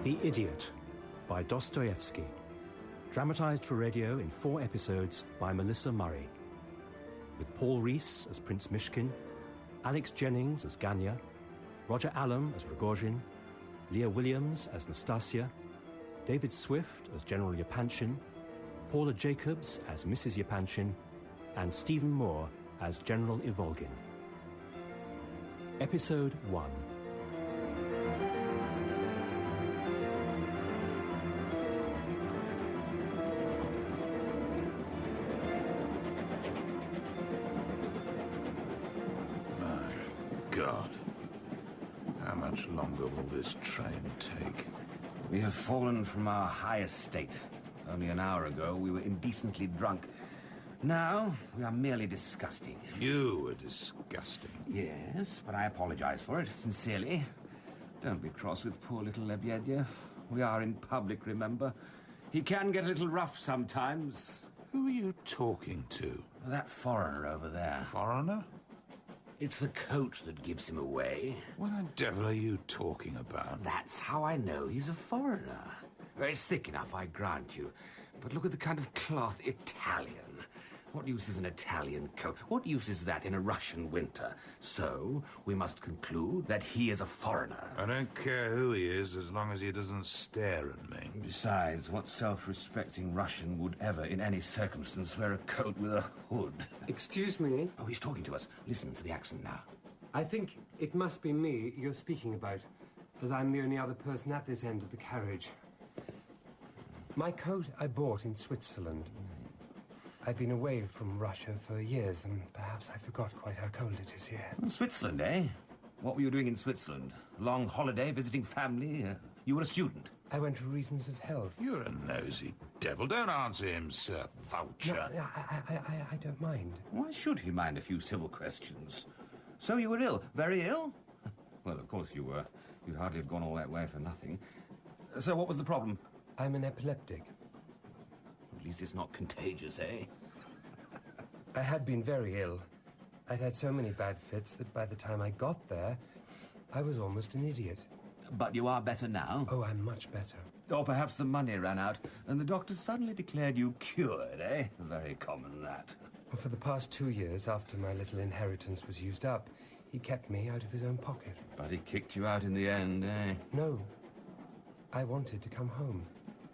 The Idiot by Dostoevsky. Dramatised for radio in 4 episodes by Melissa Murray. With Paul Rees as Prince Mishkin, Alex Jennings as Ganya, Roger Allam as Rogozhin, Leah Williams as Nastasia, David Swift as General Yapanchin, Paula Jacobs as Mrs. Yapanchin, and Stephen Moore as General Ivolgin. Episode 1. God, how much longer will this train take? We have fallen from our high estate. Only an hour ago we were indecently drunk. Now we are merely disgusting. You were disgusting. Yes, but I apologize for it, sincerely. Don't be cross with poor little Lebediev. We are in public, remember? He can get a little rough sometimes. Who are you talking to? That foreigner over there. Foreigner? It's the coat that gives him away. What the devil are you talking about? That's how I know he's a foreigner. It's thick enough, I grant you. But look at the kind of cloth. Italian. What use is an Italian coat? What use is that in a Russian winter? So, we must conclude that he is a foreigner. I don't care who he is, as long as he doesn't stare at me. Besides, what self-respecting Russian would ever, in any circumstance, wear a coat with a hood? Excuse me? Oh, he's talking to us. Listen for the accent now. I think it must be me you're speaking about, as I'm the only other person at this end of the carriage. My coat I bought in Switzerland. I've been away from Russia for years, and perhaps I forgot quite how cold it is here. Switzerland, eh? What were you doing in Switzerland? Long holiday, visiting family? You were a student? I went for reasons of health. You're a nosy devil. Don't answer him, Sir Vulture. No, I don't mind. Why should he mind a few civil questions? So you were ill? Very ill? Well, of course you were. You'd hardly have gone all that way for nothing. So what was the problem? I'm an epileptic. At least it's not contagious, eh? I had been very ill. I'd had so many bad fits that by the time I got there, I was almost an idiot. But you are better now? Oh, I'm much better. Or perhaps the money ran out, and the doctor suddenly declared you cured, eh? Very common, that. Well, for the past 2 years, after my little inheritance was used up, he kept me out of his own pocket. But he kicked you out in the end, eh? No. I wanted to come home.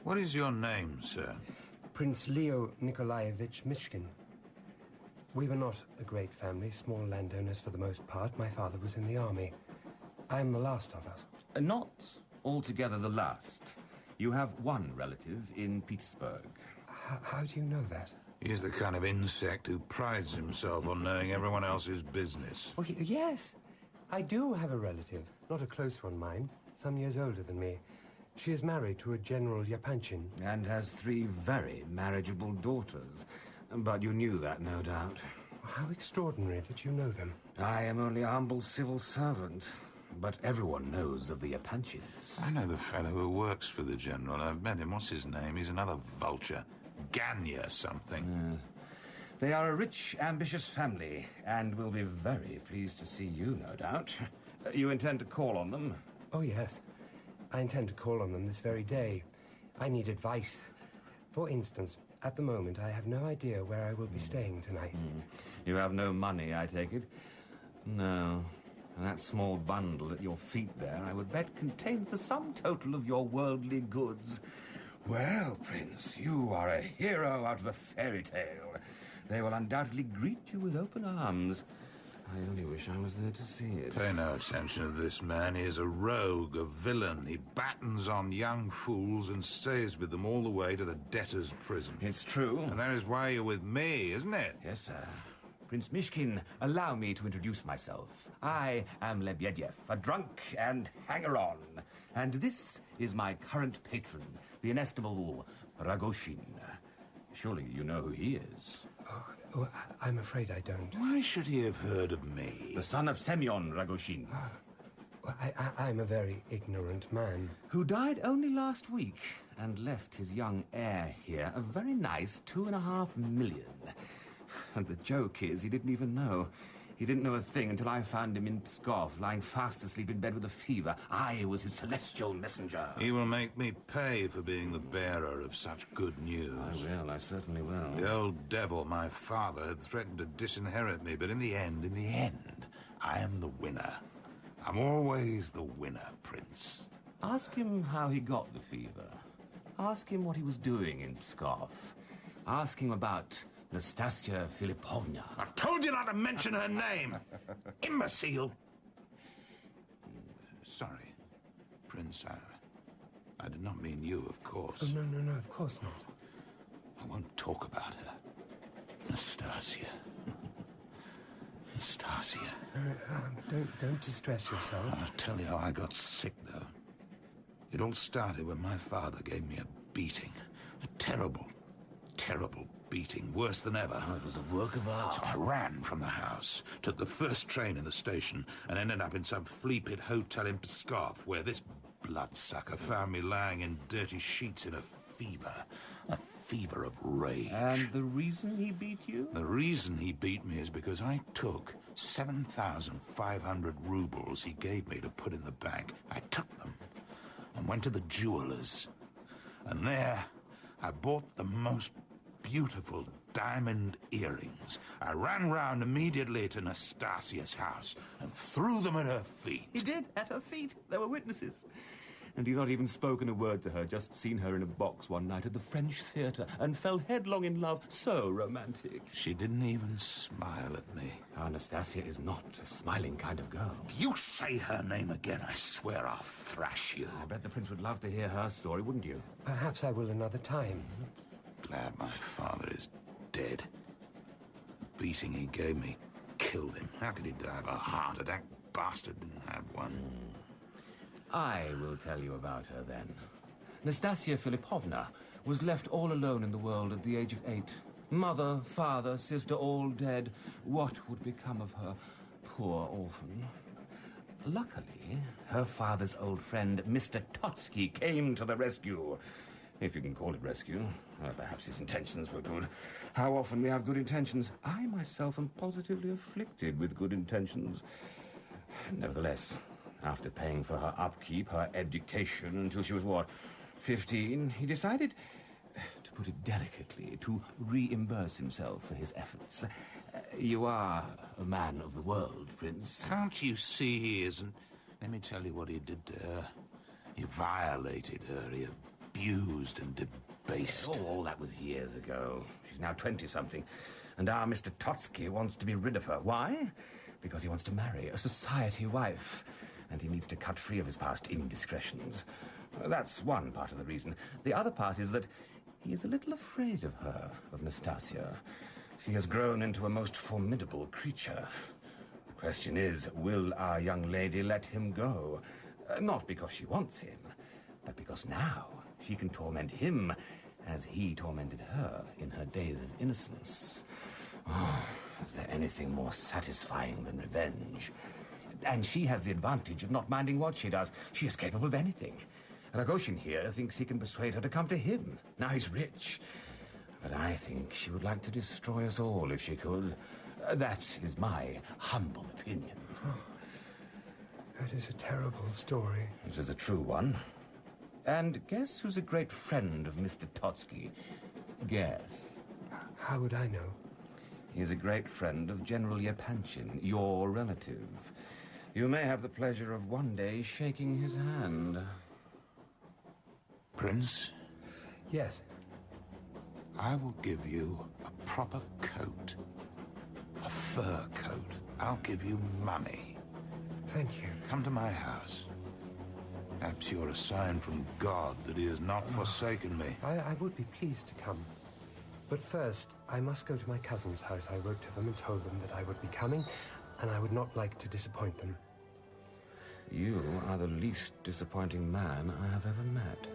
What is your name, sir? Prince Leo Nikolaevich Mishkin. We were not a great family, small landowners for the most part. My father was in the army. I am the last of us. Not altogether the last. You have one relative in Petersburg. How do you know that? He's the kind of insect who prides himself on knowing everyone else's business. Oh, yes. I do have a relative. Not a close one, mind. Some years older than me. She is married to a General Yapanchin. And has 3 very marriageable daughters. But you knew that, no doubt. How extraordinary that you know them. I am only a humble civil servant. But everyone knows of the Yapanchins. I know the fellow who works for the General. I've met him. What's his name? He's another vulture. Ganya something. They are a rich, ambitious family, and will be very pleased to see you, no doubt. You intend to call on them? Oh, yes. I intend to call on them this very day. I need advice. For instance, at the moment, I have no idea where I will be staying tonight. You have no money, I take it? No. And that small bundle at your feet there, I would bet, contains the sum total of your worldly goods. Well, Prince, you are a hero out of a fairy tale. They will undoubtedly greet you with open arms. I only wish I was there to see it. Pay no attention to this man. He is a rogue, a villain. He battens on young fools and stays with them all the way to the debtor's prison. It's true. And that is why you're with me, isn't it? Yes, sir. Prince Mishkin, allow me to introduce myself. I am Lebediev, a drunk and hanger-on. And this is my current patron, the inestimable Rogozhin. Surely you know who he is. Oh, I'm afraid I don't. Why should he have heard of me? The son of Semyon Rogozhin. Well, I'm a very ignorant man. Who died only last week and left his young heir here a very nice 2.5 million. And the joke is he didn't even know. He didn't know a thing until I found him in Pskov, lying fast asleep in bed with a fever. I was his celestial messenger. He will make me pay for being the bearer of such good news. I certainly will. The old devil, my father, had threatened to disinherit me, but in the end, I am the winner. I'm always the winner, Prince. Ask him how he got the fever. Ask him what he was doing in Pskov. Ask him about Nastasia Filipovna. I've told you not to mention her name! Imbecile! Sorry, Prince, I did not mean you, of course. Oh, no, of course not. I won't talk about her. Nastasia. Nastasia. Don't distress yourself. I'll tell you how I got sick, though. It all started when my father gave me a beating. A terrible, terrible beating, worse than ever. Oh, it was a work of art. So I ran from the house, took the first train in the station, and ended up in some flea pit hotel in Pskov, where this bloodsucker found me lying in dirty sheets in a fever of rage. And the reason he beat you? The reason he beat me is because I took 7,500 rubles he gave me to put in the bank. I took them and went to the jewelers. And there, I bought the most beautiful diamond earrings. I ran round immediately to Nastasia's house and threw them at her feet. He did, at her feet. There were witnesses. And he'd not even spoken a word to her, just seen her in a box one night at the French theatre and fell headlong in love. So romantic. She didn't even smile at me. Anastasia is not a smiling kind of girl. If you say her name again, I swear I'll thrash you. I bet the prince would love to hear her story, wouldn't you? Perhaps I will another time. Glad my father is dead. The beating he gave me killed him. How could he die of a heart attack? Bastard didn't have one. I will tell you about her then. Nastasia Filipovna was left all alone in the world at the age of 8. Mother, father, sister, all dead. What would become of her? Poor orphan. Luckily, her father's old friend, Mr. Totsky, came to the rescue. If you can call it rescue. Perhaps his intentions were good. How often we have good intentions. I myself am positively afflicted with good intentions. Nevertheless, after paying for her upkeep, her education, until she was, 15, he decided, to put it delicately, to reimburse himself for his efforts. You are a man of the world, Prince. Can't you see he isn't? Let me tell you what he did to her. He violated her. He abused and debased her. Oh, all that was years ago. She's now 20-something. And our Mr. Totsky wants to be rid of her. Why? Because he wants to marry a society wife. And he needs to cut free of his past indiscretions. That's one part of the reason. The other part is that he is a little afraid of her, of Nastasia. She has grown into a most formidable creature. The question is, will our young lady let him go? Not because she wants him, but because now she can torment him as he tormented her in her days of innocence. Oh, is there anything more satisfying than revenge? And she has the advantage of not minding what she does. She is capable of anything. Rogoshin here thinks he can persuade her to come to him. Now he's rich. But I think she would like to destroy us all if she could. That is my humble opinion. Oh, that is a terrible story. It is a true one. And guess who's a great friend of Mr. Totsky? Guess. How would I know? He's a great friend of General Yepanchin, your relative. You may have the pleasure of one day shaking his hand. Prince? Yes. I will give you a proper coat. A fur coat. I'll give you money. Thank you. Come to my house. Perhaps you're a sign from God that he has not forsaken me. I would be pleased to come. But first, I must go to my cousin's house. I wrote to them and told them that I would be coming, and I would not like to disappoint them. You are the least disappointing man I have ever met.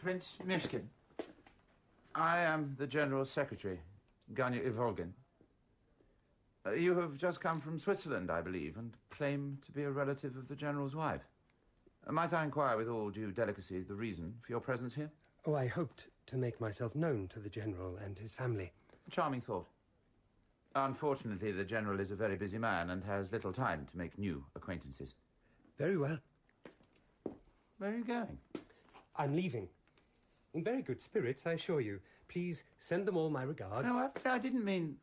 Prince Mishkin, I am the General's Secretary, Ganya Ivolgin. You have just come from Switzerland, I believe, and claim to be a relative of the General's wife. Might I inquire with all due delicacy the reason for your presence here? Oh, I hoped to make myself known to the General and his family. Charming thought. Unfortunately, the General is a very busy man and has little time to make new acquaintances. Very well. Where are you going? I'm leaving. In very good spirits, I assure you. Please send them all my regards. No, I didn't mean...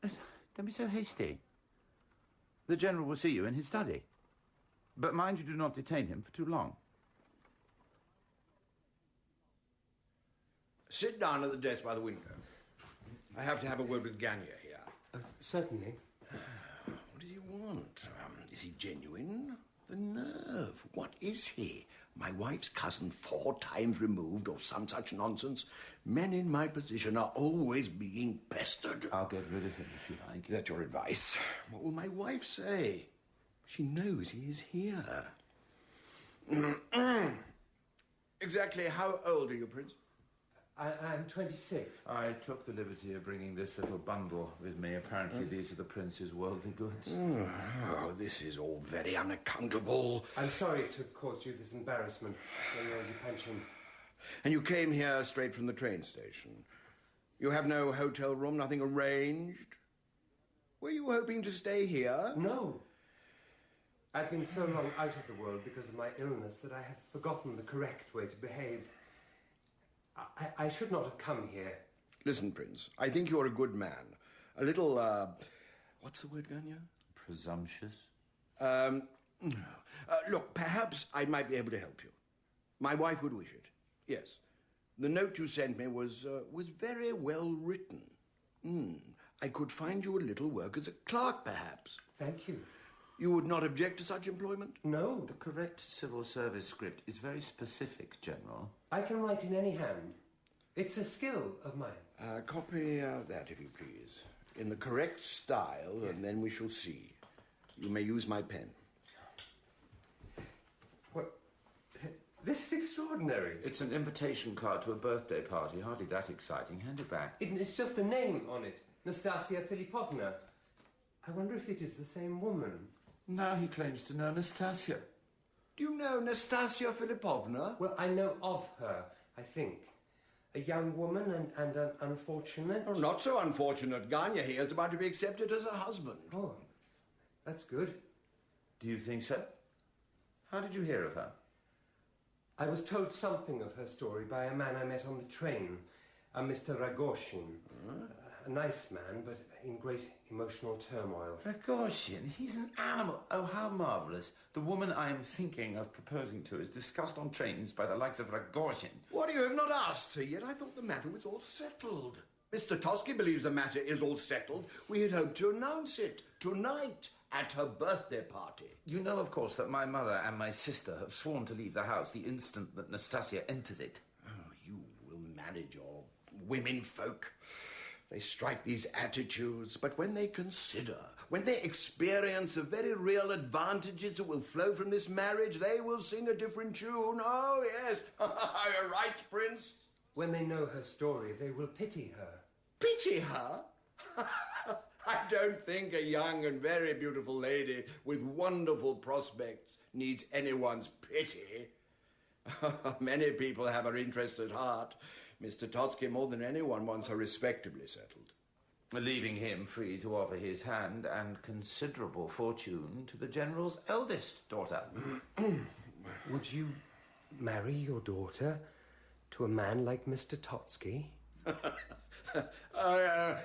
Don't be so hasty. The General will see you in his study. But mind you do not detain him for too long. Sit down at the desk by the window. I have to have a word with Gagne here. Certainly. What does he want? Is he genuine? The nerve. What is he? My wife's cousin 4 times removed, or some such nonsense. Men in my position are always being pestered. I'll get rid of him if you like. Is that your advice? What will my wife say? She knows he is here. Exactly how old are you, Prince? I'm 26. I took the liberty of bringing this little bundle with me. Apparently these are the Prince's worldly goods. Oh, this is all very unaccountable. I'm sorry to have caused you this embarrassment when you're on your pension. And you came here straight from the train station. You have no hotel room, nothing arranged? Were you hoping to stay here? No. I've been so long out of the world because of my illness that I have forgotten the correct way to behave. I should not have come here. Listen, Prince, I think you're a good man. A little, what's the word, Gagne? Presumptuous? Look, perhaps I might be able to help you. My wife would wish it. Yes. The note you sent me was very well written. I could find you a little work as a clerk, perhaps. Thank you. You would not object to such employment? No. The correct civil service script is very specific, General. I can write in any hand. It's a skill of mine. Copy that, if you please. In the correct style, and then we shall see. You may use my pen. What? This is extraordinary. It's an invitation card to a birthday party. Hardly that exciting. Hand it back. It's just the name on it. Nastasia Filipovna. I wonder if it is the same woman. Now he claims to know Nastasia. Do you know Nastasia Filipovna? Well, I know of her, I think. A young woman and an unfortunate... Oh, not so unfortunate. Gagne here is about to be accepted as a husband. Oh, that's good. Do you think so? How did you hear of her? I was told something of her story by a man I met on the train, a Mr. Ragoshin. A nice man, but in great emotional turmoil. Ragoshin, he's an animal. Oh, how marvellous. The woman I am thinking of proposing to is discussed on trains by the likes of Ragoshin. What, you have not asked her yet? I thought the matter was all settled. Mr. Dostoevsky believes the matter is all settled. We had hoped to announce it tonight at her birthday party. You know, of course, that my mother and my sister have sworn to leave the house the instant that Nastasia enters it. Oh, you will manage your women folk. They strike these attitudes, but when they consider, when they experience the very real advantages that will flow from this marriage, they will sing a different tune. Oh, yes. You're right, Prince. When they know her story, they will pity her. Pity her? I don't think a young and very beautiful lady with wonderful prospects needs anyone's pity. Many people have her interest at heart. Mr. Dostoevsky, more than anyone, wants her respectably settled. Leaving him free to offer his hand and considerable fortune to the General's eldest daughter. Would you marry your daughter to a man like Mr. Dostoevsky?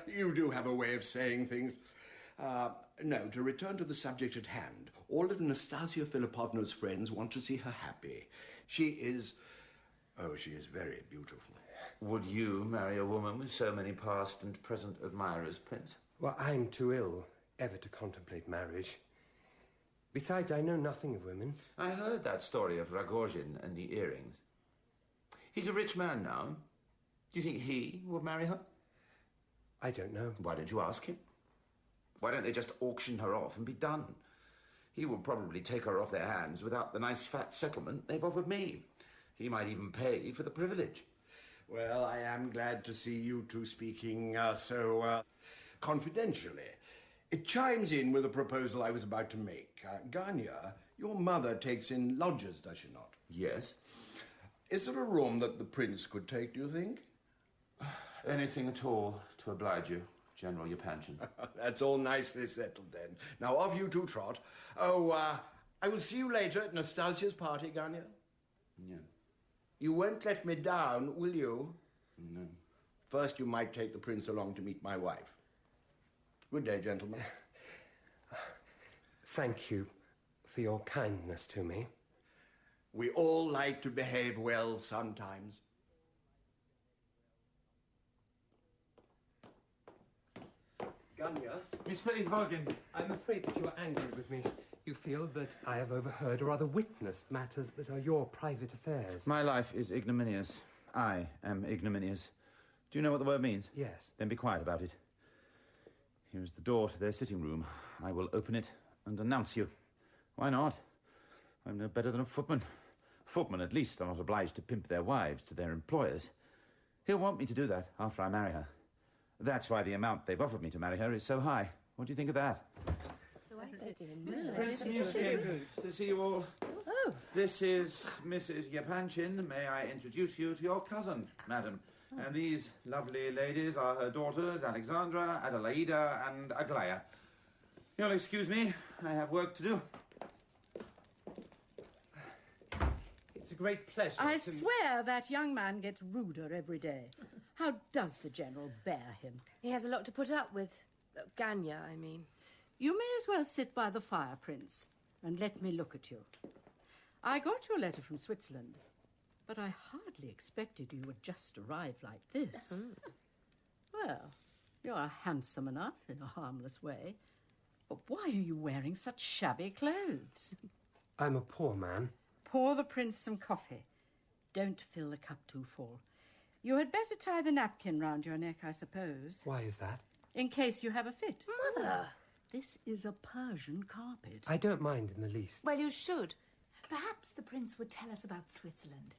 You do have a way of saying things. No, to return to the subject at hand, all of Nastasia Filipovna's friends want to see her happy. She is very beautiful. Would you marry a woman with so many past and present admirers, Prince? Well, I'm too ill ever to contemplate marriage. Besides, I know nothing of women. I heard that story of Ragozhin and the earrings. He's a rich man now. Do you think he would marry her? I don't know. Why don't you ask him? Why don't they just auction her off and be done? He will probably take her off their hands without the nice fat settlement they've offered me. He might even pay for the privilege. Well, I am glad to see you two speaking so confidentially. It chimes in with a proposal I was about to make. Gagne, your mother takes in lodgers, does she not? Yes. Is there a room that the prince could take, do you think? Anything at all to oblige you, General Yapanchin. That's all nicely settled, then. Now, off you two trot. Oh, I will see you later at Nastasia's party, Ganya. Yeah. You won't let me down, will you? No. First, you might take the prince along to meet my wife. Good day, gentlemen. Thank you for your kindness to me. We all like to behave well sometimes. Ganya, Miss Volgin. I'm afraid that you are angry with me. You feel that I have overheard or rather witnessed matters that are your private affairs. My life is ignominious. I am ignominious. Do you know what the word means? Yes. Then be quiet about it. Here is the door to their sitting room. I will open it and announce you. Why not? I'm no better than a footman. Footmen, at least, are not obliged to pimp their wives to their employers. He'll want me to do that after I marry her. That's why the amount they've offered me to marry her is so high. What do you think of that? So I said to him, Prince Mushkin, to see you all. Oh. This is Mrs. Yapanchin. May I introduce you to your cousin, madam? And these lovely ladies are her daughters, Alexandra, Adelaida, and Aglaya. You'll excuse me, I have work to do. It's a great pleasure I to... swear that young man gets ruder every day. How does the General bear him? he has a lot to put up with. Ganya, I mean. You may as well sit by the fire, Prince, and let me look at you. I got your letter from Switzerland, but I hardly expected you would just arrive like this. Well, you're handsome enough in a harmless way, but why are you wearing such shabby clothes? I'm a poor man. Pour the Prince some coffee. Don't fill the cup too full. You had better tie the napkin round your neck, I suppose, Why is that? in case you have a fit. Mother! This is a Persian carpet. I don't mind in the least. Well, you should. Perhaps the prince would tell us about Switzerland.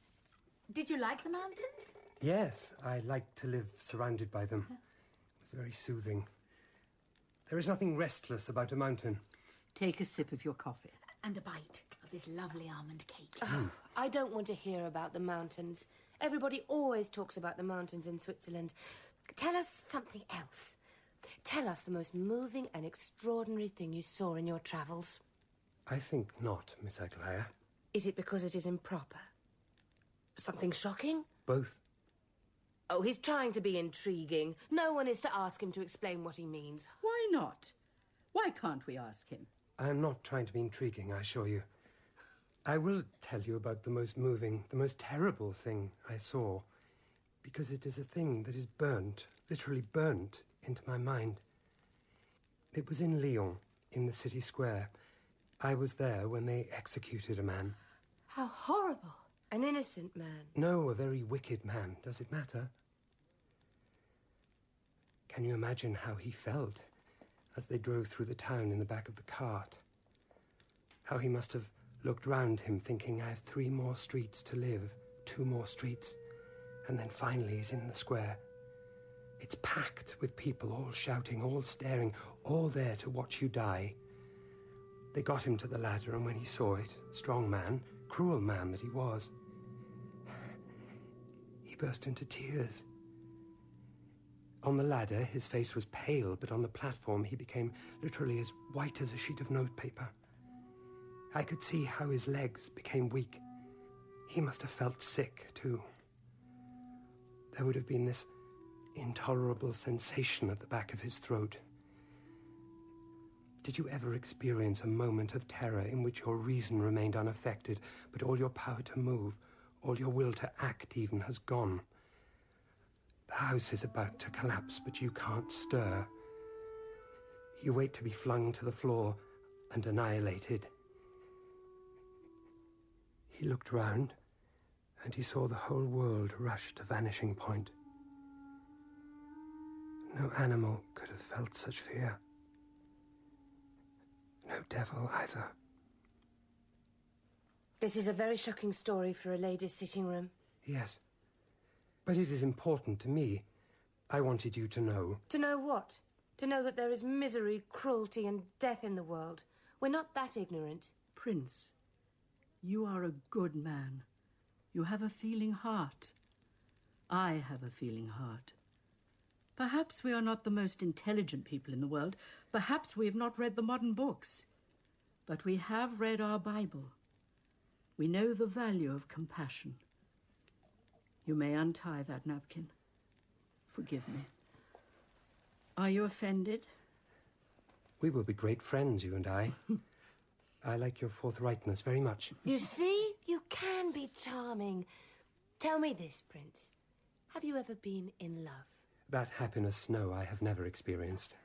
Did you like the mountains? Yes, I like to live surrounded by them. It was very soothing. There is nothing restless about a mountain. Take a sip of your coffee. And a bite of this lovely almond cake. I don't want to hear about the mountains. Everybody always talks about the mountains in Switzerland. Tell us something else. Tell us the most moving and extraordinary thing you saw in your travels. I think not, Miss Aglaya. Is it because it is improper? Something shocking? Both. Oh, he's trying to be intriguing. No one is to ask him to explain what he means. Why not? Why can't we ask him? I am not trying to be intriguing, I assure you. I will tell you about the most moving, the most terrible thing I saw, because it is a thing that is burnt, literally burnt, into my mind. It was in Lyon, in the city square. I was there when they executed a man. How horrible. An innocent man. No, a very wicked man. Does it matter? Can you imagine how he felt as they drove through the town in the back of the cart? How he must have looked round him thinking, I have 3 more streets to live, 2 more streets, and then finally he's in the square. It's packed with people, all shouting, all staring, all there to watch you die. They got him to the ladder, and when he saw it, strong man, cruel man that he was, he burst into tears. On the ladder, his face was pale, but on the platform, he became literally as white as a sheet of notepaper. I could see how his legs became weak. He must have felt sick, too. There would have been this intolerable sensation at the back of his throat. Did you ever experience a moment of terror in which your reason remained unaffected, but all your power to move, all your will to act even, has gone? The house is about to collapse, but you can't stir. You wait to be flung to the floor and annihilated. He looked round, and he saw the whole world rush to vanishing point. No animal could have felt such fear. No devil either. This is a very shocking story for a lady's sitting room. Yes. But it is important to me. I wanted you to know. To know what? To know that there is misery, cruelty, and death in the world. We're not that ignorant. Prince, you are a good man. You have a feeling heart. I have a feeling heart. Perhaps we are not the most intelligent people in the world. Perhaps we have not read the modern books. But we have read our Bible. We know the value of compassion. You may untie that napkin. Forgive me. Are you offended? We will be great friends, you and I. I like your forthrightness very much. You see? You can be charming. Tell me this, Prince. Have you ever been in love? That happiness, no, I have never experienced.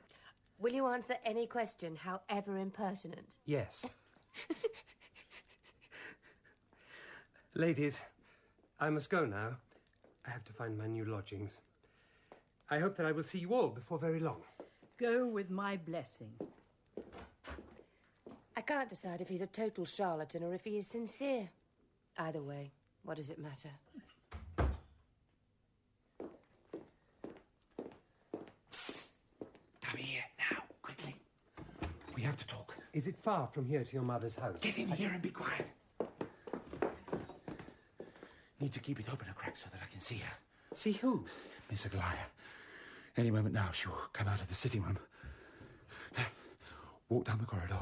Will you answer any question, however impertinent? Yes. Ladies, I must go now. I have to find my new lodgings. I hope that I will see you all before very long. Go with my blessing. I can't decide if he's a total charlatan or if he is sincere. Either way, what does it matter? Psst. Come here now, quickly. We have to talk. Is it far from here to your mother's house? Get in here and be quiet. Need to keep it open a crack so that I can see her. See who? Miss Aglaya. Any moment now, she'll come out of the sitting room. Walk down the corridor.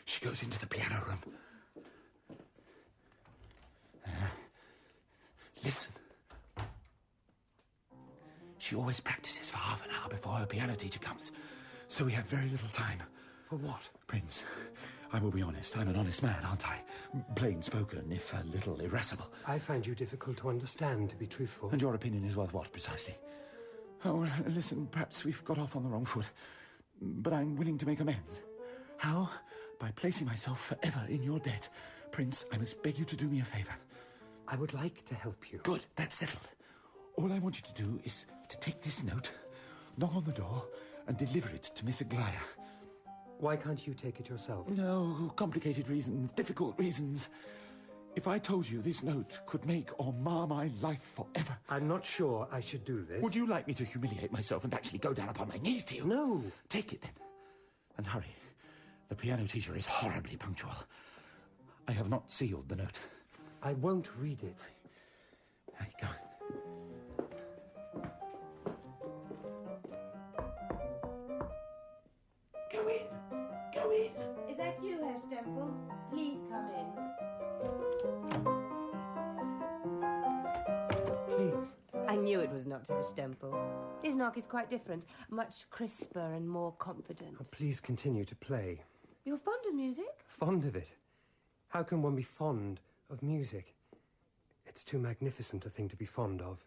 She goes into the piano room. Listen. She always practices for half an hour before her piano teacher comes, so we have very little time. For what? Prince, I will be honest. I'm an honest man, aren't I? Plain spoken, if a little irascible. I find you difficult to understand, to be truthful. And your opinion is worth what, precisely? Oh, listen, perhaps we've got off on the wrong foot, but I'm willing to make amends. How? By placing myself forever in your debt. Prince, I must beg you to do me a favour. I would like to help you. Good, that's settled. All I want you to do is to take this note, knock on the door, and deliver it to Miss Aglaya. Why can't you take it yourself? No, complicated reasons, difficult reasons. If I told you this note could make or mar my life forever... I'm not sure I should do this. Would you like me to humiliate myself and actually go down upon my knees to you? No. Take it then. And hurry. The piano teacher is horribly punctual. I have not sealed the note. I won't read it. There you go. Go in. Go in. Is that you, Herr Stempel? Please come in. Please. I knew it was not Herr Stempel. His knock is quite different, much crisper and more confident. Oh, please continue to play. You're fond of music? Fond of it? How can one be fond of music? It's too magnificent a thing to be fond of.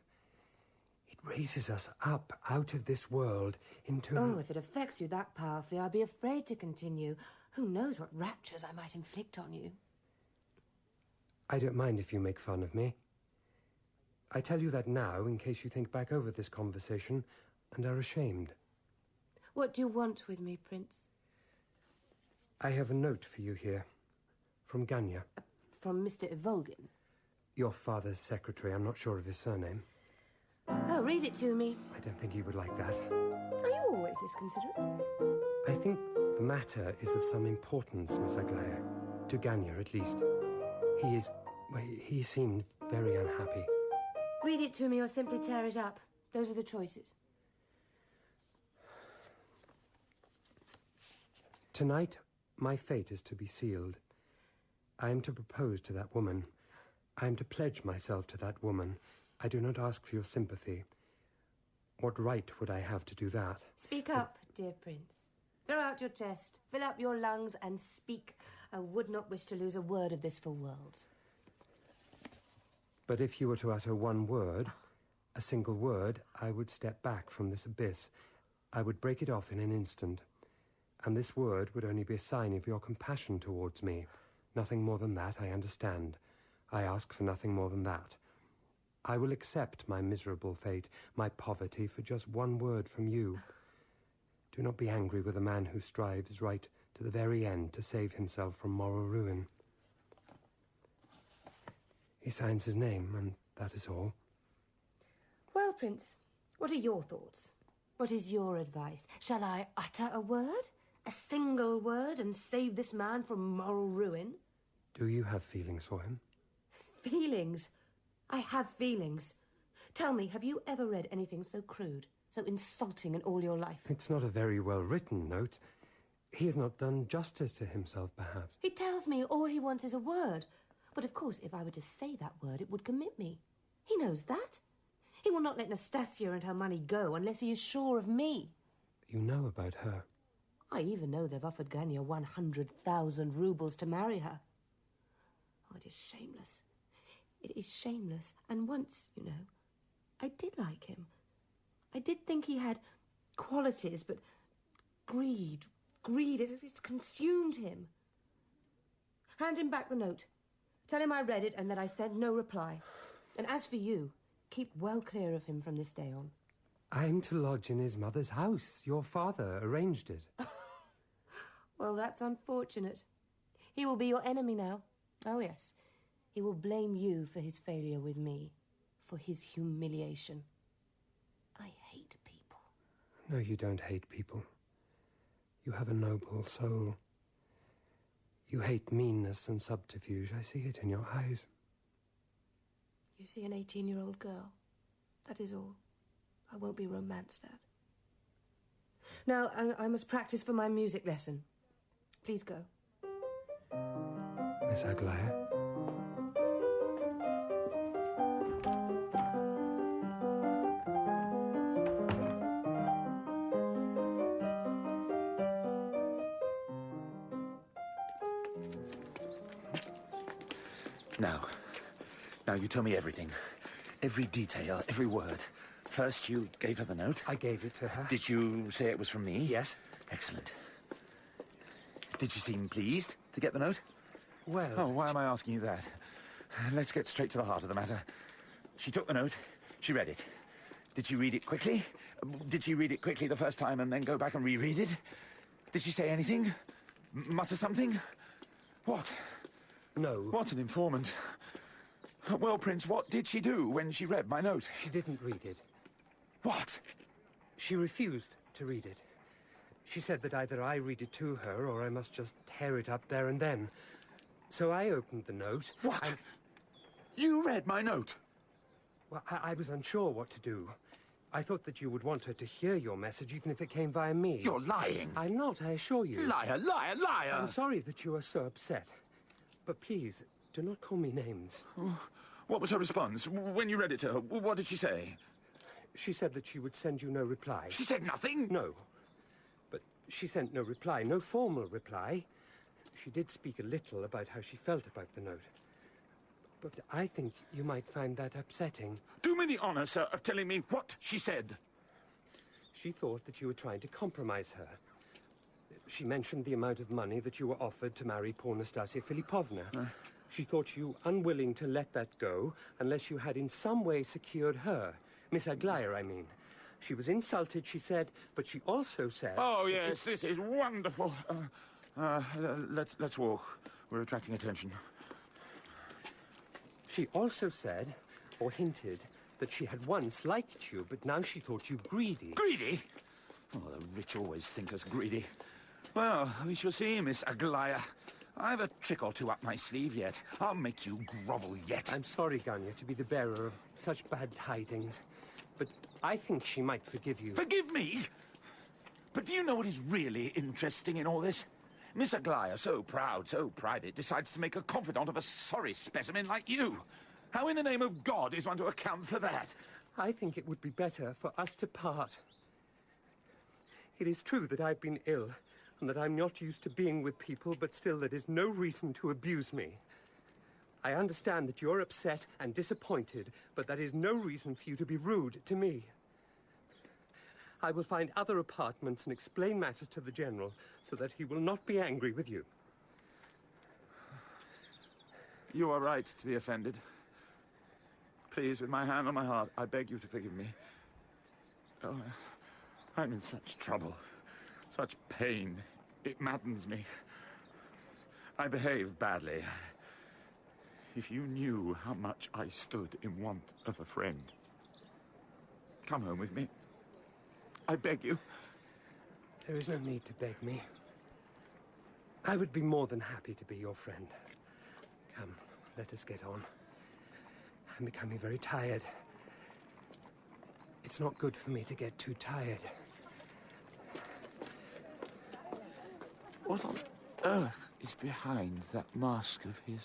It raises us up out of this world into... Oh, if it affects you that powerfully, I'd be afraid to continue. Who knows what raptures I might inflict on you? I don't mind if you make fun of me. I tell you that now in case you think back over this conversation and are ashamed. What do you want with me, Prince? I have a note for you here. From Ganya. From Mr. Evolgin? Your father's secretary. I'm not sure of his surname. Oh, read it to me. I don't think he would like that. Are you always this considerate? I think the matter is of some importance, Miss Aglaya. To Ganya, at least. He seemed very unhappy. Read it to me or simply tear it up. Those are the choices. Tonight, my fate is to be sealed. I am to propose to that woman. I am to pledge myself to that woman. I do not ask for your sympathy. What right would I have to do that? Speak up, dear Prince. Throw out your chest, fill up your lungs, and speak. I would not wish to lose a word of this for worlds. But if you were to utter one word, a single word, I would step back from this abyss. I would break it off in an instant. And this word would only be a sign of your compassion towards me. Nothing more than that, I understand. I ask for nothing more than that. I will accept my miserable fate, my poverty, for just one word from you. Do not be angry with a man who strives right to the very end to save himself from moral ruin. He signs his name, and that is all. Well, Prince, what are your thoughts? What is your advice? Shall I utter a word? A single word, and save this man from moral ruin? Do you have feelings for him? Feelings? I have feelings. Tell me, have you ever read anything so crude, so insulting in all your life? It's not a very well-written note. He has not done justice to himself, perhaps. He tells me all he wants is a word. But of course, if I were to say that word, it would commit me. He knows that. He will not let Nastasia and her money go unless he is sure of me. You know about her. I even know they've offered Ganya 100,000 rubles to marry her. Oh, it is shameless. It is shameless. And once, you know, I did like him. I did think he had qualities, but greed, it's consumed him. Hand him back the note. Tell him I read it and that I sent no reply. And as for you, keep well clear of him from this day on. I'm to lodge in his mother's house. Your father arranged it. Well, that's unfortunate. He will be your enemy now. Oh, yes. He will blame you for his failure with me, for his humiliation. I hate people. No, you don't hate people. You have a noble soul. You hate meanness and subterfuge. I see it in your eyes. You see an 18-year-old girl. That is all. I won't be romanced at. Now, I must practice for my music lesson. Please go. Miss Aglaya? Now you tell me everything. Every detail, every word. First, you gave her the note. I gave it to her. Did you say it was from me? Yes. Excellent. Did she seem pleased to get the note? Well... Oh, why am I asking you that? Let's get straight to the heart of the matter. She took the note. She read it. Did she read it quickly? Did she read it quickly the first time and then go back and reread it? Did she say anything? Mutter something? What? No. What an informant. Well, Prince, what did she do when she read my note? She didn't read it. What? She refused to read it. She said that either I read it to her or I must just tear it up there and then. So I opened the note. What? And... You read my note? Well, I was unsure what to do. I thought that you would want her to hear your message, even if it came via me. You're lying. I'm not, I assure you. Liar, liar, liar! I'm sorry that you are so upset. But please, do not call me names. What was her response when you read it to her? What did she say? She said that she would send you no reply. She said nothing? No. But she sent no reply, no formal reply. She did speak a little about how she felt about the note. But I think you might find that upsetting. Do me the honor, sir, of telling me what she said. She thought that you were trying to compromise her. She mentioned the amount of money that you were offered to marry poor Nastasia Filipovna. She thought you unwilling to let that go unless you had in some way secured her. Miss Aglaya, I mean. She was insulted, she said, but she also said... Oh, yes, this is wonderful. Let's walk. We're attracting attention. She also said, or hinted, that she had once liked you, but now she thought you greedy. Greedy? Oh, the rich always think us greedy. Well, we shall see, Miss Aglaya. I've a trick or two up my sleeve yet. I'll make you grovel yet. I'm sorry, Ganya, to be the bearer of such bad tidings, but I think she might forgive you. Forgive me? But do you know what is really interesting in all this? Miss Aglaya, so proud, so private, decides to make a confidant of a sorry specimen like you. How in the name of God is one to account for that? I think it would be better for us to part. It is true that I've been ill, and that I'm not used to being with people, but still that is no reason to abuse me. I understand that you're upset and disappointed, but that is no reason for you to be rude to me. I will find other apartments and explain matters to the General so that he will not be angry with you. You are right to be offended. Please, with my hand on my heart, I beg you to forgive me. Oh, I'm in such trouble, such pain. It maddens me. I behaved badly. If you knew how much I stood in want of a friend. Come home with me. I beg you. There is no need to beg me. I would be more than happy to be your friend. Come, let us get on. I'm becoming very tired. It's not good for me to get too tired. What on earth is behind that mask of his?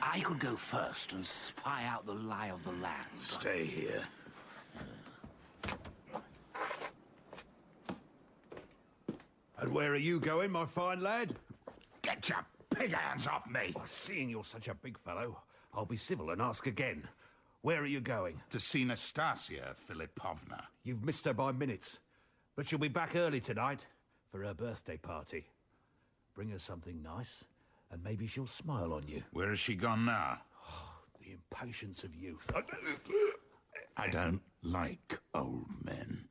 I could go first and spy out the lie of the land. Stay here. And where are you going, my fine lad? Get your pig hands off me! Oh, seeing you're such a big fellow, I'll be civil and ask again. Where are you going? To see Nastasia Filipovna. You've missed her by minutes, but she'll be back early tonight for her birthday party. Bring her something nice, and maybe she'll smile on you. Where has she gone now? The impatience of youth. I don't like old men.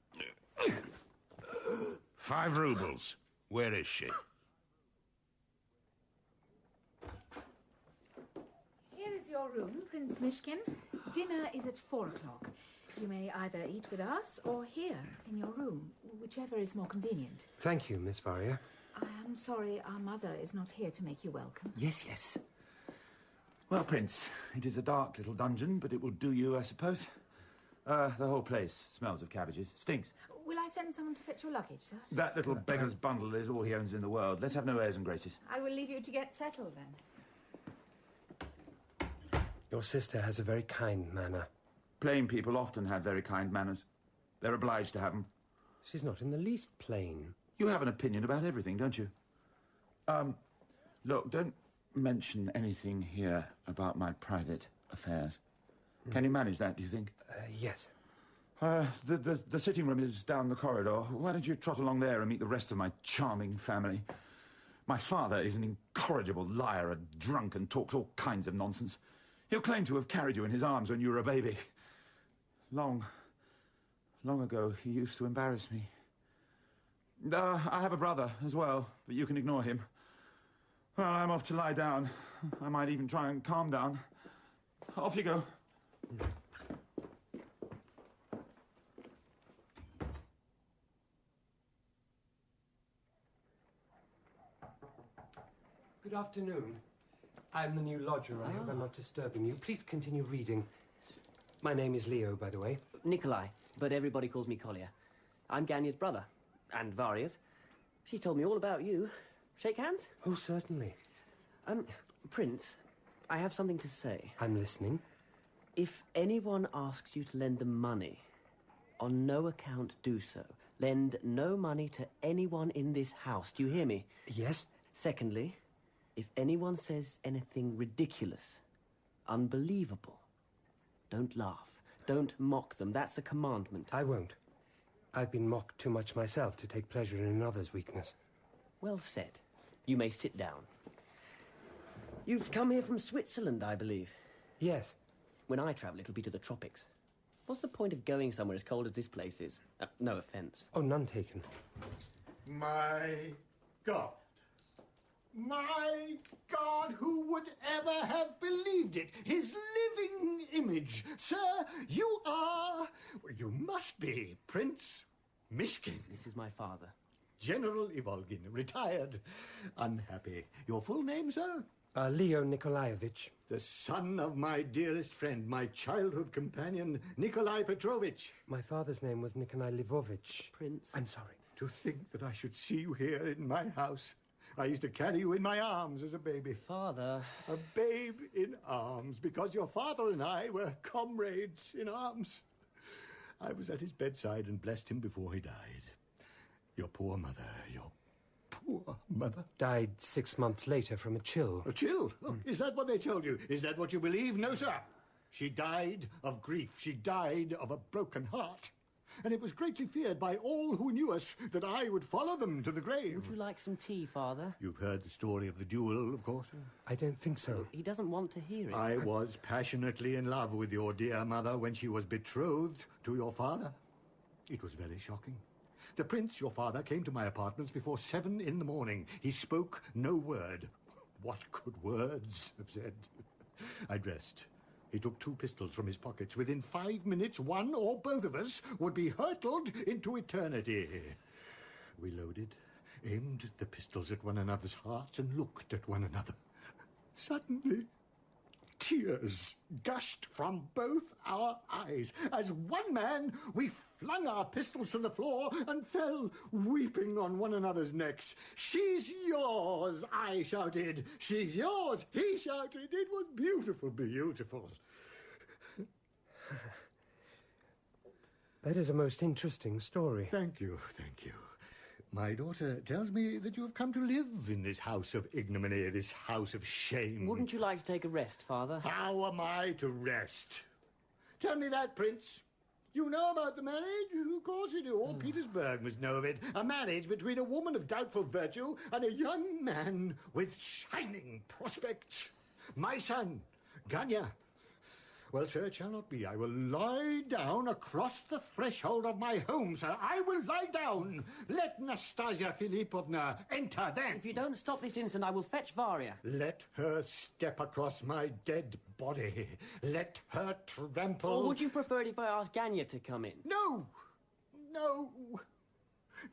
5 rubles. Where is she? Here is your room, Prince Mishkin. Dinner is at 4 o'clock. You may either eat with us or here in your room, whichever is more convenient. Thank you, Miss Varya. I am sorry our mother is not here to make you welcome. Yes, yes. Well, Prince, it is a dark little dungeon, but it will do you, I suppose. The whole place smells of cabbages. Stinks. Will I send someone to fetch your luggage, sir? That little beggar's bundle is all he owns in the world. Let's have no airs and graces. I will leave you to get settled then. Your sister has a very kind manner. Plain people often have very kind manners. They're obliged to have them. She's not in the least plain. You have an opinion about everything, don't you? Look, don't mention anything here about my private affairs. Can you manage that, do you think? Yes. The sitting room is down the corridor. Why don't you trot along there and meet the rest of my charming family? My father is an incorrigible liar, a drunk, and talks all kinds of nonsense. He'll claim to have carried you in his arms when you were a baby. Long ago, he used to embarrass me. I have a brother as well, but you can ignore him. Well, I'm off to lie down. I might even try and calm down. Off you go. Good afternoon. I'm the new lodger. I hope I'm not disturbing you. Please continue reading. My name is Leo, by the way. Nikolai, but everybody calls me Kolya. I'm Ganya's brother, and Varya's. She's told me all about you. Shake hands? Oh, certainly. Prince, I have something to say. I'm listening. If anyone asks you to lend them money, on no account do so. Lend no money to anyone in this house. Do you hear me? Yes? Secondly, if anyone says anything ridiculous, unbelievable, don't laugh. Don't mock them. That's a commandment. I won't. I've been mocked too much myself to take pleasure in another's weakness. Well said. You may sit down. You've come here from Switzerland, I believe. Yes. When I travel, it'll be to the tropics. What's the point of going somewhere as cold as this place is? No offence. Oh, none taken. My God. My God, who would ever have believed it? His living image. Sir, you are... You must be Prince Mishkin. This is my father. General Ivolgin, retired. Unhappy. Your full name, sir? Leo Nikolaevich. The son of my dearest friend, my childhood companion, Nikolai Petrovich. My father's name was Nikolai Lvovich. Prince. I'm sorry. To think that I should see you here in my house. I used to carry you in my arms as a baby. Father. A babe in arms, because your father and I were comrades in arms. I was at his bedside and blessed him before he died. Your poor mother, your poor mother. Died 6 months later from a chill. A chill? Oh, is that what they told you? Is that what you believe? No, sir. She died of grief. She died of a broken heart. And it was greatly feared by all who knew us that I would follow them to the grave. Would you like some tea, Father? You've heard the story of the duel, of course. I don't think so. He doesn't want to hear it. I was passionately in love with your dear mother when she was betrothed to your father. It was very shocking. The prince, your father, came to my apartments before 7 in the morning. He spoke no word. What could words have said? I dressed, He took 2 pistols from his pockets. Within 5 minutes, one or both of us would be hurtled into eternity. We loaded, aimed the pistols at one another's hearts, and looked at one another. Suddenly, tears gushed from both our eyes. As one man, we flung our pistols to the floor and fell weeping on one another's necks. "She's yours," I shouted. "She's yours," he shouted. It was beautiful, beautiful. That is a most interesting story. Thank you, thank you. My daughter tells me that you have come to live in this house of ignominy, this house of shame. Wouldn't you like to take a rest, Father? How am I to rest? Tell me that, Prince. You know about the marriage? Of course you do. All Petersburg must know of it. A marriage between a woman of doubtful virtue and a young man with shining prospects. My son, Ganya. Well, sir, it shall not be. I will lie down across the threshold of my home, sir. I will lie down. Let Nastasia Philippovna enter then. If you don't stop this instant, I will fetch Varya. Let her step across my dead body. Let her trample... Or would you prefer it if I asked Ganya to come in? No! No!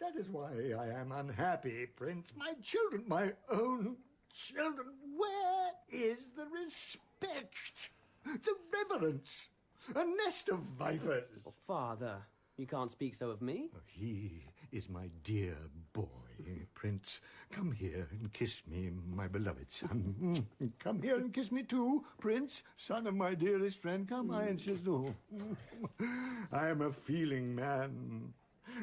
That is why I am unhappy, Prince. My children, my own children. Where is the respect? The reverence. A nest of vipers. Oh, Father, you can't speak so of me. He is my dear boy, Prince. Come here and kiss me, my beloved son. Come here and kiss me too, Prince, son of my dearest friend. Come, I insist. Oh. I am a feeling man.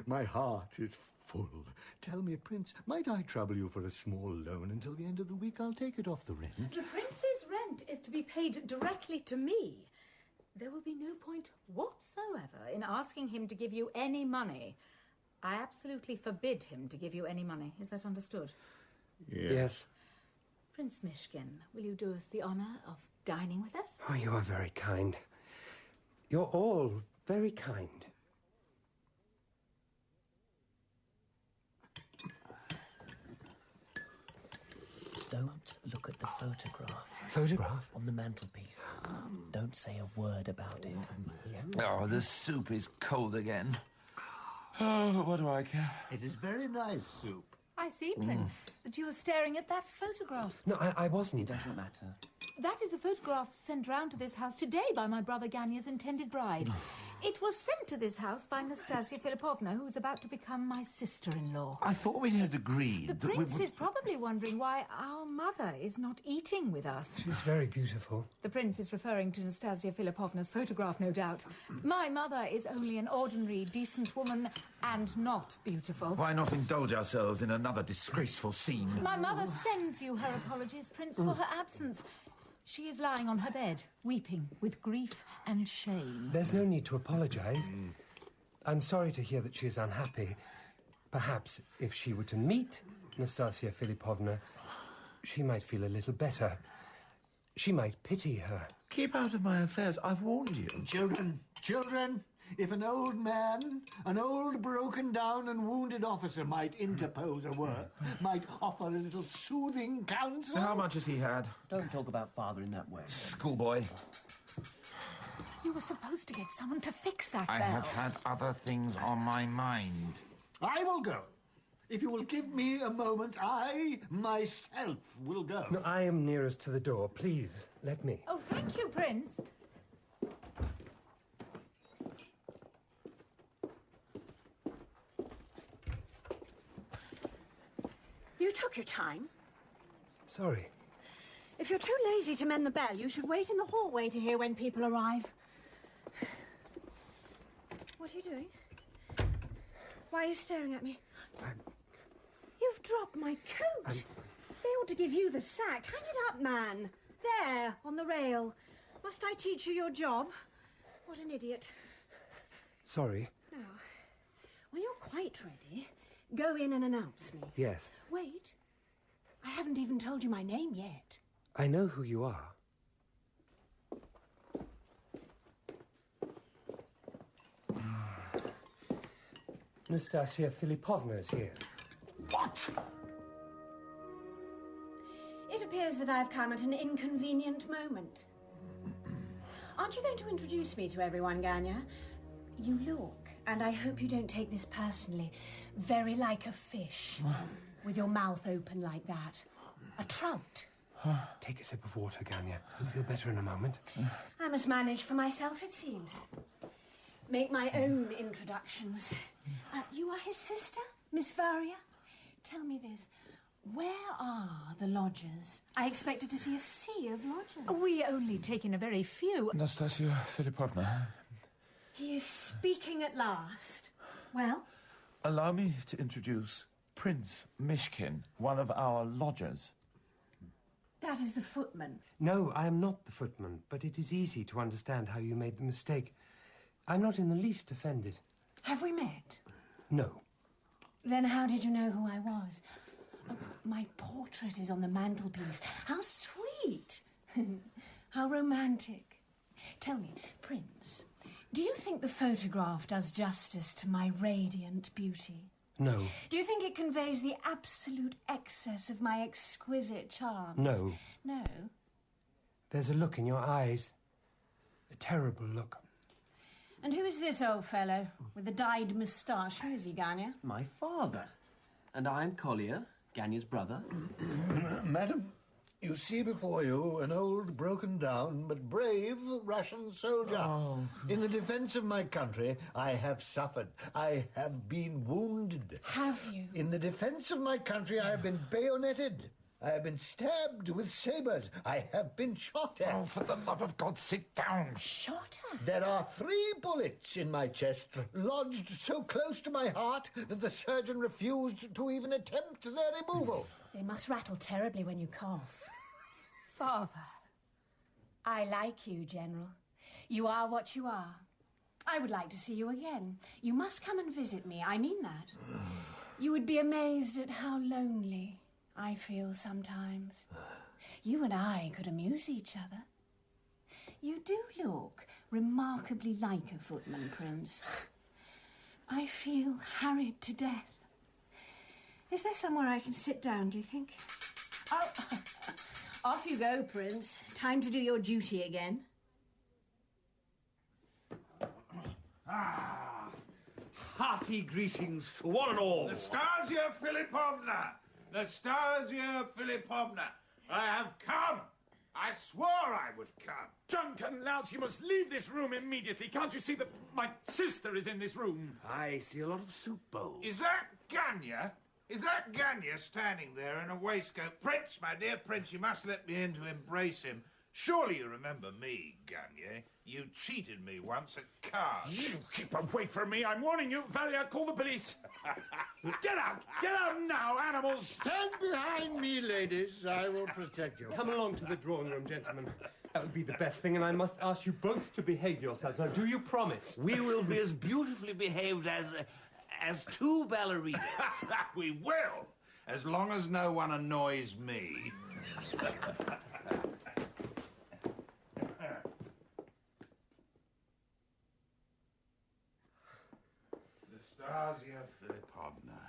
My heart is full. Tell me, Prince, might I trouble you for a small loan until the end of the week? I'll take it off the rent. The prince's rent is to be paid directly to me. There will be no point whatsoever in asking him to give you any money. I absolutely forbid him to give you any money. Is that understood? Yes. Prince Mishkin, will you do us the honour of dining with us? Oh, you are very kind. You're all very kind. Don't look at the photograph. Photograph? On the mantelpiece. Don't say a word about it. Oh, the soup is cold again. Oh, what do I care? It is very nice soup. I see, Prince, that you were staring at that photograph. No, I wasn't. It doesn't matter. That is a photograph sent round to this house today by my brother Ganya's intended bride. It was sent to this house by Nastasia Philippovna, who is about to become my sister-in-law. I thought we had agreed The that we prince would... is probably wondering why our mother is not eating with us. She's very beautiful. The prince is referring to Nastasia Philippovna's photograph, no doubt. My mother is only an ordinary, decent woman and not beautiful. Why not indulge ourselves in another disgraceful scene? My mother sends you her apologies, Prince, for her absence. She is lying on her bed, weeping with grief and shame. There's no need to apologise. I'm sorry to hear that she is unhappy. Perhaps if she were to meet Nastasia Philippovna, she might feel a little better. She might pity her. Keep out of my affairs. I've warned you. Children, if an old man, an old broken-down and wounded officer might interpose a word, might offer a little soothing counsel... How much has he had? Don't talk about Father in that way. Schoolboy. You were supposed to get someone to fix that I bell. have had other things on my mind. I will go. If you will give me a moment, I, myself, will go. No, I am nearest to the door. Please, let me. Oh, thank you, Prince. You took your time. Sorry. If you're too lazy to mend the bell, you should wait in the hallway to hear when people arrive. What are you doing? Why are you staring at me? You've dropped my coat. They ought to give you the sack. Hang it up, man. There, on the rail. Must I teach you your job? What an idiot. Sorry. Now, when you're quite ready, go in and announce me. Yes. Wait. I haven't even told you my name yet. I know who you are. Nastasia Philippovna's here. What? It appears that I've come at an inconvenient moment. Aren't you going to introduce me to everyone, Ganya? You look, and I hope you don't take this personally, very like a fish, with your mouth open like that. A trout. Take a sip of water, Ganya. You'll feel better in a moment. I must manage for myself, it seems. Make my own introductions. You are his sister, Miss Varia? Tell me this. Where are the lodgers? I expected to see a sea of lodgers. We only take in a very few. Nastasia Filipovna. He is speaking at last. Well? Allow me to introduce Prince Mishkin, one of our lodgers. That is the footman. No, I am not the footman, but it is easy to understand how you made the mistake. I'm not in the least offended. Have we met? No. Then how did you know who I was? Oh, my portrait is on the mantelpiece. How sweet! How romantic. Tell me, Prince, do you think the photograph does justice to my radiant beauty? No. Do you think it conveys the absolute excess of my exquisite charms? No. No? There's a look in your eyes. A terrible look. And who is this old fellow with the dyed moustache? Who is he, Ganya? My father. And I am Collier, Ganya's brother. Madam, you see before you an old, broken-down, but brave Russian soldier. Oh. In the defense of my country, I have suffered. I have been wounded. Have you? In the defense of my country, I have been bayoneted. I have been stabbed with sabres. I have been shot at. Oh, for the love of God, sit down. Shot at? There are 3 bullets in my chest, lodged so close to my heart that the surgeon refused to even attempt their removal. They must rattle terribly when you cough. Father. I like you, General. You are what you are. I would like to see you again. You must come and visit me. I mean that. You would be amazed at how lonely I feel sometimes. You and I could amuse each other. You do look remarkably like a footman, Prince. I feel harried to death. Is there somewhere I can sit down, do you think? Oh, off you go, Prince. Time to do your duty again. Hearty greetings to one and all. Nastasia Filipovna! Nastasia Filipovna! I have come! I swore I would come! Drunken louts, you must leave this room immediately. Can't you see that my sister is in this room? I see a lot of soup bowls. Is that Ganya? Is that Ganya standing there in a waistcoat? Prince, my dear Prince, you must let me in to embrace him. Surely you remember me, Ganya. You cheated me once at cards. You keep away from me, I'm warning you. Valia, call the police. Get out! Get out now, animals! Stand behind me, ladies. I will protect you. Come along to the drawing room, gentlemen. That would be the best thing, and I must ask you both to behave yourselves. Now, do you promise? We will be as beautifully behaved as 2 ballerinas. We will, as long as no one annoys me. Nastasia Filipovna.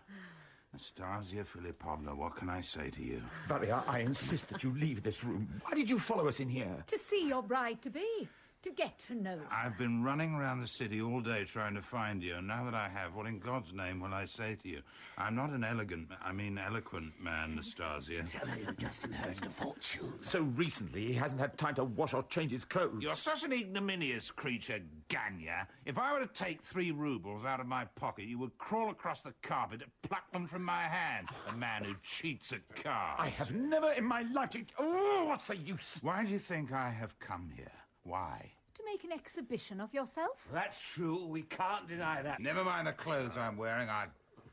Nastasia Filipovna, what can I say to you? Valia, I insist that you leave this room. Why did you follow us in here? To see your bride-to-be. To get to know her. I've been running around the city all day trying to find you, and now that I have, what in God's name will I say to you? I'm not an eloquent man, Nastasia. Tell her you've just inherited a fortune. So recently, he hasn't had time to wash or change his clothes. You're such an ignominious creature, Ganya. If I were to take 3 rubles out of my pocket, you would crawl across the carpet and pluck them from my hand. A man who cheats at cards. I have never in my life... Oh, what's the use? Why do you think I have come here? Why? To make an exhibition of yourself? That's true. We can't deny that. Never mind the clothes I'm wearing. I've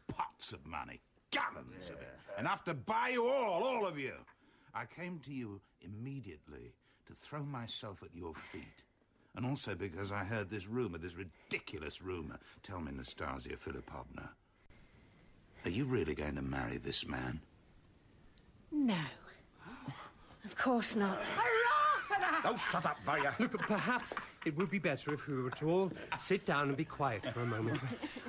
pots of money. Gallons of it. Enough to buy you all of you. I came to you immediately to throw myself at your feet. And also because I heard this rumour, this ridiculous rumour. Tell me, Nastasia Filipovna, are you really going to marry this man? No. Of course not. Oh, shut up, Valia. Look, perhaps it would be better if we were to all sit down and be quiet for a moment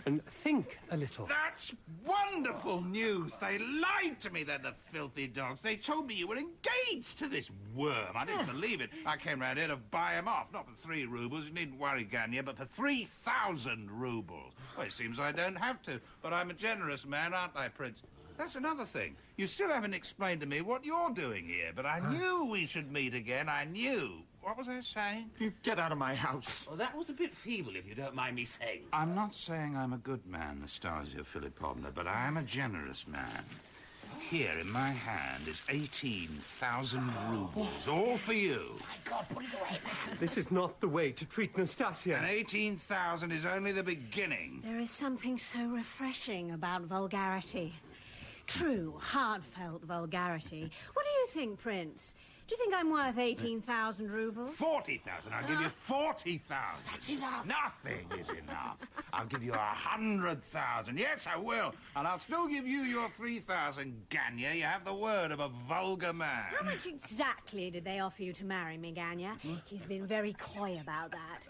and think a little. That's wonderful! wonderful news. They lied to me, they're the filthy dogs. They told me you were engaged to this worm. I didn't believe it. I came round here to buy him off, not for 3 roubles. You needn't worry, Ganya, but for 3,000 roubles. Well, it seems I don't have to, but I'm a generous man, aren't I, Prince? That's another thing. You still haven't explained to me what you're doing here, but I knew we should meet again. I knew. What was I saying? You get out of my house. Well, that was a bit feeble, if you don't mind me saying. I'm not saying I'm a good man, Nastasia Philippovna, but I am a generous man. Here in my hand is 18,000 roubles, all for you. My God, put it away, man. This is not the way to treat Nastasia. And 18,000 is only the beginning. There is something so refreshing about vulgarity. True, heartfelt vulgarity. What do you think, Prince? Do you think I'm worth 18,000 roubles? 40,000. I'll give you 40,000. That's enough. Nothing is enough. I'll give you 100,000. Yes, I will. And I'll still give you your 3,000, Ganya. You have the word of a vulgar man. How much exactly did they offer you to marry me, Ganya? He's been very coy about that.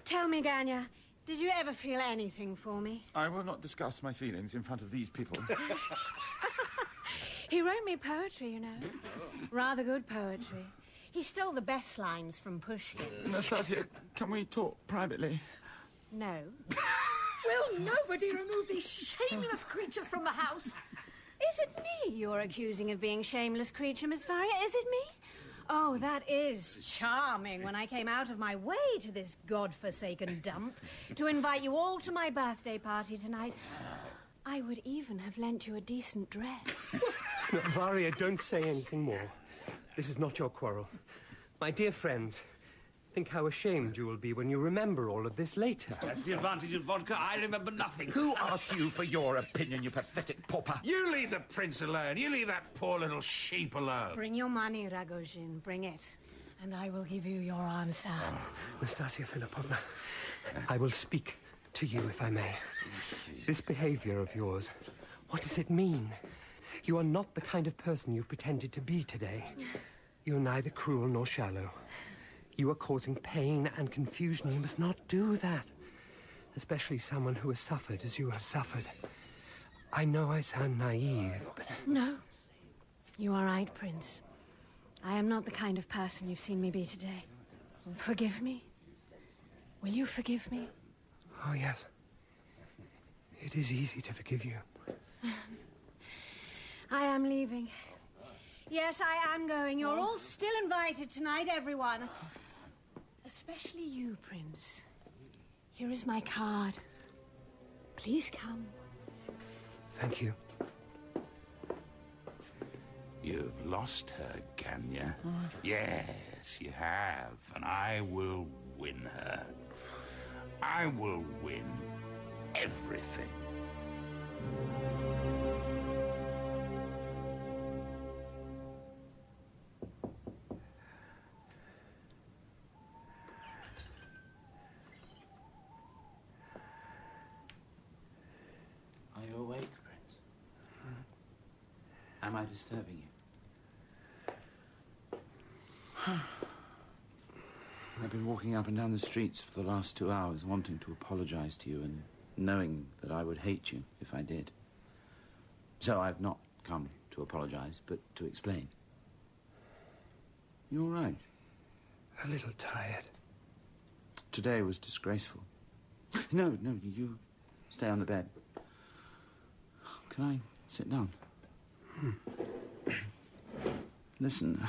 Tell me, Ganya, did you ever feel anything for me? I will not discuss my feelings in front of these people. He wrote me poetry, you know. Rather good poetry. He stole the best lines from Pushkin. Nastasia, can we talk privately? No. Will nobody remove these shameless creatures from the house? Is it me you're accusing of being shameless creature, Miss Varia? Is it me? Oh, that is charming when I came out of my way to this godforsaken dump to invite you all to my birthday party tonight. I would even have lent you a decent dress. No, Varia, don't say anything more. This is not your quarrel. My dear friends, think how ashamed you will be when you remember all of this later. That's the advantage of vodka. I remember nothing. Who asked you for your opinion, you pathetic pauper? You leave the prince alone. You leave that poor little sheep alone. Bring your money, Ragozhin. Bring it. And I will give you your answer. Nastasia Philippovna, I will speak to you, if I may. This behavior of yours, what does it mean? You are not the kind of person you pretended to be today. You are neither cruel nor shallow. You are causing pain and confusion. You must not do that. Especially someone who has suffered as you have suffered. I know I sound naive, but... No. You are right, Prince. I am not the kind of person you've seen me be today. Forgive me? Will you forgive me? Oh, yes. It is easy to forgive you. I am leaving. Yes, I am going. You're all still invited tonight, everyone. Especially you, Prince. Here is my card. Please come. Thank you. You've lost her, Ganya. Yes, you have. And I will win her. I will win everything. Are you awake, Prince? Am I disturbing you? I've been walking up and down the streets for the last 2 hours, wanting to apologize to you and knowing that I would hate you if I did. So I've not come to apologize, but to explain. You all right? A little tired. Today was disgraceful. No, you stay on the bed. Can I sit down? Listen,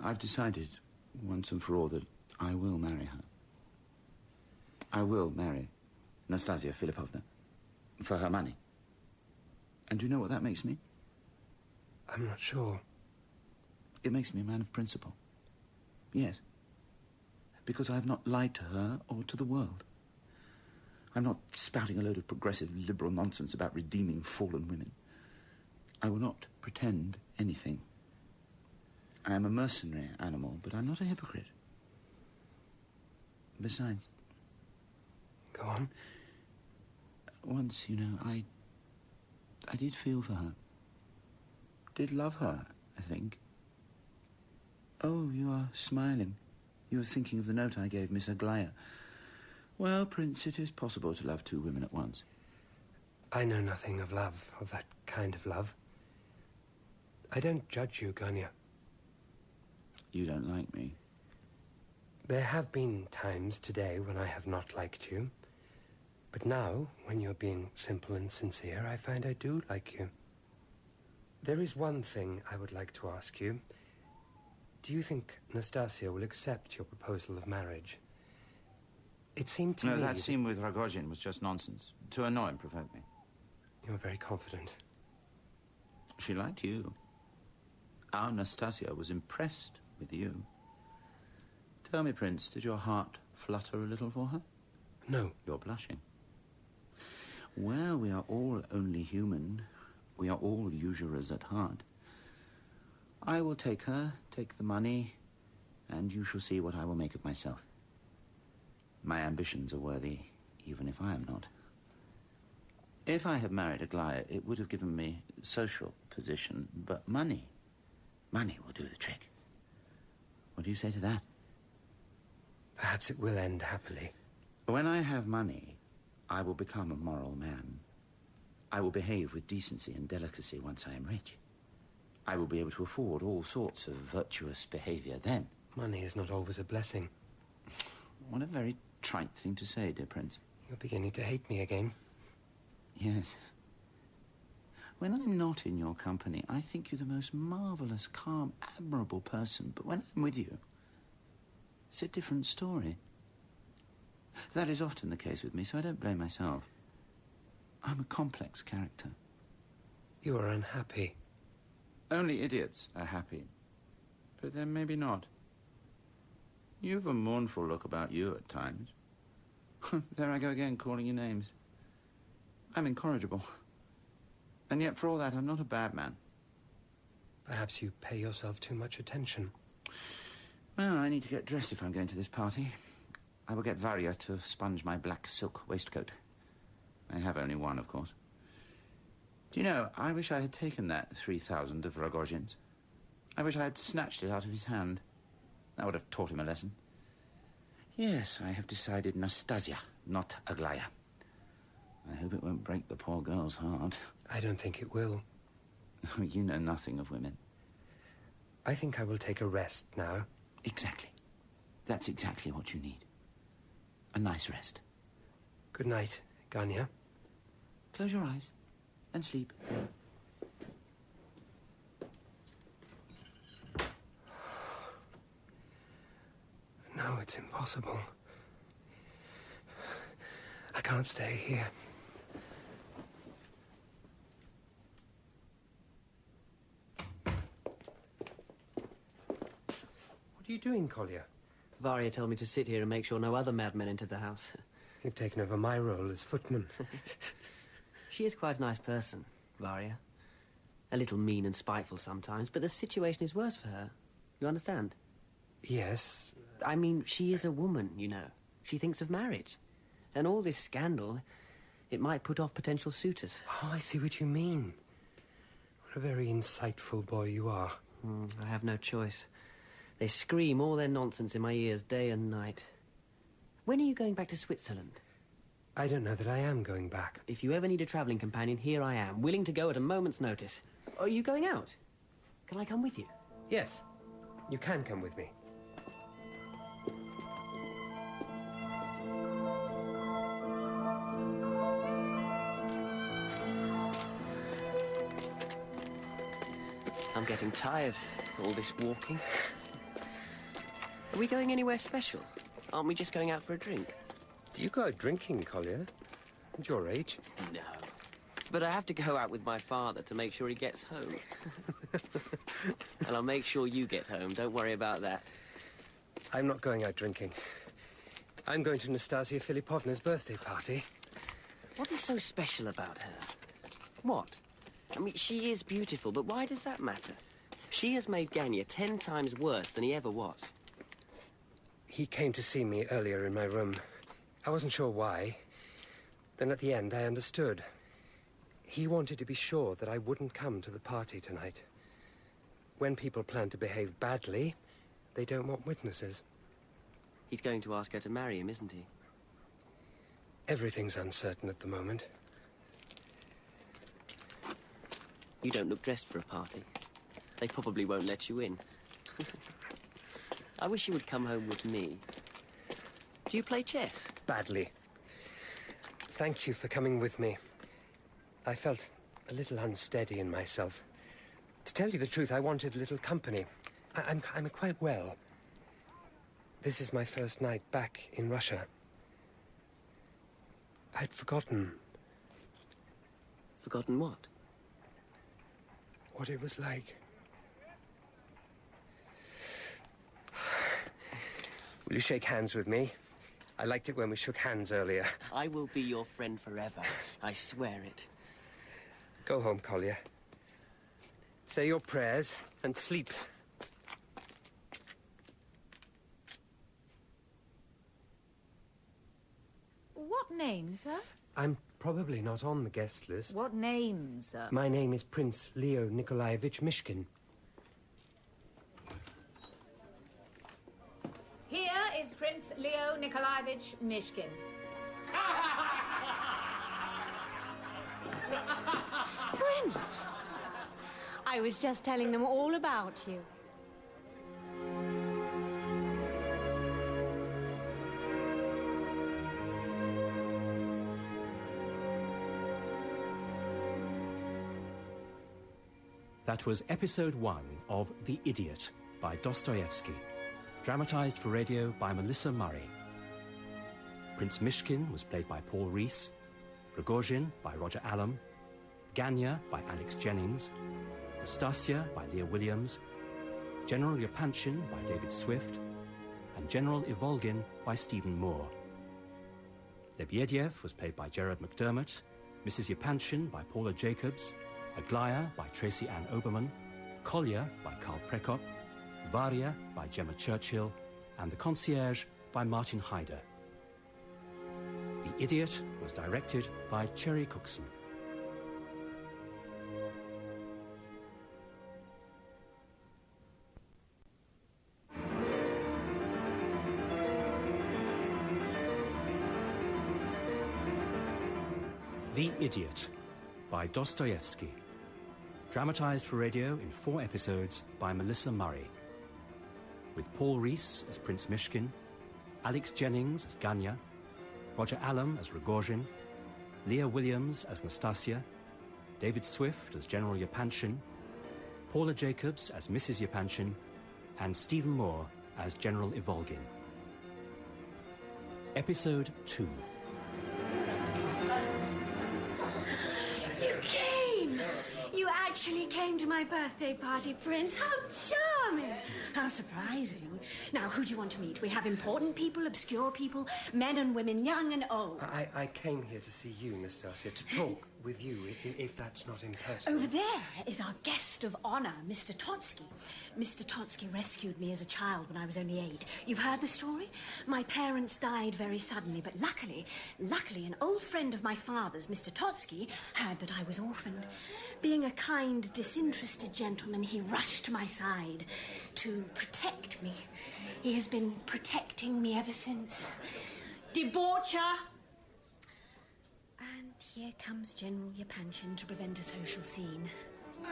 I've decided once and for all that I will marry her. I will marry Nastasia Philippovna for her money. And do you know what that makes me? I'm not sure. It makes me a man of principle. Yes. Because I have not lied to her or to the world. I'm not spouting a load of progressive liberal nonsense about redeeming fallen women. I will not pretend anything. I am a mercenary animal, but I'm not a hypocrite. Besides... Go on. Once, you know, I did feel for her. Did love her, I think. Oh, you are smiling. You are thinking of the note I gave Miss Aglaya. Well, Prince, it is possible to love 2 women at once. I know nothing of love, of that kind of love. I don't judge you, Ganya. You don't like me? There have been times today when I have not liked you. But now, when you're being simple and sincere, I find I do like you. There is one thing I would like to ask you. Do you think Nastasia will accept your proposal of marriage? It seemed to me... No, that scene with Rogojin was just nonsense. To annoy and provoke me. You're very confident. She liked you. Our Nastasia was impressed with you. Tell me, Prince, did your heart flutter a little for her? No. You're blushing. Well, we are all only human. We are all usurers at heart. I will take her, take the money, and you shall see what I will make of myself. My ambitions are worthy, even if I am not. If I had married Aglaya, it would have given me social position, but money will do the trick. What do you say to that? Perhaps it will end happily. When I have money, I will become a moral man. I will behave with decency and delicacy once I am rich. I will be able to afford all sorts of virtuous behavior then. Money is not always a blessing. What a very trite thing to say, dear Prince. You're beginning to hate me again. Yes. When I'm not in your company, I think you the most marvellous, calm, admirable person. But when I'm with you, it's a different story. That is often the case with me, so I don't blame myself. I'm a complex character. You are unhappy. Only idiots are happy. But then maybe not. You've a mournful look about you at times. There I go again, calling you names. I'm incorrigible. And yet, for all that, I'm not a bad man. Perhaps you pay yourself too much attention. Well, I need to get dressed if I'm going to this party. I will get Varya to sponge my black silk waistcoat. I have only one, of course. Do you know, I wish I had taken that 3,000 of Rogojin's. I wish I had snatched it out of his hand. That would have taught him a lesson. Yes, I have decided Nastasia, not Aglaya. I hope it won't break the poor girl's heart. I don't think it will. You know nothing of women. I think I will take a rest now. Exactly. That's exactly what you need. A nice rest. Good night, Ganya. Close your eyes and sleep. No, it's impossible. I can't stay here. What are you doing, Collier? Varya told me to sit here and make sure no other madmen entered the house. You've taken over my role as footman. She is quite a nice person, Varya. A little mean and spiteful sometimes, but the situation is worse for her. You understand? Yes. I mean, she is a woman, you know. She thinks of marriage. And all this scandal, it might put off potential suitors. Oh, I see what you mean. What a very insightful boy you are. I have no choice. They scream all their nonsense in my ears day and night. When are you going back to Switzerland? I don't know that I am going back. If you ever need a travelling companion, here I am, willing to go at a moment's notice. Are you going out? Can I come with you? Yes, you can come with me. I'm getting tired, all this walking. Are we going anywhere special? Aren't we just going out for a drink? Do you go out drinking, Collier? At your age? No. But I have to go out with my father to make sure he gets home. And I'll make sure you get home. Don't worry about that. I'm not going out drinking. I'm going to Nastasia Filipovna's birthday party. What is so special about her? What? I mean, she is beautiful, but why does that matter? She has made Ganya 10 times worse than he ever was. He came to see me earlier in my room. I wasn't sure why. Then at the end, I understood. He wanted to be sure that I wouldn't come to the party tonight. When people plan to behave badly, they don't want witnesses. He's going to ask her to marry him, isn't he? Everything's uncertain at the moment. You don't look dressed for a party. They probably won't let you in. I wish you would come home with me. Do you play chess? Badly. Thank you for coming with me. I felt a little unsteady in myself. To tell you the truth, I wanted a little company. I'm quite well. This is my first night back in Russia. I'd forgotten. Forgotten what? What it was like. Will you shake hands with me? I liked it when we shook hands earlier. I will be your friend forever. I swear it. Go home, Collier. Say your prayers and sleep. What name, sir? I'm probably not on the guest list. What name, sir? My name is Prince Leo Nikolaevich Mishkin. Here is Prince Leo Nikolaevich Mishkin. Prince! I was just telling them all about you. That was episode 1 of The Idiot by Dostoevsky, dramatized for radio by Melissa Murray. Prince Mishkin was played by Paul Rees, Rogozhin by Roger Allam, Ganya by Alex Jennings, Nastasia by Leah Williams, General Yapanchin by David Swift, and General Ivolgin by Stephen Moore. Lebediev was played by Gerard McDermott, Mrs. Yapanchin by Paula Jacobs, Aglaya by Tracy Ann Oberman, Kolya by Carl Prekop, Varia by Gemma Churchill, and The Concierge by Martin Hyder. The Idiot was directed by Cherry Cookson. The Idiot by Dostoevsky, dramatized for radio in 4 episodes by Melissa Murray, with Paul Rees as Prince Mishkin, Alex Jennings as Ganya, Roger Allam as Rogozhin, Leah Williams as Nastasia, David Swift as General Yapanchin, Paula Jacobs as Mrs. Yapanchin, and Stephen Moore as General Ivolgin. Episode 2. You came! You actually came to my birthday party, Prince. How charming! How surprising. Now, who do you want to meet? We have important people, obscure people, men and women, young and old. I came here to see you, Nastasia, to talk with you, if that's not impersonal. Over there is our guest of honor, Mr. Totsky. Mr. Totsky rescued me as a child when I was only 8. You've heard the story? My parents died very suddenly, but luckily, an old friend of my father's, Mr. Totsky, heard that I was orphaned. Being a kind, disinterested gentleman, he rushed to my side to protect me. He has been protecting me ever since. Debaucher! And here comes General Yapanchin to prevent a social scene.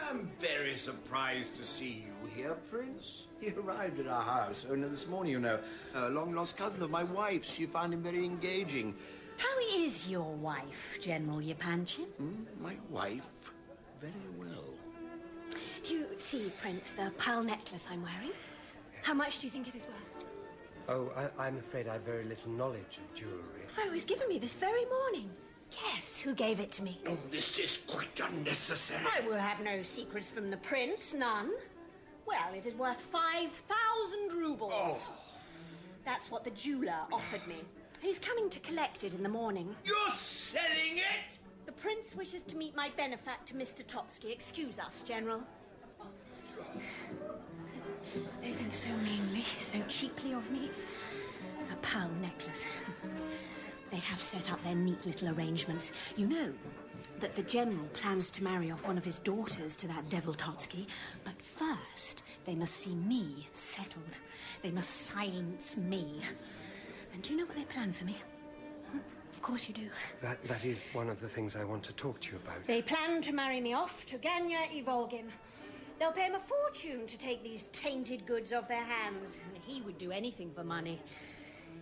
I'm very surprised to see you here, Prince. He arrived at our house only this morning, you know. A long-lost cousin of my wife's. She found him very engaging. How is your wife, General Yapanchin? My wife? Very well. Do you see, Prince, the pearl necklace I'm wearing? How much do you think it is worth? Oh, I'm afraid I've very little knowledge of jewellery. Oh, it was given me this very morning. Guess who gave it to me? Oh, this is quite unnecessary. I will have no secrets from the prince, none. Well, it is worth 5,000 rubles. Oh. That's what the jeweler offered me. He's coming to collect it in the morning. You're selling it? The prince wishes to meet my benefactor, Mr. Totsky. Excuse us, General. They think so meanly, so cheaply of me. A pearl necklace. They have set up their neat little arrangements. You know that the General plans to marry off one of his daughters to that devil Totsky. But first, they must see me settled. They must silence me. And do you know what they plan for me? course you do. That is one of the things I want to talk to you about. They plan to marry me off to Ganya Ivolgin. They'll pay him a fortune to take these tainted goods off their hands. And he would do anything for money.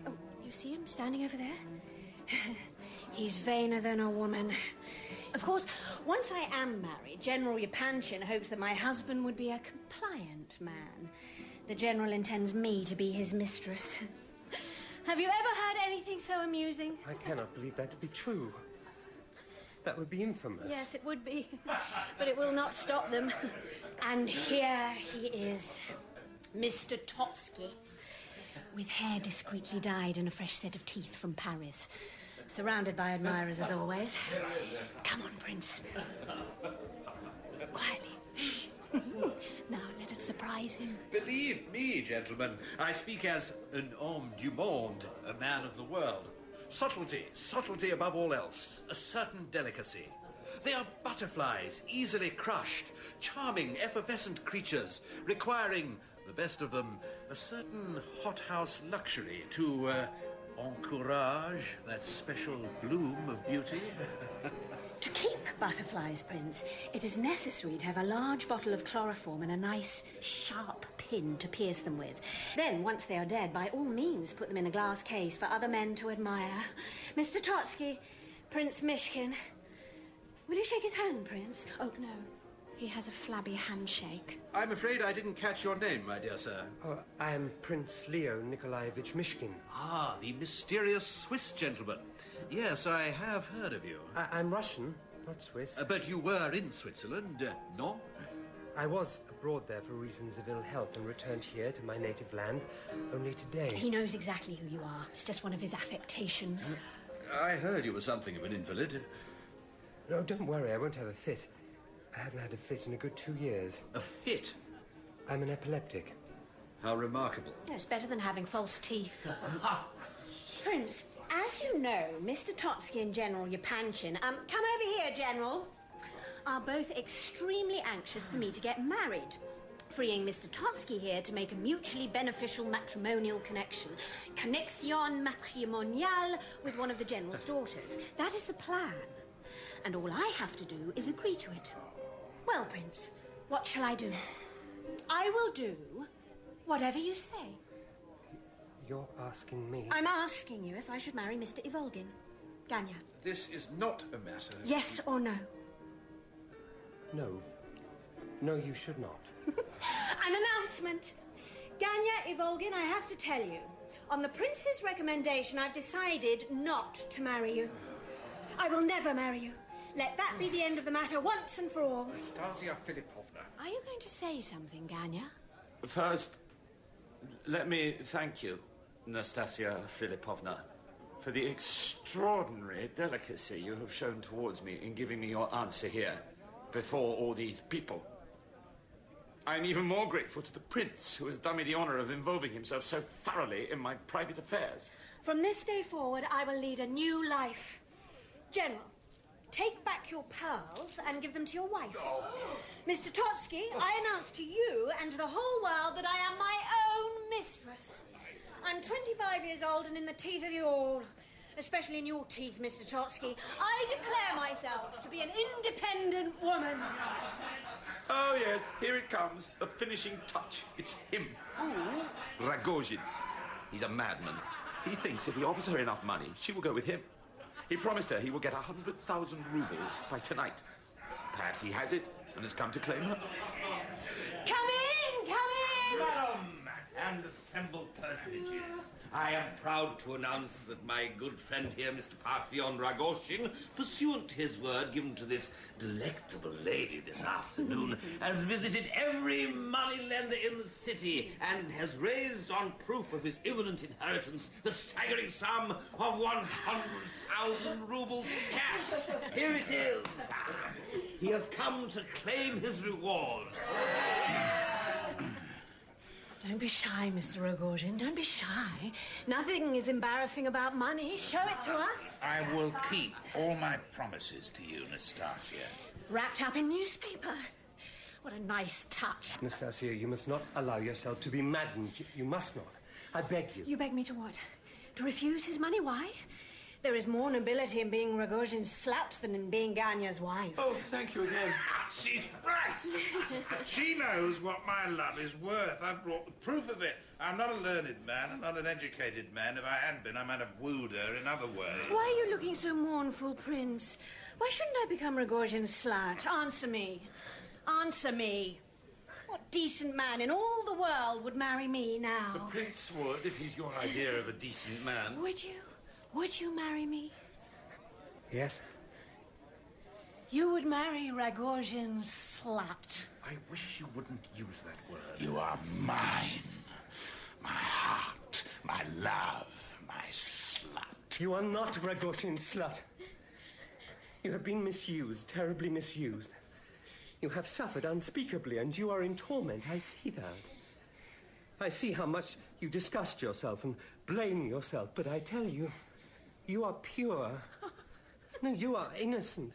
Oh, you see him standing over there? He's vainer than a woman. Of course, once I am married, General Yapanchin hopes that my husband would be a compliant man. The General intends me to be his mistress. Have you ever heard anything so amusing? I cannot believe that to be true. That would be infamous. Yes, it would be. But it will not stop them. And here he is, Mr. Totsky, with hair discreetly dyed and a fresh set of teeth from Paris. Surrounded by admirers as always. Come on, Prince. Quietly. Shh. Now let us surprise him. Believe me, gentlemen, I speak as an homme du monde, a man of the world. Subtlety above all else, a certain delicacy. They are butterflies, easily crushed, charming, effervescent creatures, requiring, the best of them, a certain hothouse luxury to encourage that special bloom of beauty. To keep butterflies, Prince, it is necessary to have a large bottle of chloroform and a nice, sharp pin to pierce them with. Then, once they are dead, by all means, put them in a glass case for other men to admire. Mr. Totsky, Prince Mishkin. Will you shake his hand, Prince? Oh, no. He has a flabby handshake. I'm afraid I didn't catch your name, my dear sir. Oh, I am Prince Leo Nikolaevich Mishkin. Ah, the mysterious Swiss gentleman. Yes, I have heard of you. I'm Russian, not Swiss. But you were in Switzerland, no? I was abroad there for reasons of ill health and returned here to my native land only today. He knows exactly who you are. It's just one of his affectations. I heard you were something of an invalid. No, don't worry, I won't have a fit. I haven't had a fit in a good 2 years. A fit? I'm an epileptic. How remarkable. It's better than having false teeth. Prince, as you know, Mr. Totsky and General Yapanchin, come over here, General, are both extremely anxious for me to get married, freeing Mr. Totsky here to make a mutually beneficial matrimonial connection. Connexion matrimoniale with one of the General's daughters. That is the plan. And all I have to do is agree to it. Well, Prince, what shall I do? I will do whatever you say. You're asking me? I'm asking you if I should marry Mr. Ivolgin. Ganya. This is not a matter... Yes or no? No. No, you should not. An announcement. Ganya Ivolgin, I have to tell you, on the Prince's recommendation, I've decided not to marry you. I will never marry you. Let that be the end of the matter once and for all. Nastasia Filipovna. Are you going to say something, Ganya? First, let me thank you, Nastasia Filipovna, for the extraordinary delicacy you have shown towards me in giving me your answer here, before all these people. I'm even more grateful to the Prince, who has done me the honour of involving himself so thoroughly in my private affairs. From this day forward, I will lead a new life. General, take back your pearls and give them to your wife. Oh. Mr. Totsky, I announce to you and to the whole world that I am my own mistress. I'm 25 years old and in the teeth of you all, especially in your teeth, Mr. Totsky. I declare myself to be an independent woman. Oh, yes, here it comes, the finishing touch. It's him. Who? Rogozhin. He's a madman. He thinks if he offers her enough money, she will go with him. He promised her he will get 100,000 rubles by tonight. Perhaps he has it and has come to claim her. Come in! Madam and assembled personages, I am proud to announce that my good friend here, Mr. Parfeon Rogozhin, pursuant to his word given to this delectable lady this afternoon, has visited every moneylender in the city and has raised on proof of his imminent inheritance the staggering sum of 100,000 rubles cash. Here it is. He has come to claim his reward. Don't be shy, Mr. Rogozhin. Don't be shy. Nothing is embarrassing about money. Show it to us. I will keep all my promises to you, Nastasia. Wrapped up in newspaper. What a nice touch. Nastasia, you must not allow yourself to be maddened. You must not. I beg you. You beg me to what? To refuse his money? Why? There is more nobility in being Rogojin's slut than in being Ganya's wife. Oh, thank you again. She's right. She knows what my love is worth. I've brought the proof of it. I'm not a learned man. I'm not an educated man. If I had been, I might have wooed her in other ways. Why are you looking so mournful, Prince? Why shouldn't I become Rogojin's slut? Answer me. Answer me. What decent man in all the world would marry me now? The Prince would, if he's your idea of a decent man. Would you? Would you marry me? Yes? You would marry Rogojin's slut. I wish you wouldn't use that word. You are mine. My heart, my love, my slut. You are not Rogojin's slut. You have been misused, terribly misused. You have suffered unspeakably, and you are in torment. I see that. I see how much you disgust yourself and blame yourself, but I tell you, you are pure. No, you are innocent.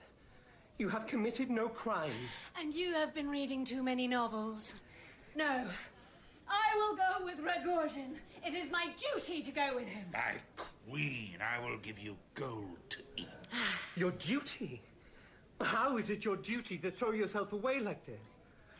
You have committed no crime. And you have been reading too many novels. No, I will go with Rogojin. It is my duty to go with him. My queen, I will give you gold to eat. Your duty? How is it your duty to throw yourself away like this?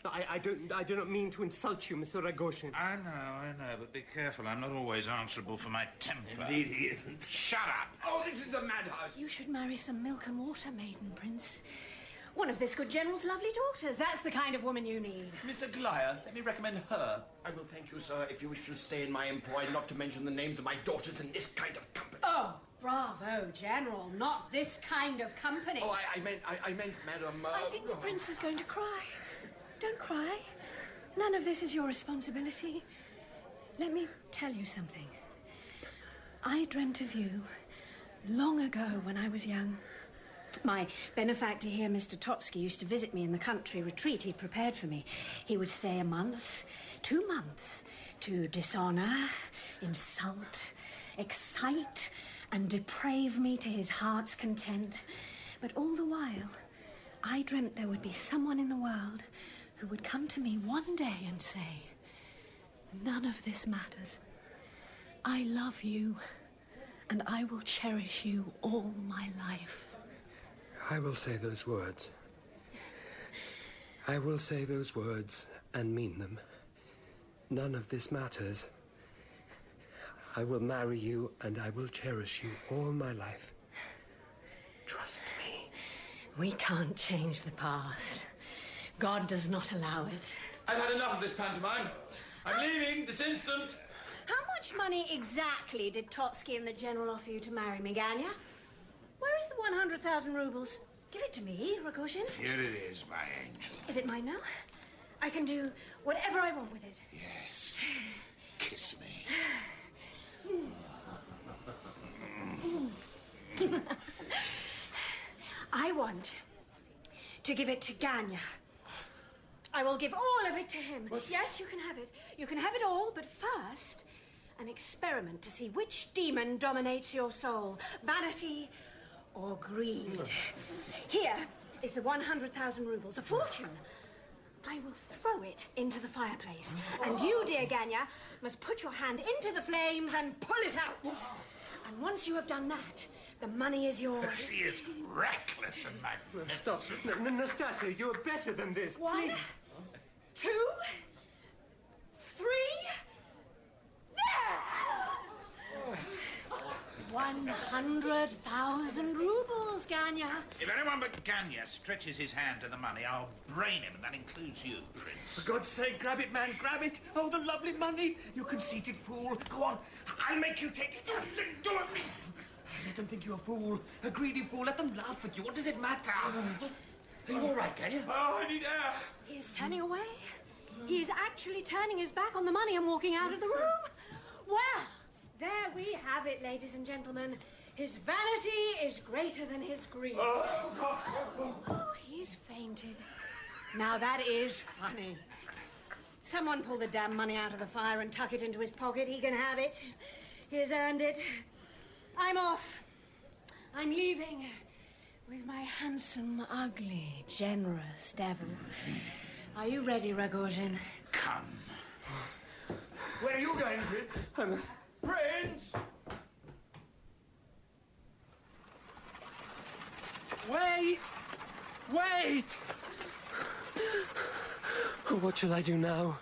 No, I do not mean to insult you, Mr. Rogojin. I know, but be careful. I'm not always answerable for my temper. Indeed he isn't. Shut up! Oh, this is a madhouse. You should marry some milk and water maiden, Prince. One of this good general's lovely daughters. That's the kind of woman you need. Miss Aglaya, let me recommend her. I will thank you, sir, if you wish to stay in my employ, not to mention the names of my daughters in this kind of company. Oh, bravo, General. Not this kind of company. Oh, I meant, madam... I think the prince is going to cry. Don't cry. None of this is your responsibility. Let me tell you something. I dreamt of you long ago when I was young. My benefactor here, Mr. Totsky, used to visit me in the country retreat he'd prepared for me. He would stay a month, 2 months, to dishonor, insult, excite, and deprave me to his heart's content. But all the while, I dreamt there would be someone in the world who would come to me one day and say, "None of this matters. I love you, and I will cherish you all my life." I will say those words. I will say those words and mean them. None of this matters. I will marry you and I will cherish you all my life. Trust me. We can't change the past. God does not allow it. I've had enough of this pantomime. I'm leaving this instant. How much money exactly did Totsky and the General offer you to marry me, Ganya? Where is the 100,000 rubles? Give it to me, Rogojin. Here it is, my angel. Is it mine now? I can do whatever I want with it. Yes. Kiss me. I want to give it to Ganya. I will give all of it to him. What? Yes, you can have it. You can have it all, but first, an experiment to see which demon dominates your soul. Vanity or greed. Here is the 100,000 rubles, a fortune. I will throw it into the fireplace. And you, dear Ganya, must put your hand into the flames and pull it out. And once you have done that, the money is yours. She is reckless and magnificent. Stop. Nastasia, you're better than this. 1, 2, 3. There! 100,000 rubles, Ganya. If anyone but Ganya stretches his hand to the money, I'll brain him, and that includes you, Prince. For God's sake, grab it, man, grab it. Oh, the lovely money. You conceited fool. Go on, I'll make you take it. Do it, me. Let them think you're a fool, a greedy fool. Let them laugh at you. What does it matter? Are you all right, Ganya? Oh, I need air. He is turning away. He is actually turning his back on the money and walking out of the room. Well, there we have it, ladies and gentlemen. His vanity is greater than his greed. Oh, he's fainted. Now that is funny. Someone pull the damn money out of the fire and tuck it into his pocket. He can have it. He has earned it. I'm off. I'm leaving with my handsome, ugly, generous devil. Are you ready, Rogojin? Come. Where are you going, Prince? Prince! What shall I do now?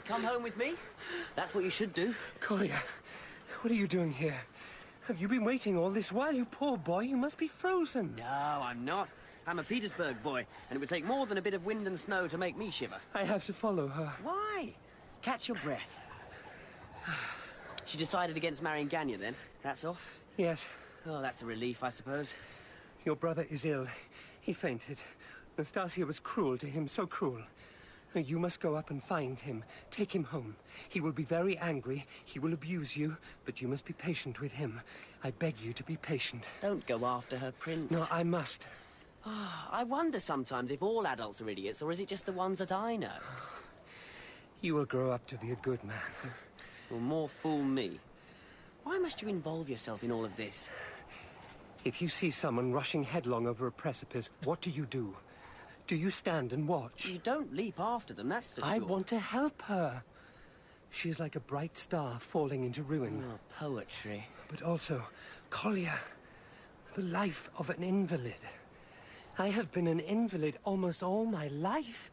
Come home with me. That's what you should do. Collier, what are you doing here? Have you been waiting all this while, you poor boy? You must be frozen. No, I'm not. I'm a Petersburg boy, and it would take more than a bit of wind and snow to make me shiver. I have to follow her. Why? Catch your breath. She decided against marrying Ganya, then? That's off? Yes. Oh, that's a relief, I suppose. Your brother is ill. He fainted. Nastasia was cruel to him, so cruel. You must go up and find him. Take him home. He will be very angry. He will abuse you, but you must be patient with him. I beg you to be patient. Don't go after her, Prince. No, I must. I wonder sometimes if all adults are idiots, or is it just the ones that I know? You will grow up to be a good man. Well, more fool me. Why must you involve yourself in all of this? If you see someone rushing headlong over a precipice, what do? Do you stand and watch? You don't leap after them, that's for sure. I want to help her. She is like a bright star falling into ruin. Oh, poetry. But also, Collier, the life of an invalid. I have been an invalid almost all my life.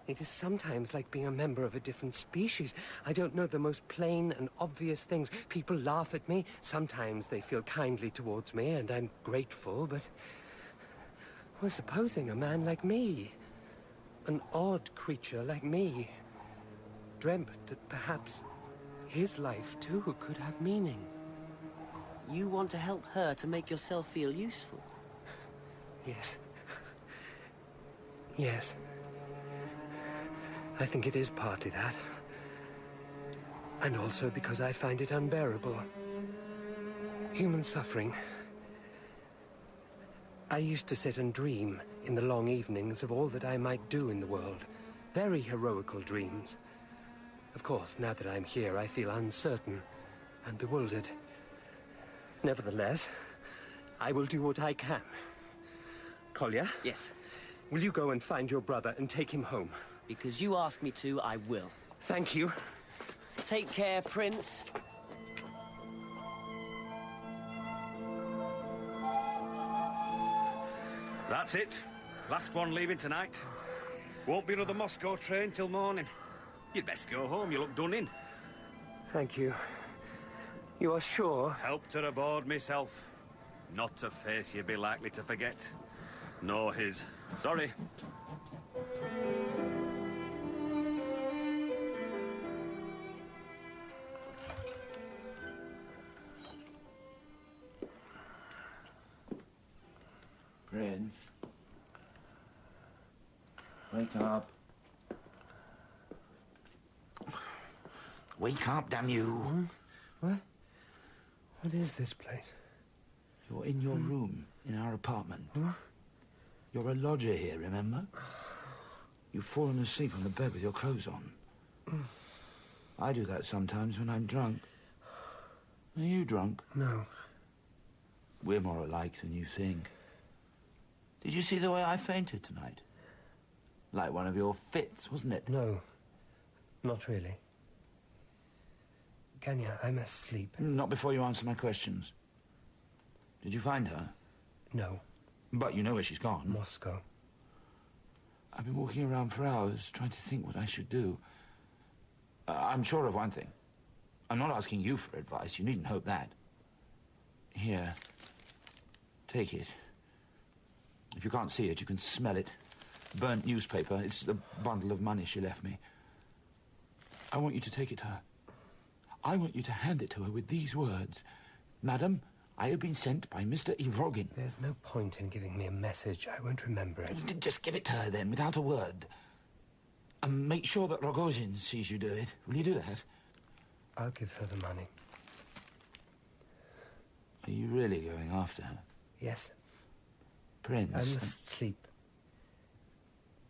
It is sometimes like being a member of a different species. I don't know the most plain and obvious things. People laugh at me. Sometimes they feel kindly towards me, and I'm grateful, but... Well, supposing a man like me, an odd creature like me, dreamt that perhaps his life, too, could have meaning. You want to help her to make yourself feel useful? Yes. Yes. I think it is partly that. And also because I find it unbearable. Human suffering. I used to sit and dream in the long evenings of all that I might do in the world. Very heroical dreams. Of course, now that I'm here, I feel uncertain and bewildered. Nevertheless, I will do what I can. Collier? Yes? Will you go and find your brother and take him home? Because you asked me to, I will. Thank you. Take care, Prince. That's it. Last one leaving tonight. Won't be another Moscow train till morning. You'd best go home. You look done in. Thank you. You are sure? Helped her aboard myself. Not a face you'd be likely to forget. Nor his. Sorry. Prince. Wake up. Wake up, damn you. What? What is this place? You're in your room, in our apartment. You're a lodger here, remember? You've fallen asleep on the bed with your clothes on. I do that sometimes when I'm drunk. Are you drunk? No. We're more alike than you think. Did you see the way I fainted tonight? Like one of your fits, wasn't it? No. Not really. Ganya, I must sleep. Not before you answer my questions. Did you find her? No. But you know where she's gone. Moscow. I've been walking around for hours trying to think what I should do. I'm sure of one thing. I'm not asking you for advice. You needn't hope that. Here. Take it. If you can't see it, you can smell it. Burnt newspaper. It's the bundle of money she left me. I want you to take it to her. I want you to hand it to her with these words. Madam, I have been sent by Mr. Ivrogin. There's no point in giving me a message. I won't remember it. Just give it to her then, without a word. And make sure that Rogozin sees you do it. Will you do that? I'll give her the money. Are you really going after her? Yes. Prince. I must sleep.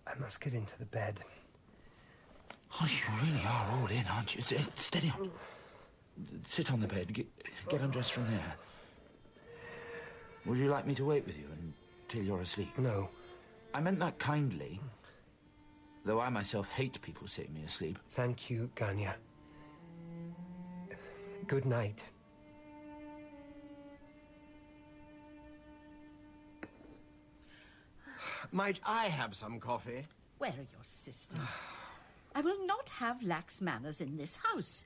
I must get into the bed. Oh, you really are all in, aren't you? Steady on. Sit on the bed. Get undressed from there. Would you like me to wait with you until you're asleep? No. I meant that kindly. Though I myself hate people seeing me asleep. Thank you, Ganya. Good night. Might I have some coffee? Where are your sisters? I will not have lax manners in this house.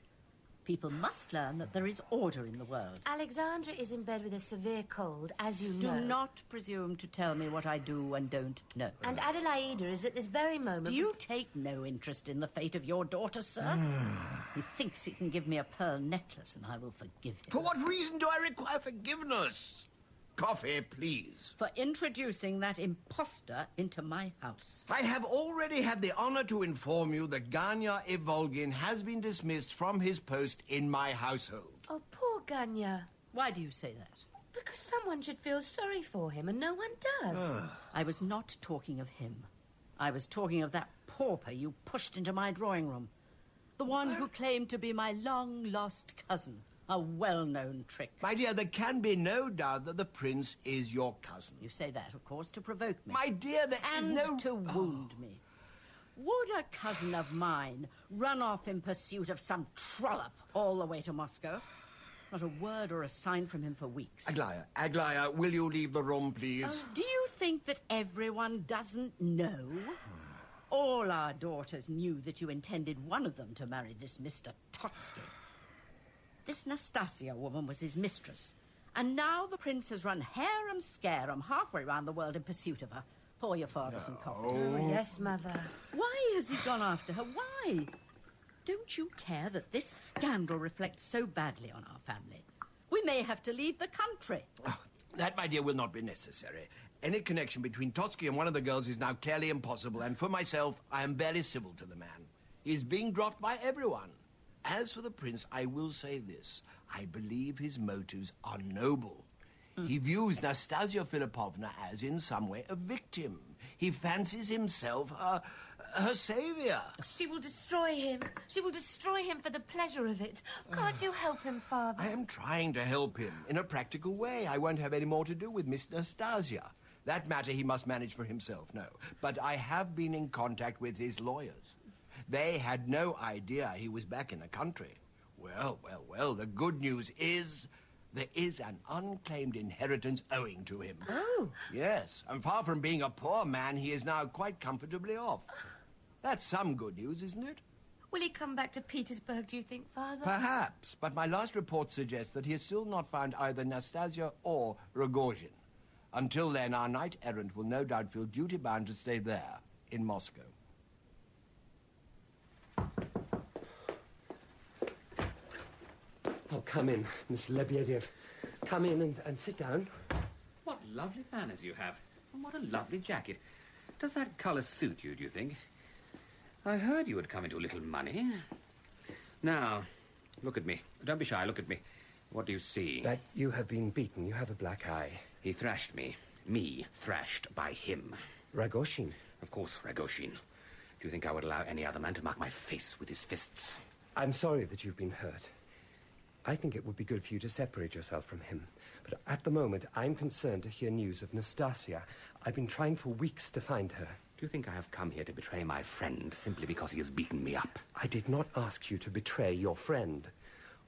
People must learn that there is order in the world. Alexandra is in bed with a severe cold, as you know. Do not presume to tell me what I do and don't know. And Adelaida is at this very moment... Do you take no interest in the fate of your daughter, sir? He thinks he can give me a pearl necklace and I will forgive him. For what reason do I require forgiveness? Coffee, please. For introducing that impostor into my house. I have already had the honor to inform you that Ganya Ivolgin has been dismissed from his post in my household. Oh, poor Ganya. Why do you say that? Because someone should feel sorry for him, and no one does. I was not talking of him. I was talking of that pauper you pushed into my drawing room. The one who claimed to be my long-lost cousin. A well-known trick. My dear, there can be no doubt that the prince is your cousin. You say that, of course, to provoke me. My dear, there is no... And to wound me. Would a cousin of mine run off in pursuit of some trollop all the way to Moscow? Not a word or a sign from him for weeks. Aglaya, will you leave the room, please? Do you think that everyone doesn't know? All our daughters knew that you intended one of them to marry this Mr. Totsky. This Nastasia woman was his mistress. And now the prince has run harum-scarum halfway round the world in pursuit of her. Pour your father some coffee. Oh, yes, Mother. Why has he gone after her? Why? Don't you care that this scandal reflects so badly on our family? We may have to leave the country. Oh, that, my dear, will not be necessary. Any connection between Totsky and one of the girls is now clearly impossible, and for myself, I am barely civil to the man. He's being dropped by everyone. As for the prince, I will say this. I believe his motives are noble. He views Nastasia Filipovna as, in some way, a victim. He fancies himself her savior. She will destroy him. She will destroy him for the pleasure of it. Can't you help him, Father? I am trying to help him in a practical way. I won't have any more to do with Miss Nastasia. That matter he must manage for himself, no. But I have been in contact with his lawyers. They had no idea he was back in the country. Well, the good news is there is an unclaimed inheritance owing to him. Oh. Yes, and far from being a poor man, he is now quite comfortably off. That's some good news, isn't it? Will he come back to Petersburg, do you think, Father? Perhaps, but my last report suggests that he has still not found either Nastasia or Rogozhin. Until then, our knight-errant will no doubt feel duty-bound to stay there, in Moscow. Oh, come in, Miss Lebediev. Come in and sit down. What lovely manners you have. And what a lovely jacket. Does that colour suit you, do you think? I heard you had come into a little money. Now, look at me. Don't be shy, look at me. What do you see? That you have been beaten. You have a black eye. He thrashed me. Me thrashed by him. Rogozhin? Of course, Rogozhin. Do you think I would allow any other man to mark my face with his fists? I'm sorry that you've been hurt. I think it would be good for you to separate yourself from him. But at the moment, I'm concerned to hear news of Nastasia. I've been trying for weeks to find her. Do you think I have come here to betray my friend simply because he has beaten me up? I did not ask you to betray your friend.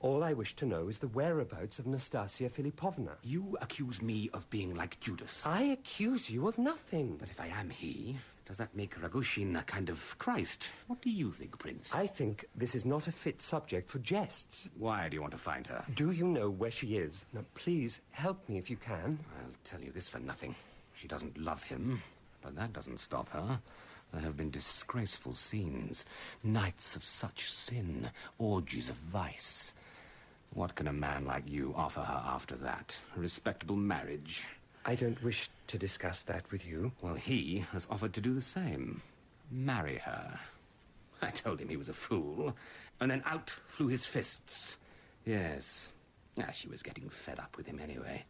All I wish to know is the whereabouts of Nastasia Filipovna. You accuse me of being like Judas. I accuse you of nothing. But if I am he, does that make Rogozhin a kind of Christ? What do you think, Prince? I think this is not a fit subject for jests. Why do you want to find her? Do you know where she is? Now, please, help me if you can. I'll tell you this for nothing. She doesn't love him, but that doesn't stop her. There have been disgraceful scenes, nights of such sin, orgies of vice. What can a man like you offer her after that? A respectable marriage? I don't wish to discuss that with you. Well, he has offered to do the same. Marry her. I told him he was a fool. And then out flew his fists. Yes. She was getting fed up with him anyway.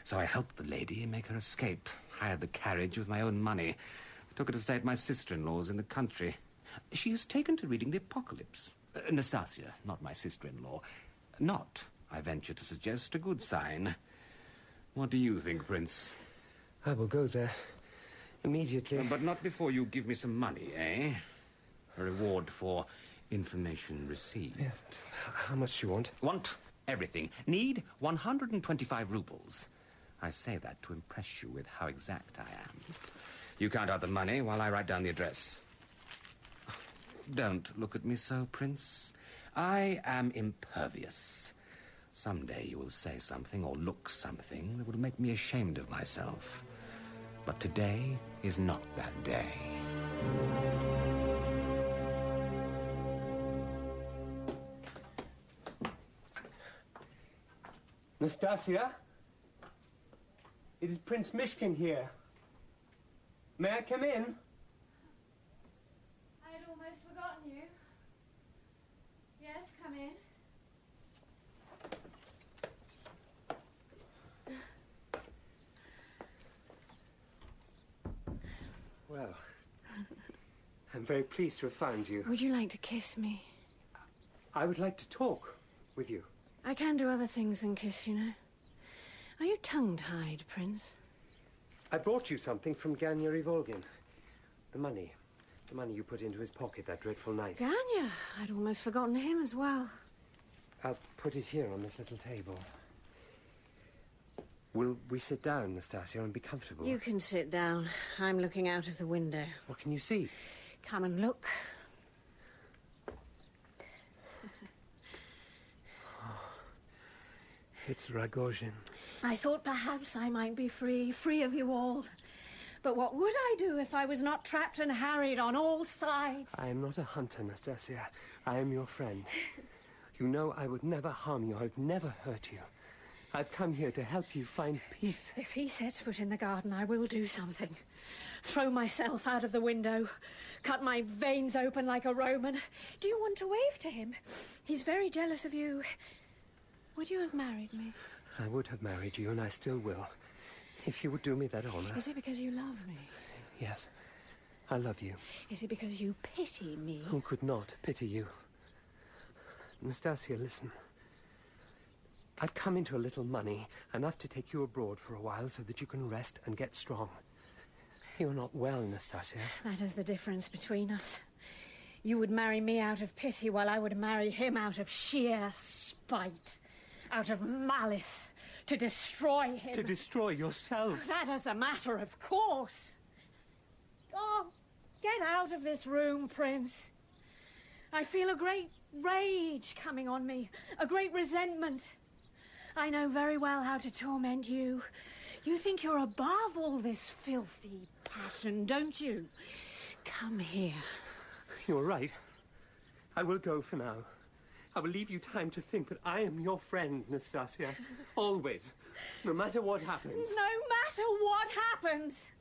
So I helped the lady make her escape. Hired the carriage with my own money. Took her to stay at my sister-in-law's in the country. She has taken to reading the Apocalypse. Nastasia, not my sister-in-law. Not, I venture to suggest, a good sign. What do you think, Prince? I will go there immediately. But not before you give me some money, eh? A reward for information received. Yes. How much do you want? Want everything. Need 125 rubles. I say that to impress you with how exact I am. You count out the money while I write down the address. Don't look at me so, Prince. I am impervious. Someday you will say something or look something that will make me ashamed of myself. But today is not that day. Nastasia? It is Prince Mishkin here. May I come in? I had almost forgotten you. Yes, come in. Well, I'm very pleased to have found you. Would you like to kiss me? I would like to talk with you. I can do other things than kiss, you know. Are you tongue-tied, Prince? I brought you something from Ganya Volgin. The money. The money you put into his pocket that dreadful night. Ganya? I'd almost forgotten him as well. I'll put it here on this little table. Will we sit down, Nastasia, and be comfortable? You can sit down. I'm looking out of the window. What can you see? Come and look. It's Rogozhin. I thought perhaps I might be free of you all. But what would I do if I was not trapped and harried on all sides? I am not a hunter, Nastasia. I am your friend. You know I would never harm you. I would never hurt you. I've come here to help you find peace. If he sets foot in the garden, I will do something. Throw myself out of the window. Cut my veins open like a Roman. Do you want to wave to him? He's very jealous of you. Would you have married me? I would have married you, and I still will. If you would do me that honor. Is it because you love me? Yes, I love you. Is it because you pity me? Who could not pity you? Nastasia, listen. I've come into a little money, enough to take you abroad for a while so that you can rest and get strong. You're not well, Nastasia. That is the difference between us. You would marry me out of pity, while I would marry him out of sheer spite, out of malice, to destroy him. To destroy yourself. That is a matter of course. Oh, get out of this room, Prince. I feel a great rage coming on me, a great resentment. I know very well how to torment you. You think you're above all this filthy passion, don't you? Come here. You're right. I will go for now. I will leave you time to think, but I am your friend, Nastasia. Always. No matter what happens. No matter what happens.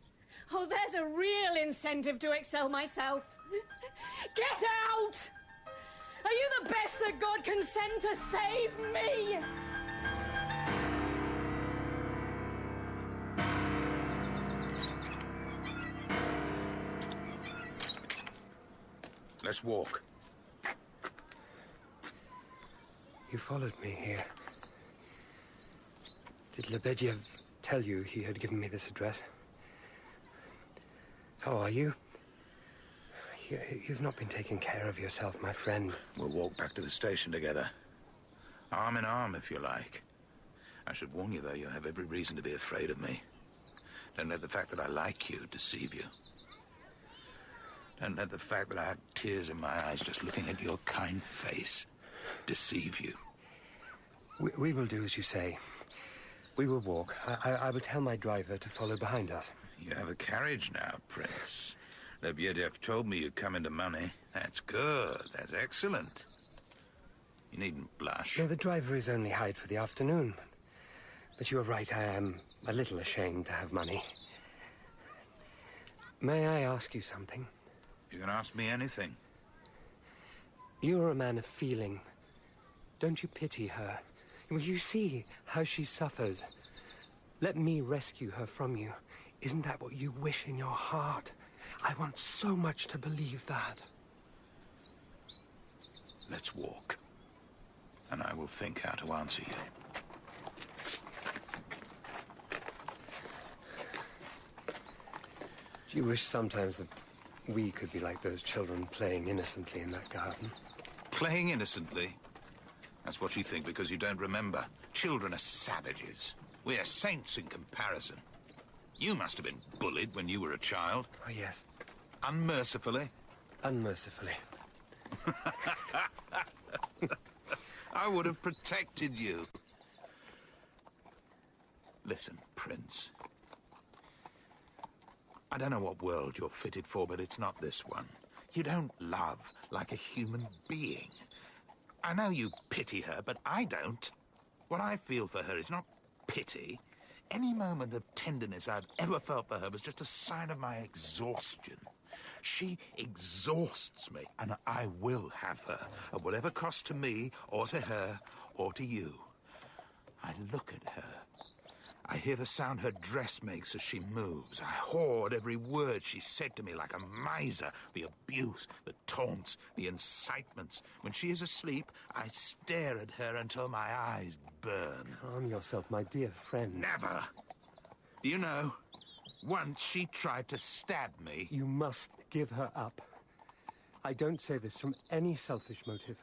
Oh, there's a real incentive to excel myself. Get out! Are you the best that God can send to save me? Let's walk. You followed me here. Did Lebedev tell you he had given me this address? How are you? You've not been taking care of yourself, my friend. We'll walk back to the station together. Arm in arm, if you like. I should warn you, though, you have every reason to be afraid of me. Don't let the fact that I like you deceive you. Don't let the fact that I have tears in my eyes just looking at your kind face deceive you. We will do as you say. We will walk. I will tell my driver to follow behind us. You have a carriage now, Prince. Lebedev told me you'd come into money. That's good. That's excellent. You needn't blush. No, the driver is only hired for the afternoon. But you are right, I am a little ashamed to have money. May I ask you something? You can ask me anything. You're a man of feeling. Don't you pity her? Well, you see how she suffers. Let me rescue her from you. Isn't that what you wish in your heart? I want so much to believe that. Let's walk. And I will think how to answer you. Do you wish sometimes that we could be like those children playing innocently in that garden? Playing innocently? That's what you think because you don't remember. Children are savages. We are saints in comparison. You must have been bullied when you were a child. Oh, yes. Unmercifully? Unmercifully. I would have protected you. Listen, Prince. I don't know what world you're fitted for, but it's not this one. You don't love like a human being. I know you pity her, but I don't. What I feel for her is not pity. Any moment of tenderness I've ever felt for her was just a sign of my exhaustion. She exhausts me, and I will have her, at whatever cost to me, or to her, or to you. I look at her. I hear the sound her dress makes as she moves. I hoard every word she said to me like a miser. The abuse, the taunts, the incitements. When she is asleep, I stare at her until my eyes burn. Calm yourself, my dear friend. Never. You know, once she tried to stab me. You must give her up. I don't say this from any selfish motive.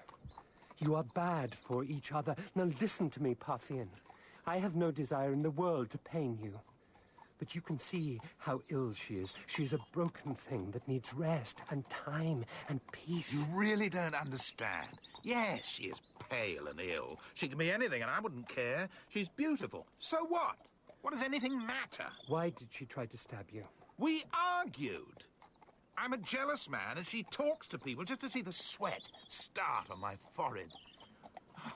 You are bad for each other. Now listen to me, Parthian. I have no desire in the world to pain you. But you can see how ill she is. She is a broken thing that needs rest and time and peace. You really don't understand. Yes, she is pale and ill. She can be anything and I wouldn't care. She's beautiful. So what? What does anything matter? Why did she try to stab you? We argued. I'm a jealous man and she talks to people just to see the sweat start on my forehead. Oh,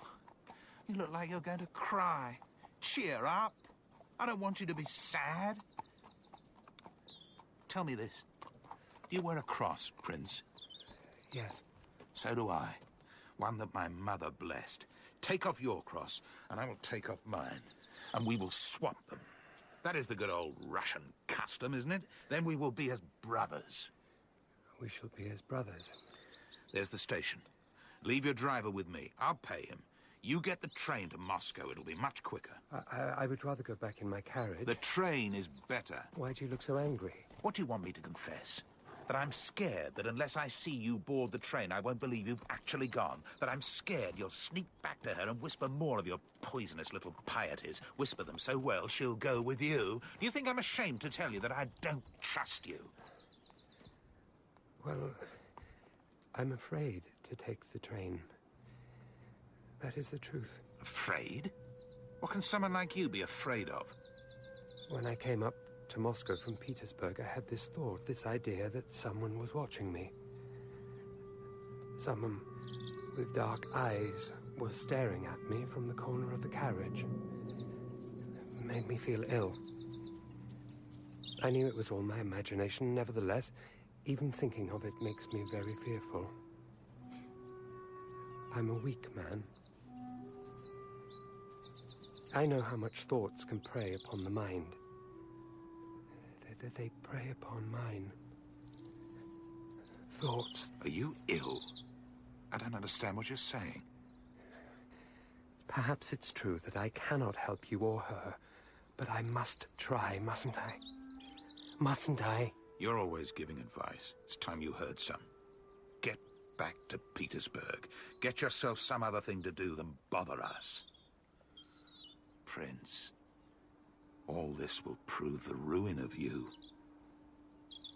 you look like you're going to cry. Cheer up. I don't want you to be sad. Tell me this. Do you wear a cross, Prince? Yes. So do I. One that my mother blessed. Take off your cross, and I will take off mine. And we will swap them. That is the good old Russian custom, isn't it? Then we will be as brothers. We shall be as brothers. There's the station. Leave your driver with me. I'll pay him. You get the train to Moscow. It'll be much quicker. I would rather go back in my carriage. The train is better. Why do you look so angry? What do you want me to confess? That I'm scared that unless I see you board the train, I won't believe you've actually gone. That I'm scared you'll sneak back to her and whisper more of your poisonous little pieties. Whisper them so well she'll go with you. Do you think I'm ashamed to tell you that I don't trust you? Well, I'm afraid to take the train. That is the truth. Afraid? What can someone like you be afraid of? When I came up to Moscow from Petersburg, I had this thought, this idea that someone was watching me. Someone with dark eyes was staring at me from the corner of the carriage. It made me feel ill. I knew it was all my imagination, nevertheless, even thinking of it makes me very fearful. I'm a weak man. I know how much thoughts can prey upon the mind. They prey upon mine. Thoughts. Are you ill? I don't understand what you're saying. Perhaps it's true that I cannot help you or her, but I must try, mustn't I? Mustn't I? You're always giving advice. It's time you heard some. Get back to Petersburg. Get yourself some other thing to do than bother us. Prince, all this will prove the ruin of you.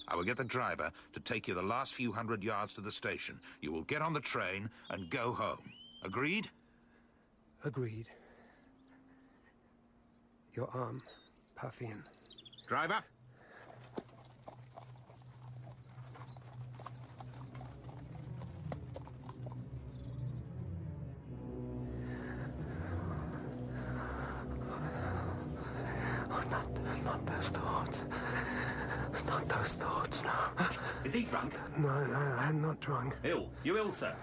I will get the driver to take you the last few hundred yards to the station. You will get on the train and go home. Agreed? Agreed. Your arm, Parthian. Driver? Not those thoughts. Not those thoughts, no. Is he drunk? No, I'm not drunk. Ill? You ill, sir?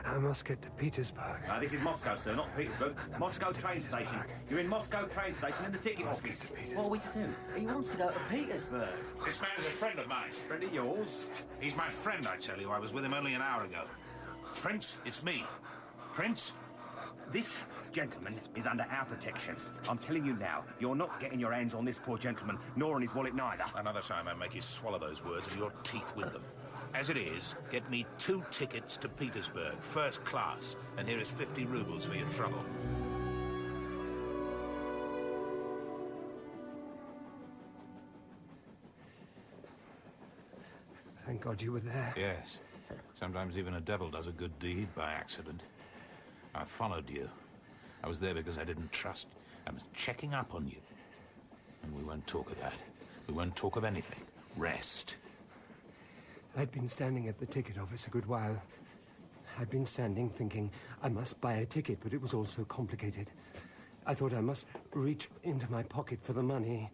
I must get to Petersburg. This is Moscow, sir, not Petersburg. Moscow train station. You're in Moscow train station in the ticket office. What are we to do? He wants to go to Petersburg. This man's a friend of mine. Friend of yours? He's my friend, I tell you. I was with him only an hour ago. Prince, it's me. Prince? This gentleman is under our protection. I'm telling you now, you're not getting your hands on this poor gentleman, nor on his wallet neither. Another time I make you swallow those words and your teeth with them. As it is, get me 2 tickets to Petersburg, first class, and here is 50 rubles for your trouble. Thank God you were there. Yes. Sometimes even a devil does a good deed by accident. I followed you. I was there because I didn't trust. I was checking up on you. And we won't talk of that. We won't talk of anything. Rest. I'd been standing at the ticket office a good while. I'd been standing thinking I must buy a ticket, but it was all so complicated. I thought I must reach into my pocket for the money.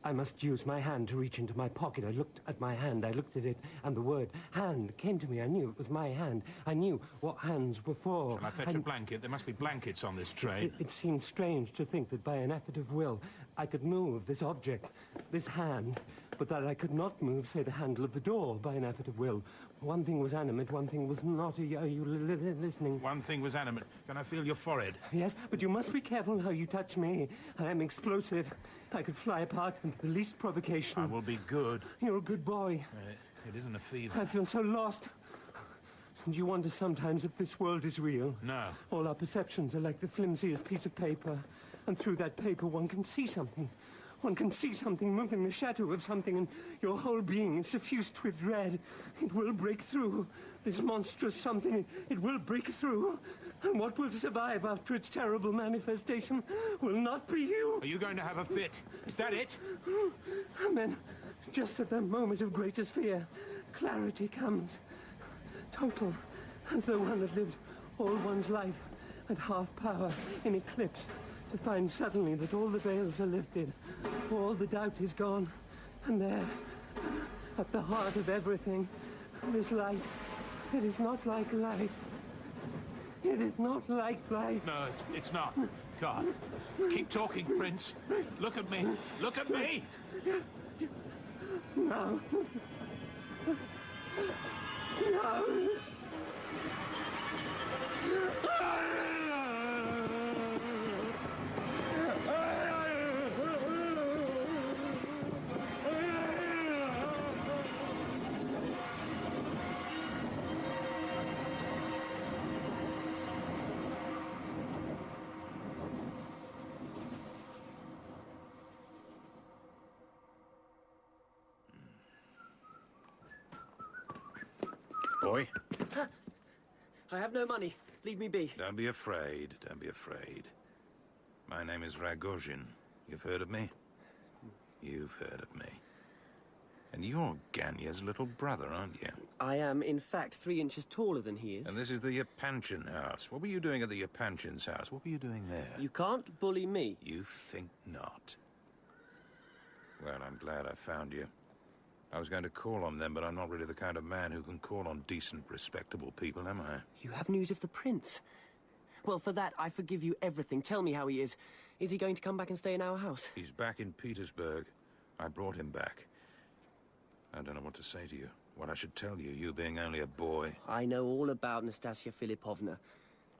I must use my hand to reach into my pocket. I looked at my hand, I looked at it, and the word hand came to me. I knew it was my hand. I knew what hands were for. Shall I fetch a blanket? There must be blankets on this train. It seemed strange to think that by an effort of will I could move this object, this hand, but that I could not move, say, the handle of the door by an effort of will. One thing was animate, one thing was not. Are you listening? One thing was animate. Can I feel your forehead? Yes, but you must be careful how you touch me. I am explosive. I could fly apart into the least provocation. I will be good. You're a good boy. It isn't a fever. I feel so lost. And you wonder sometimes if this world is real. No. All our perceptions are like the flimsiest piece of paper. And through that paper one can see something. One can see something moving, the shadow of something, and your whole being is suffused with dread. It will break through. This monstrous something, it will break through. And what will survive after its terrible manifestation will not be you. Are you going to have a fit? Is that it? And then, just at that moment of greatest fear, clarity comes. Total, as though one had lived all one's life at half power in eclipse, to find suddenly that all the veils are lifted, all the doubt is gone, and there, at the heart of everything, this light. It is not like light. It is not like light. No, it's not. God. Keep talking, Prince. Look at me. Look at me! No. No. Boy? I have no money. Leave me be. Don't be afraid. Don't be afraid. My name is Ragozhin. You've heard of me? You've heard of me. And you're Ganya's little brother, aren't you? I am, in fact, 3 inches taller than he is. And this is the Yapanchin house. What were you doing at the Yapanchin's house? What were you doing there? You can't bully me. You think not. Well, I'm glad I found you. I was going to call on them, but I'm not really the kind of man who can call on decent, respectable people, am I? You have news of the prince? Well, for that, I forgive you everything. Tell me how he is. Is he going to come back and stay in our house? He's back in Petersburg. I brought him back. I don't know what to say to you. What I should tell you, you being only a boy. I know all about Nastasia Filipovna.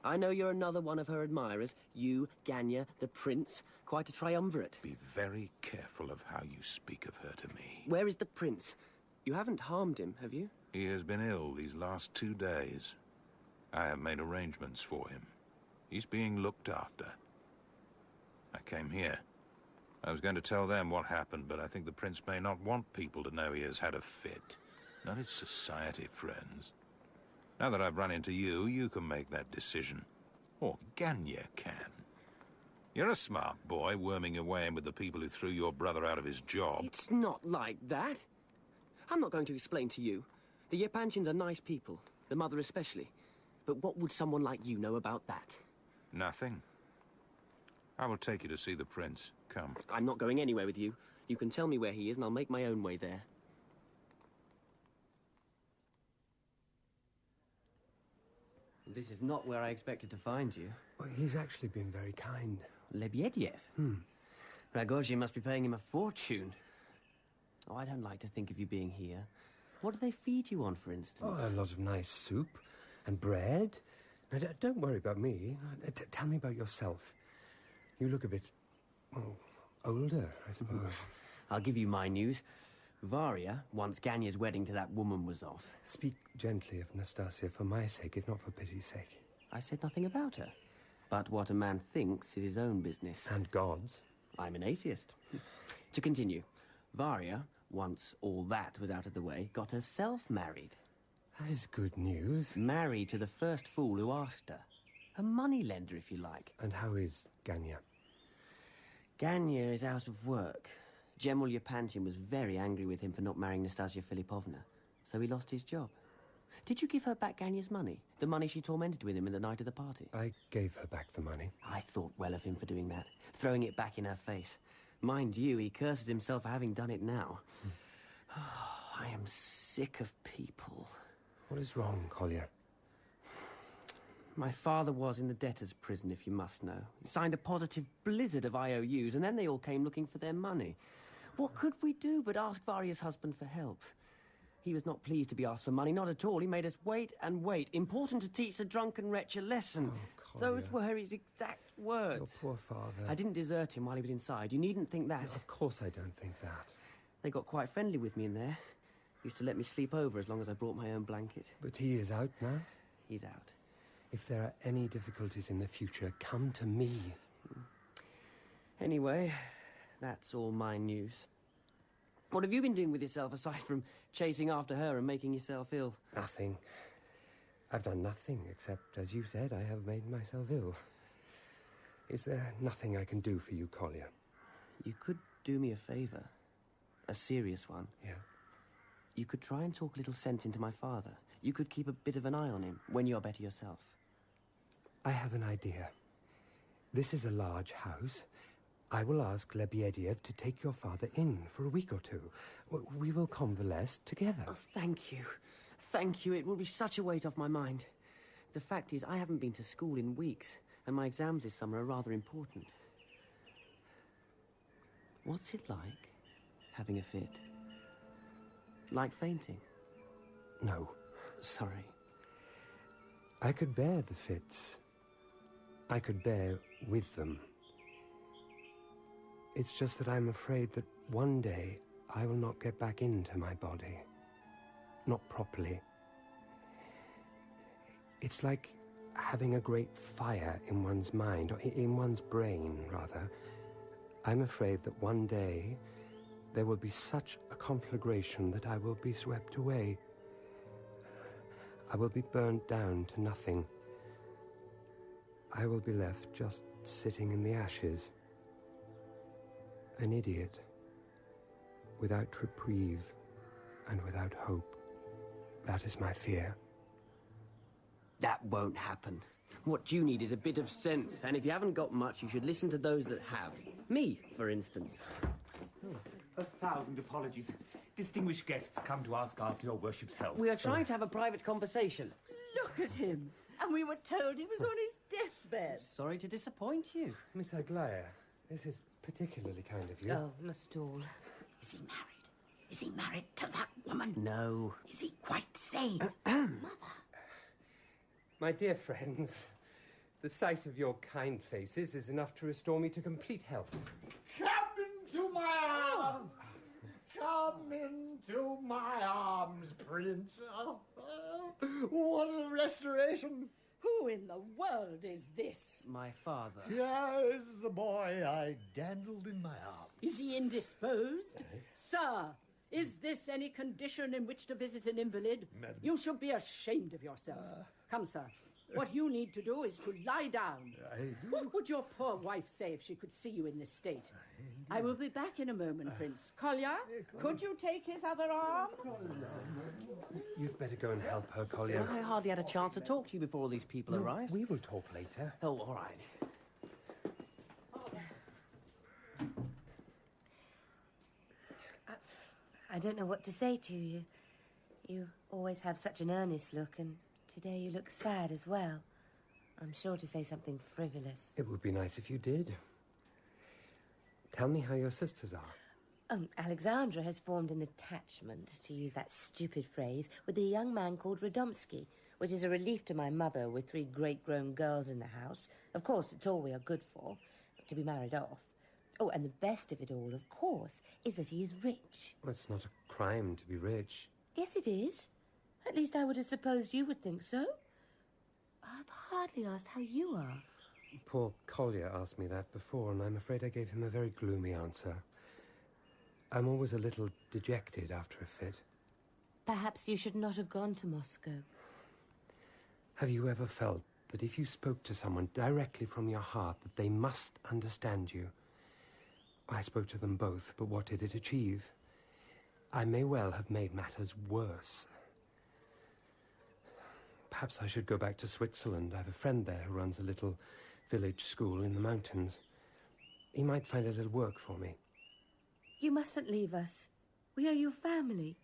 I know you're another one of her admirers. You, Ganya, the prince. Quite a triumvirate. Be very careful of how you speak of her to me. Where is the prince? You haven't harmed him, have you? He has been ill these last 2 days. I have made arrangements for him. He's being looked after. I came here. I was going to tell them what happened, but I think the prince may not want people to know he has had a fit. Not his society friends. Now that I've run into you, you can make that decision. Or Ganya can. You're a smart boy, worming your way in with the people who threw your brother out of his job. It's not like that. I'm not going to explain to you. The Yapanchins are nice people, the mother especially. But what would someone like you know about that? Nothing. I will take you to see the prince. Come. I'm not going anywhere with you. You can tell me where he is and I'll make my own way there. This is not where I expected to find you. Well, he's actually been very kind. Lebediev? Ragozhin must be paying him a fortune. Oh, I don't like to think of you being here. What do they feed you on, for instance? Oh, a lot of nice soup and bread. Now, don't worry about me. Tell me about yourself. You look a bit, older, I suppose. I'll give you my news. Varia, once Ganya's wedding to that woman was off. Speak gently of Nastasia for my sake, if not for pity's sake. I said nothing about her. But what a man thinks is his own business. And God's. I'm an atheist. To continue, Varia, once all that was out of the way, got herself married. That is good news. Married to the first fool who asked her. A moneylender, if you like. And how is Ganya? Ganya is out of work. General Yapanchin was very angry with him for not marrying Nastasia Filipovna, so he lost his job. Did you give her back Ganya's money? The money she tormented with him in the night of the party? I gave her back the money. I thought well of him for doing that, throwing it back in her face. Mind you, he curses himself for having done it now. I am sick of people. What is wrong, Collier? My father was in the debtor's prison, if you must know. He signed a positive blizzard of IOUs, and then they all came looking for their money. What could we do but ask Varya's husband for help? He was not pleased to be asked for money, not at all. He made us wait and wait. Important to teach the drunken wretch a lesson. Oh, those were his exact words. Your poor father. I didn't desert him while he was inside. You needn't think that. No, of course I don't think that. They got quite friendly with me in there. Used to let me sleep over as long as I brought my own blanket. But he is out now? He's out. If there are any difficulties in the future, come to me. Anyway, that's all my news. What have you been doing with yourself aside from chasing after her and making yourself ill? Nothing. I've done nothing except, as you said, I have made myself ill. Is there nothing I can do for you, Collier? You could do me a favour. A serious one. Yeah. You could try and talk a little sense into my father. You could keep a bit of an eye on him when you're better yourself. I have an idea. This is a large house. I will ask Lebedev to take your father in for a week or two. We will convalesce together. Oh, thank you. Thank you. It will be such a weight off my mind. The fact is, I haven't been to school in weeks, and my exams this summer are rather important. What's it like, having a fit? Like fainting? No. Sorry. I could bear the fits. I could bear with them. It's just that I'm afraid that one day I will not get back into my body. Not properly. It's like having a great fire in one's mind, or in one's brain, rather. I'm afraid that one day there will be such a conflagration that I will be swept away. I will be burnt down to nothing. I will be left just sitting in the ashes. An idiot, without reprieve and without hope. That is my fear. That won't happen. What you need is a bit of sense, and if you haven't got much, you should listen to those that have. Me, for instance. 1,000 apologies. Distinguished guests come to ask after your worship's health. We are trying to have a private conversation. Look at him. And we were told he was on his deathbed. Sorry to disappoint you. Miss Aglaya, this is particularly kind of you. Oh, not at all. Is he married? Is he married to that woman? No. Is he quite sane? Mother. My dear friends, the sight of your kind faces is enough to restore me to complete health. Come into my arms! Come into my arms, Prince. Oh, what a restoration! Who in the world is this? My father. Here is the boy I dandled in my arms. Is he indisposed? Sir, is this any condition in which to visit an invalid? Madam. You should be ashamed of yourself. Come, sir. What you need to do is to lie down. What would your poor wife say if she could see you in this state? I will be back in a moment, Prince. Kolya, could you take his other arm? You'd better go and help her, Collier. I hardly had a chance to talk to you before all these people arrived. We will talk later. Oh, all right. I don't know what to say to you. You always have such an earnest look, and today you look sad as well. I'm sure to say something frivolous. It would be nice if you did. Tell me how your sisters are. Alexandra has formed an attachment, to use that stupid phrase, with a young man called Radomsky, which is a relief to my mother with 3 great-grown girls in the house. Of course, it's all we are good for, to be married off. Oh, and the best of it all, of course, is that he is rich. Well, it's not a crime to be rich. Yes, it is. At least I would have supposed you would think so. I've hardly asked how you are. Poor Collier asked me that before, and I'm afraid I gave him a very gloomy answer. I'm always a little dejected after a fit. Perhaps you should not have gone to Moscow. Have you ever felt that if you spoke to someone directly from your heart, that they must understand you? I spoke to them both, but what did it achieve? I may well have made matters worse. Perhaps I should go back to Switzerland. I have a friend there who runs a little village school in the mountains. He might find a little work for me. You mustn't leave us. We are your family.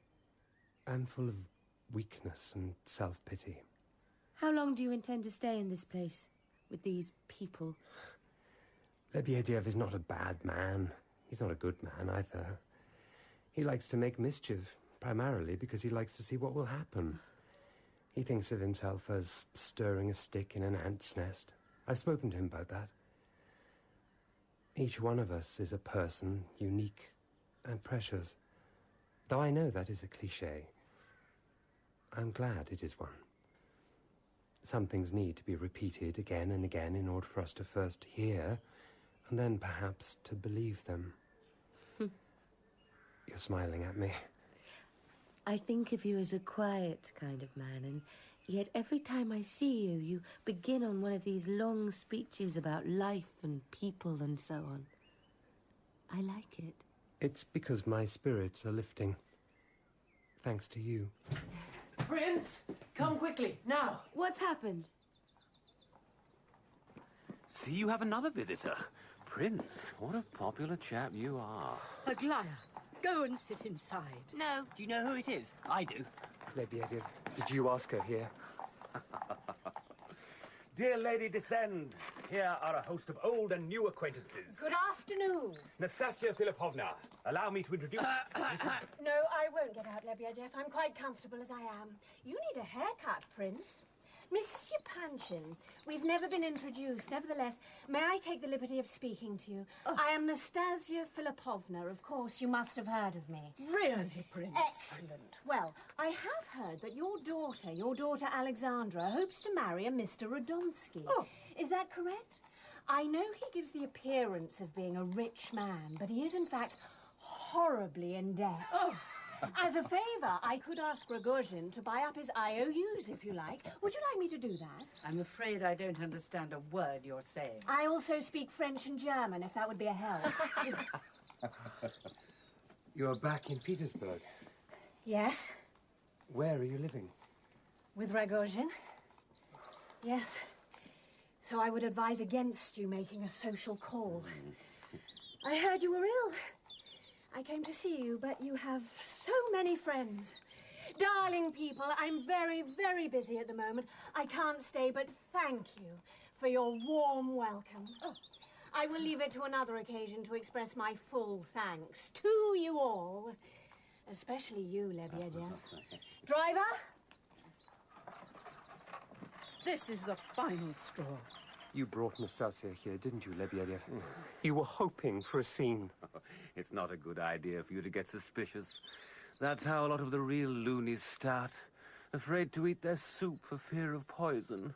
I'm full of weakness and self-pity. How long do you intend to stay in this place, with these people? Lebedev is not a bad man. He's not a good man either. He likes to make mischief, primarily because he likes to see what will happen. He thinks of himself as stirring a stick in an ant's nest. I've spoken to him about that. Each one of us is a person, unique and precious. Though I know that is a cliché, I'm glad it is one. Some things need to be repeated again and again in order for us to first hear, and then perhaps to believe them. You're smiling at me. I think of you as a quiet kind of man, and yet every time I see you, you begin on one of these long speeches about life and people and so on. I like it. It's because my spirits are lifting. Thanks to you. Prince, come quickly, now. What's happened? See, you have another visitor. Prince, what a popular chap you are. Aglaya, go and sit inside. No. Do you know who it is? I do. Lebedev, did you ask her here? Dear Lady Descend, here are a host of old and new acquaintances. Good afternoon. Nastasia Filipovna, allow me to introduce Mrs. No, I won't get out, Lebedev. I'm quite comfortable as I am. You need a haircut, Prince. Mrs. Yapanchin, we've never been introduced. Nevertheless, may I take the liberty of speaking to you? I am Nastasia Filipovna. Of course, you must have heard of me. Really, Prince? Excellent. Well, I have heard that your daughter Alexandra, hopes to marry a Mr. Radomski. Oh. Is that correct? I know he gives the appearance of being a rich man, but he is, in fact, horribly in debt. Oh. As a favour, I could ask Rogozhin to buy up his IOUs, if you like. Would you like me to do that? I'm afraid I don't understand a word you're saying. I also speak French and German, if that would be a help. You're back in Petersburg. Yes? Where are you living? With Rogozhin? Yes. So I would advise against you making a social call. I heard you were ill. I came to see you, but you have so many friends. Darling people, I'm very, very busy at the moment. I can't stay, but thank you for your warm welcome. I will leave it to another occasion to express my full thanks to you all. Especially you, Lebedev. Driver? This is the final straw. You brought Nastasia here, didn't you, Lebedev? You were hoping for a scene. It's not a good idea for you to get suspicious. That's how a lot of the real loonies start. Afraid to eat their soup for fear of poison.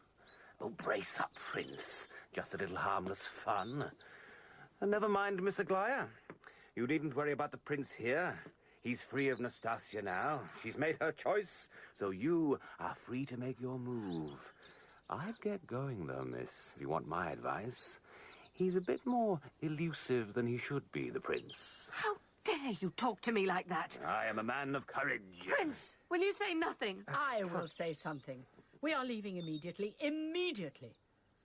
Oh, brace up, Prince. Just a little harmless fun. And never mind Miss Aglaya. You needn't worry about the prince here. He's free of Nastasia now. She's made her choice, so you are free to make your move. I'd get going, though, miss, if you want my advice. He's a bit more elusive than he should be, the prince. How dare you talk to me like that? I am a man of courage. Prince, will you say nothing? I will say something. We are leaving immediately. Immediately.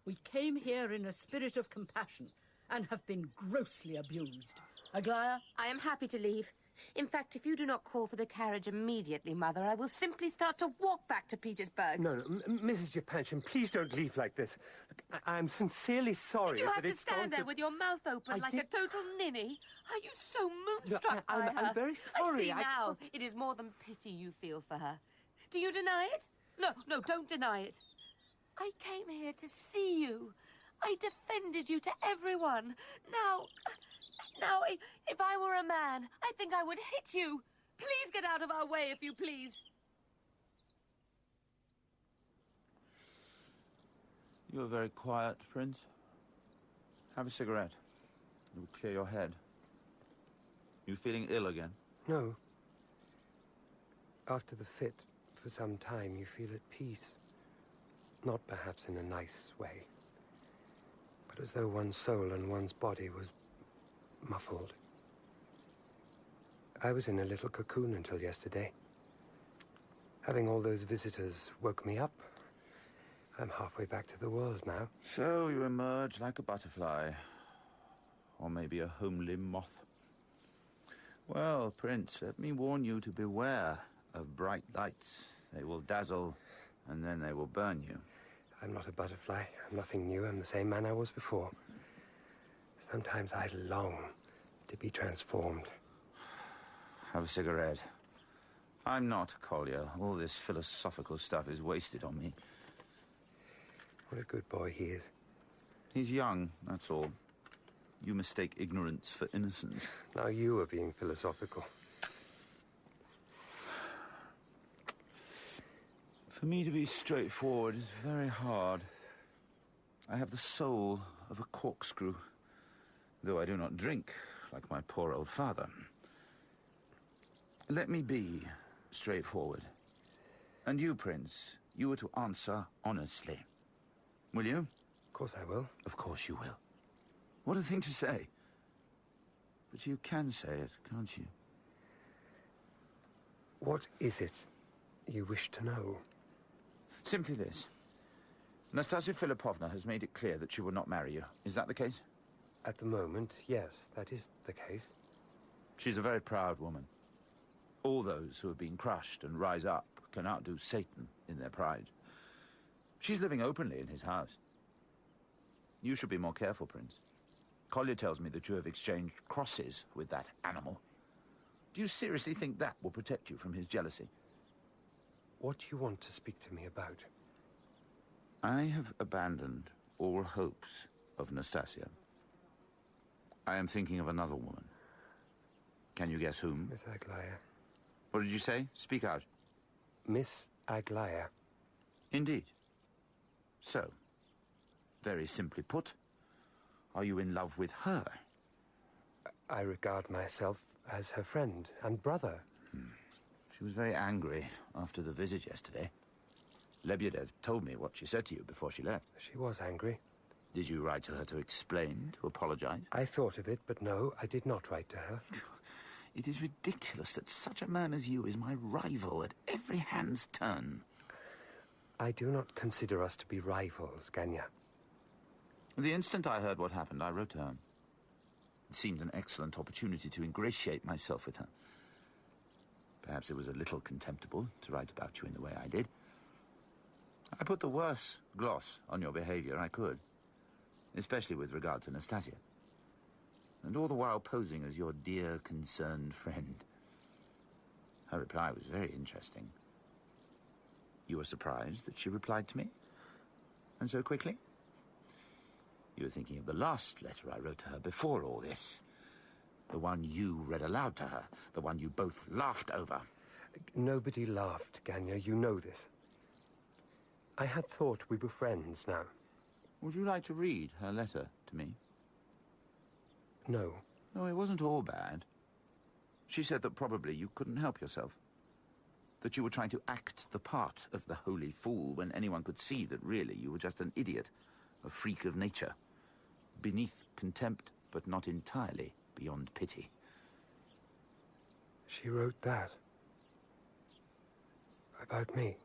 We came here in a spirit of compassion and have been grossly abused. Aglaya? I am happy to leave. In fact, if you do not call for the carriage immediately, Mother, I will simply start to walk back to Petersburg. No, Mrs. Yapanchin, please don't leave like this. I'm sincerely sorry. Did you have that to it's stand there with your mouth open like a total ninny? Are you so moonstruck by her? I'm very sorry. I see now. It is more than pity you feel for her. Do you deny it? No, don't deny it. I came here to see you. I defended you to everyone. Now, if I were a man, I think I would hit you. Please get out of our way, if you please. You're very quiet, Prince. Have a cigarette. It will clear your head. You feeling ill again? No. After the fit, for some time, you feel at peace. Not perhaps in a nice way, but as though one's soul and one's body was muffled. I was in a little cocoon until yesterday. Having all those visitors woke me up. I'm halfway back to the world now. So you emerge like a butterfly. Or maybe a homely moth. Well, Prince, let me warn you to beware of bright lights. They will dazzle, and then they will burn you. I'm not a butterfly. I'm nothing new. I'm the same man I was before. Sometimes I long to be transformed. Have a cigarette. I'm not Collier. All this philosophical stuff is wasted on me. What a good boy he is. He's young, that's all. You mistake ignorance for innocence. Now you are being philosophical. For me to be straightforward is very hard. I have the soul of a corkscrew, though I do not drink like my poor old father. Let me be straightforward. And you, Prince, you are to answer honestly. Will you? Of course I will. Of course you will. What a thing to say. But you can say it, can't you? What is it you wish to know? Simply this. Nastasia Philippovna has made it clear that she will not marry you. Is that the case? At the moment, yes, that is the case. She's a very proud woman. All those who have been crushed and rise up can outdo Satan in their pride. She's living openly in his house. You should be more careful, Prince. Collier tells me that you have exchanged crosses with that animal. Do you seriously think that will protect you from his jealousy? What do you want to speak to me about? I have abandoned all hopes of Nastasia. I am thinking of another woman. Can you guess whom? Miss Aglaya. What did you say? Speak out. Miss Aglaya. Indeed. So, very simply put, are you in love with her? I regard myself as her friend and brother. She was very angry after the visit yesterday. Lebedev told me what she said to you before she left. She was angry. Did you write to her to explain, to apologize? I thought of it, but no, I did not write to her. It is ridiculous that such a man as you is my rival at every hand's turn. I do not consider us to be rivals, Ganya. The instant I heard what happened, I wrote to her. It seemed an excellent opportunity to ingratiate myself with her. Perhaps it was a little contemptible to write about you in the way I did. I put the worst gloss on your behavior I could, especially with regard to Nastasia. And all the while posing as your dear, concerned friend. Her reply was very interesting. You were surprised that she replied to me? And so quickly? You were thinking of the last letter I wrote to her before all this. The one you read aloud to her. The one you both laughed over. Nobody laughed, Ganya. You know this. I had thought we were friends now. Would you like to read her letter to me? No. No, it wasn't all bad. She said that probably you couldn't help yourself. That you were trying to act the part of the holy fool when anyone could see that really you were just an idiot, a freak of nature, beneath contempt, but not entirely beyond pity. She wrote that. About me.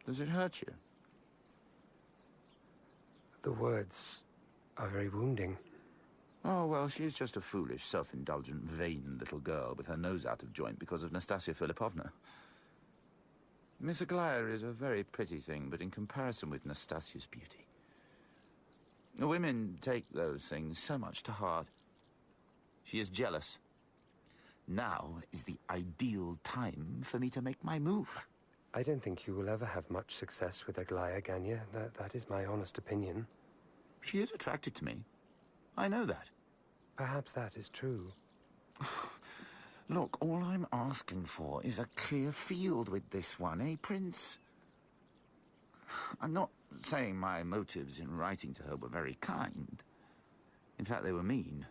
Does it hurt you? The words are very wounding. Oh, well, she's just a foolish, self-indulgent, vain little girl with her nose out of joint because of Nastasia Philippovna. Miss Aglaya is a very pretty thing, but in comparison with Nastasia's beauty. Women take those things so much to heart. She is jealous. Now is the ideal time for me to make my move. I don't think you will ever have much success with Aglaya, Ganya. That is my honest opinion. She is attracted to me. I know that. Perhaps that is true. Look, all I'm asking for is a clear field with this one, eh, Prince? I'm not saying my motives in writing to her were very kind. In fact, they were mean.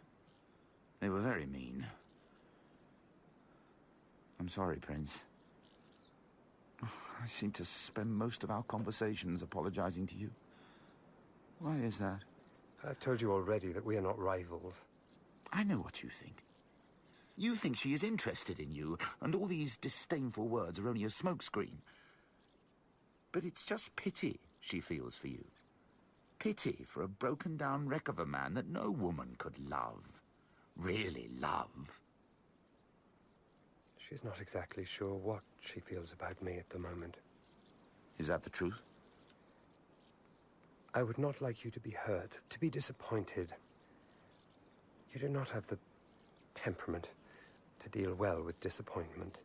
They were very mean. I'm sorry, Prince. I seem to spend most of our conversations apologizing to you. Why is that? I've told you already that we are not rivals. I know what you think. You think she is interested in you, and all these disdainful words are only a smokescreen. But it's just pity she feels for you. Pity for a broken-down wreck of a man that no woman could love. Really love. She's not exactly sure what she feels about me at the moment. Is that the truth? I would not like you to be hurt, to be disappointed. You do not have the temperament to deal well with disappointment.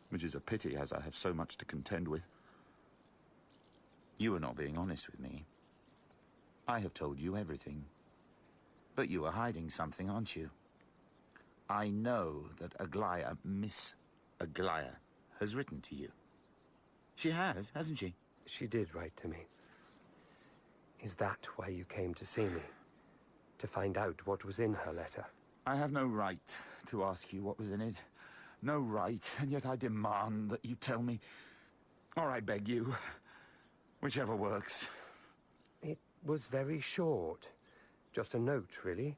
Which is a pity, as I have so much to contend with. You are not being honest with me. I have told you everything. But you are hiding something, aren't you? I know that Aglaya, Miss Aglaya, has written to you. She has, hasn't she? She did write to me. Is that why you came to see me? To find out what was in her letter? I have no right to ask you what was in it. No right, and yet I demand that you tell me. Or I beg you. Whichever works. It was very short. Just a note, really.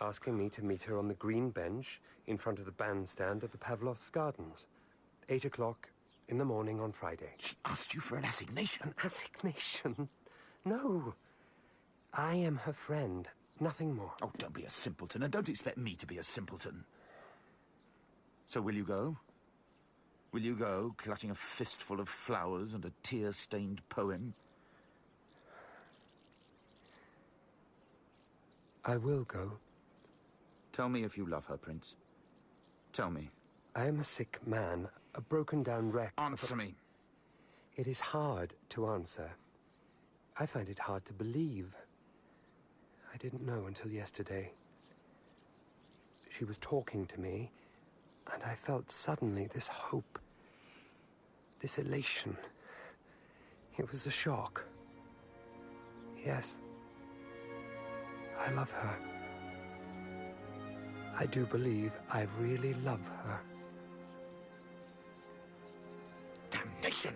Asking me to meet her on the green bench in front of the bandstand at the Pavlov's Gardens. 8 o'clock in the morning on Friday. She asked you for an assignation? An assignation? No. I am her friend. Nothing more. Oh, don't be a simpleton, and don't expect me to be a simpleton. So will you go? Will you go, clutching a fistful of flowers and a tear-stained poem? I will go. Tell me if you love her, Prince. Tell me. I am a sick man, a broken-down wreck. Answer me. It is hard to answer. I find it hard to believe. I didn't know until yesterday. She was talking to me, and I felt suddenly this hope, this elation. It was a shock. Yes. I love her. I do believe I really love her. Damnation!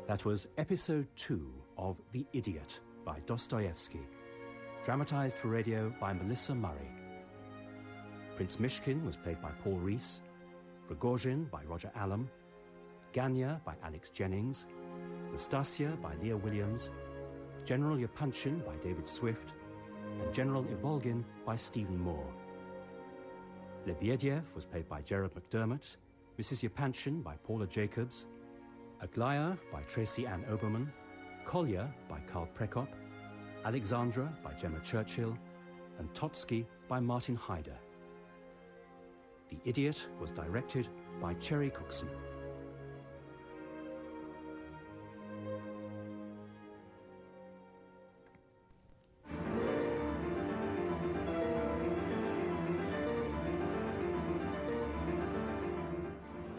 That was episode 2 of The Idiot by Dostoevsky, dramatized for radio by Melissa Murray. Prince Mishkin was played by Paul Rees, Rogozhin by Roger Allam, Ganya by Alex Jennings, Nastasia by Leah Williams, General Yapanchin by David Swift, and General Ivolgin by Stephen Moore. Lebediev was played by Gerald McDermott, Mrs. Yapanchin by Paula Jacobs, Aglaya by Tracy Ann Oberman, Kolya by Karl Prekop, Alexandra by Gemma Churchill, and Totsky by Martin Hyder. The Idiot was directed by Cherry Cookson.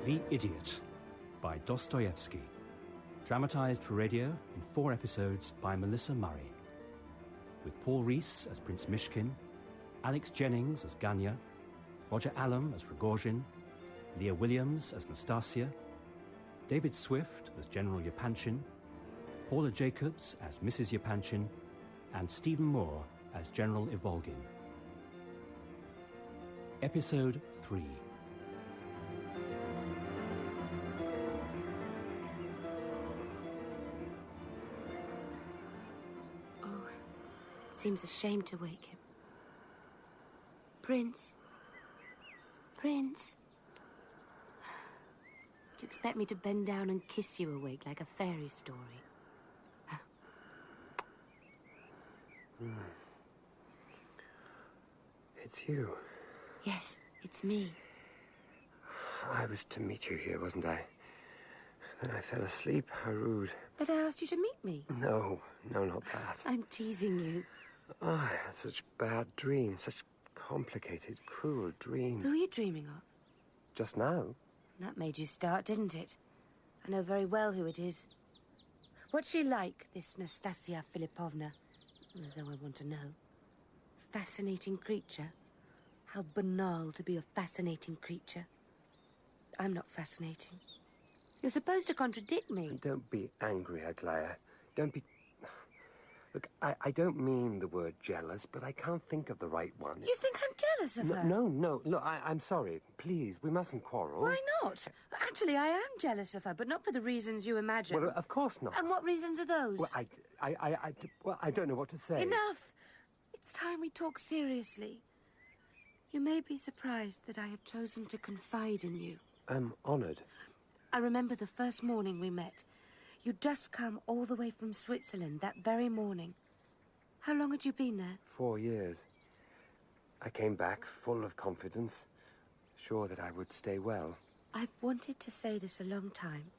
The Idiot by Dostoevsky, dramatized for radio in 4 episodes by Melissa Murray, with Paul Rees as Prince Mishkin, Alex Jennings as Ganya, Roger Allam as Rogozhin, Leah Williams as Nastasia, David Swift as General Yapanchin, Paula Jacobs as Mrs. Yapanchin, and Stephen Moore as General Ivolgin. Episode 3. Seems a shame to wake him. Prince. Prince. Do you expect me to bend down and kiss you awake like a fairy story? It's you. Yes, it's me. I was to meet you here, wasn't I? Then I fell asleep. How rude. That I asked you to meet me? No, not that. I'm teasing you. Oh, I had such bad dreams, such complicated, cruel dreams. Who are you dreaming of? Just now? That made you start, didn't it? I know very well who it is. What's she like, this Nastasia Filipovna? As though I want to know. Fascinating creature. How banal to be a fascinating creature. I'm not fascinating. You're supposed to contradict me. Don't be angry, Aglaya. Don't be... Look, I don't mean the word jealous, but I can't think of the right one. You think I'm jealous of her? No. Look, I'm sorry. Please, we mustn't quarrel. Why not? Actually, I am jealous of her, but not for the reasons you imagine. Well, of course not. And what reasons are those? Well, I don't know what to say. Enough! It's time we talk seriously. You may be surprised that I have chosen to confide in you. I'm honoured. I remember the first morning we met. You'd just come all the way from Switzerland that very morning. How long had you been there? 4 years. I came back full of confidence, sure that I would stay well. I've wanted to say this a long time.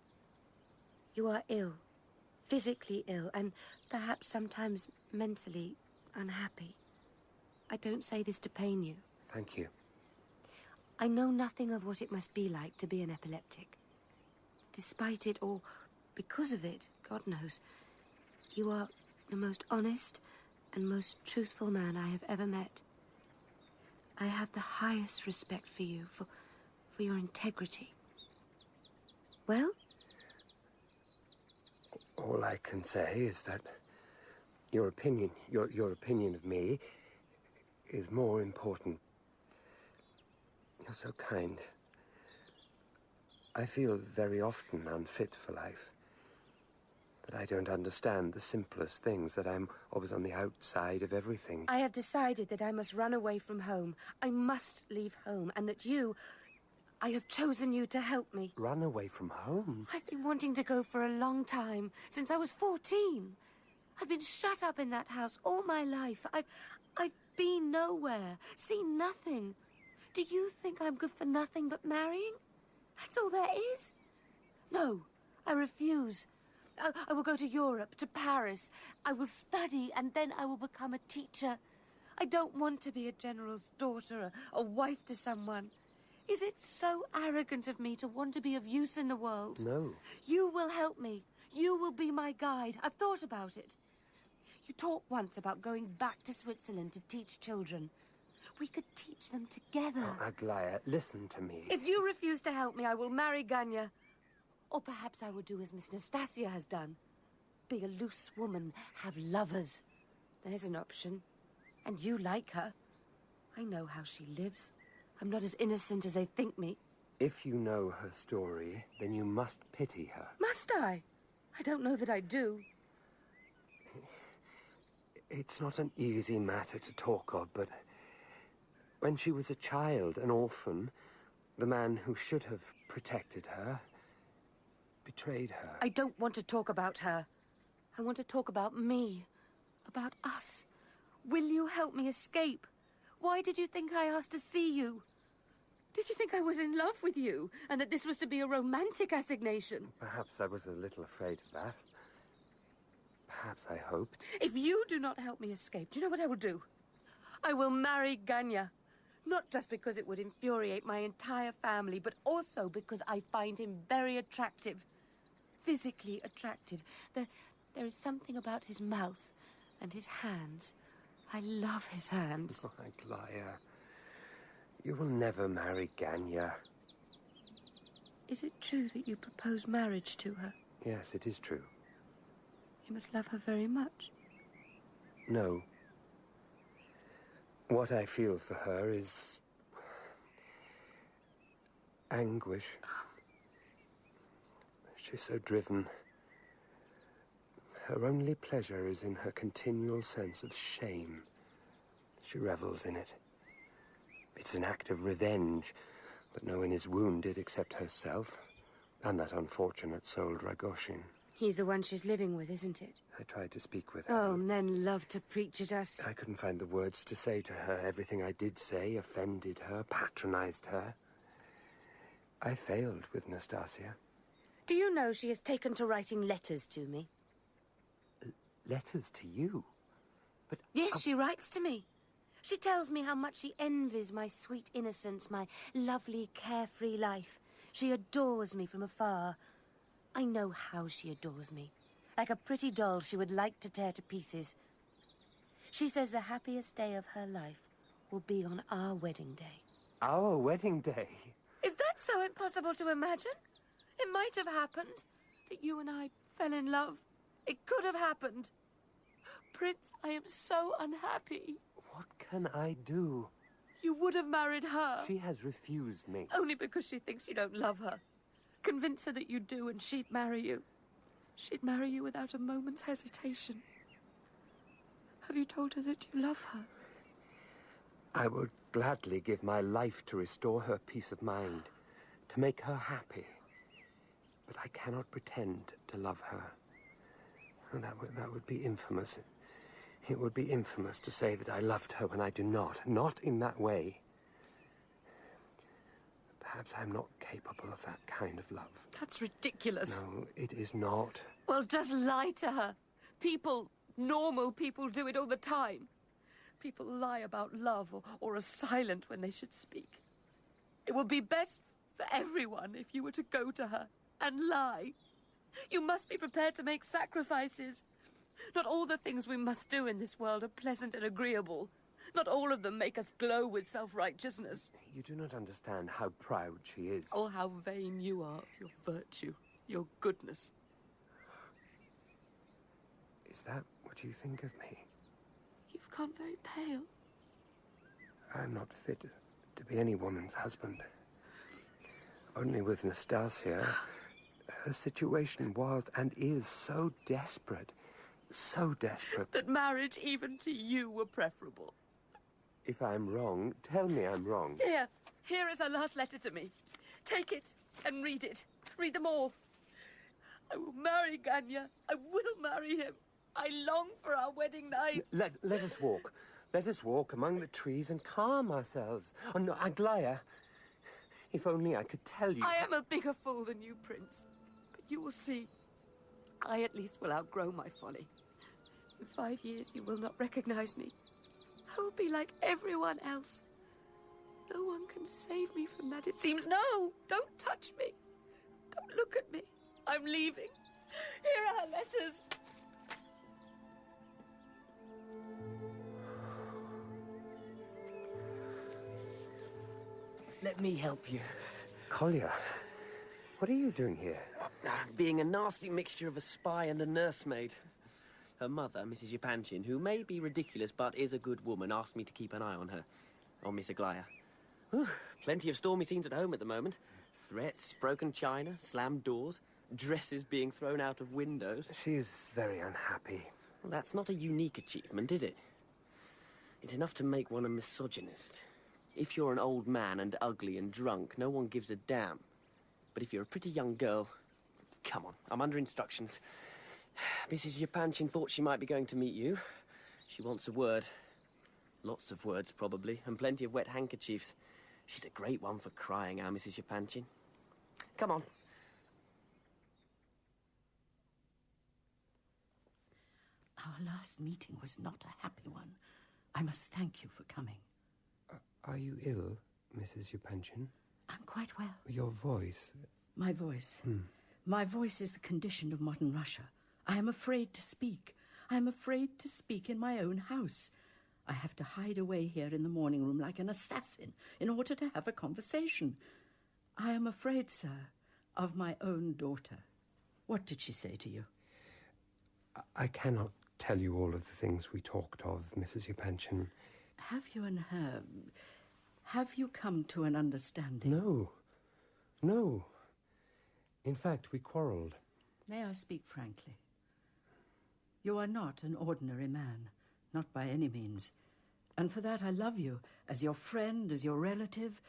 You are ill, physically ill, and perhaps sometimes mentally unhappy. I don't say this to pain you. Thank you. I know nothing of what it must be like to be an epileptic. Despite it, or because of it, God knows, you are the most honest and most truthful man I have ever met. I have the highest respect for you, for your integrity. Well? All I can say is that your opinion of me is more important. You're so kind. I feel very often unfit for life. That I don't understand the simplest things, that I'm always on the outside of everything. I have decided that I must run away from home. I must leave home, and that I have chosen you to help me. Run away from home? I've been wanting to go for a long time, since I was 14. I've been shut up in that house all my life. I've been nowhere, seen nothing. Do you think I'm good for nothing but marrying? That's all there is? No, I refuse. I will go to Europe, to Paris. I will study, and then I will become a teacher. I don't want to be a general's daughter, a wife to someone. Is it so arrogant of me to want to be of use in the world? No. You will help me. You will be my guide. I've thought about it. You talked once about going back to Switzerland to teach children. We could teach them together. Oh, Aglaya, listen to me. If you refuse to help me, I will marry Ganya. Or perhaps I will do as Miss Nastasia has done. Be a loose woman, have lovers. There's an option. And you like her. I know how she lives. I'm not as innocent as they think me. If you know her story, then you must pity her. Must I? I don't know that I do. It's not an easy matter to talk of, but when she was a child, an orphan, the man who should have protected her betrayed her. I don't want to talk about her. I want to talk about me. About us. Will you help me escape? Why did you think I asked to see you? Did you think I was in love with you, and that this was to be a romantic assignation? Perhaps I was a little afraid of that. Perhaps I hoped. If you do not help me escape, do you know what I will do? I will marry Ganya. Not just because it would infuriate my entire family, but also because I find him very attractive. Physically attractive. There is something about his mouth and his hands. I love his hands. Oh, Aglaya, you will never marry Ganya. Is it true that you propose marriage to her? Yes, it is true. You must love her very much. No. What I feel for her is anguish. She's so driven. Her only pleasure is in her continual sense of shame. She revels in it. It's an act of revenge, but no one is wounded except herself and that unfortunate soul Dragoshin. He's the one she's living with, isn't it? I tried to speak with her. Oh, men love to preach at us. I couldn't find the words to say to her. Everything I did say offended her, patronized her. I failed with Nastasia. Do you know she has taken to writing letters to me? Letters to you? But yes, she writes to me. She tells me how much she envies my sweet innocence, my lovely, carefree life. She adores me from afar. I know how she adores me. Like a pretty doll she would like to tear to pieces. She says the happiest day of her life will be on our wedding day. Our wedding day? Is that so impossible to imagine? It might have happened. That you and I fell in love. It could have happened. Prince, I am so unhappy. What can I do? You would have married her. She has refused me. Only because she thinks you don't love her. Convince her that you do and she'd marry you. She'd marry you without a moment's hesitation. Have you told her that you love her? I would gladly give my life to restore her peace of mind, to make her happy. But I cannot pretend to love her. And that would be infamous. It would be infamous to say that I loved her when I do not. Not in that way. Perhaps I'm not capable of that kind of love. That's ridiculous. No, it is not. Well, just lie to her. People, normal people, do it all the time. People lie about love or are silent when they should speak. It would be best for everyone if you were to go to her and lie. You must be prepared to make sacrifices. Not all the things we must do in this world are pleasant and agreeable. Not all of them make us glow with self-righteousness. You do not understand how proud she is. Or how vain you are of your virtue, your goodness. Is that what you think of me? You've gone very pale. I'm not fit to be any woman's husband. Only with Nastasia. Her situation was and is so desperate. So desperate. That marriage even to you were preferable. If I'm wrong, tell me I'm wrong. Here is her last letter to me. Take it and read it. Read them all. I will marry Ganya. I will marry him. I long for our wedding night. Let us walk. Let us walk among the trees and calm ourselves. Oh, no, Aglaya, if only I could tell you. I am a bigger fool than you, Prince. But you will see. I at least will outgrow my folly. In 5 years, you will not recognize me. I will be like everyone else. No one can save me from that, it seems. No, don't touch me. Don't look at me. I'm leaving. Here are her letters. Let me help you. Kolya, what are you doing here? Being a nasty mixture of a spy and a nursemaid. Her mother, Mrs. Yapanchin, who may be ridiculous but is a good woman, asked me to keep an eye on her. On Miss Aglaya. Plenty of stormy scenes at home at the moment. Threats, broken china, slammed doors, dresses being thrown out of windows. She is very unhappy. Well, that's not a unique achievement, is it? It's enough to make one a misogynist. If you're an old man and ugly and drunk, no one gives a damn. But if you're a pretty young girl... Come on, I'm under instructions. Mrs. Yapanchin thought she might be going to meet you. She wants a word. Lots of words, probably, and plenty of wet handkerchiefs. She's a great one for crying, our Mrs. Yapanchin. Come on. Our last meeting was not a happy one. I must thank you for coming. Are you ill, Mrs. Yapanchin? I'm quite well. Your voice... My voice. My voice is the condition of modern Russia. I am afraid to speak. I am afraid to speak in my own house. I have to hide away here in the morning room like an assassin in order to have a conversation. I am afraid, sir, of my own daughter. What did she say to you? I cannot tell you all of the things we talked of, Mrs. Yapanchin. Have you and her... have you come to an understanding? No. In fact, we quarrelled. May I speak frankly? You are not an ordinary man, not by any means. And for that I love you, as your friend, as your relative,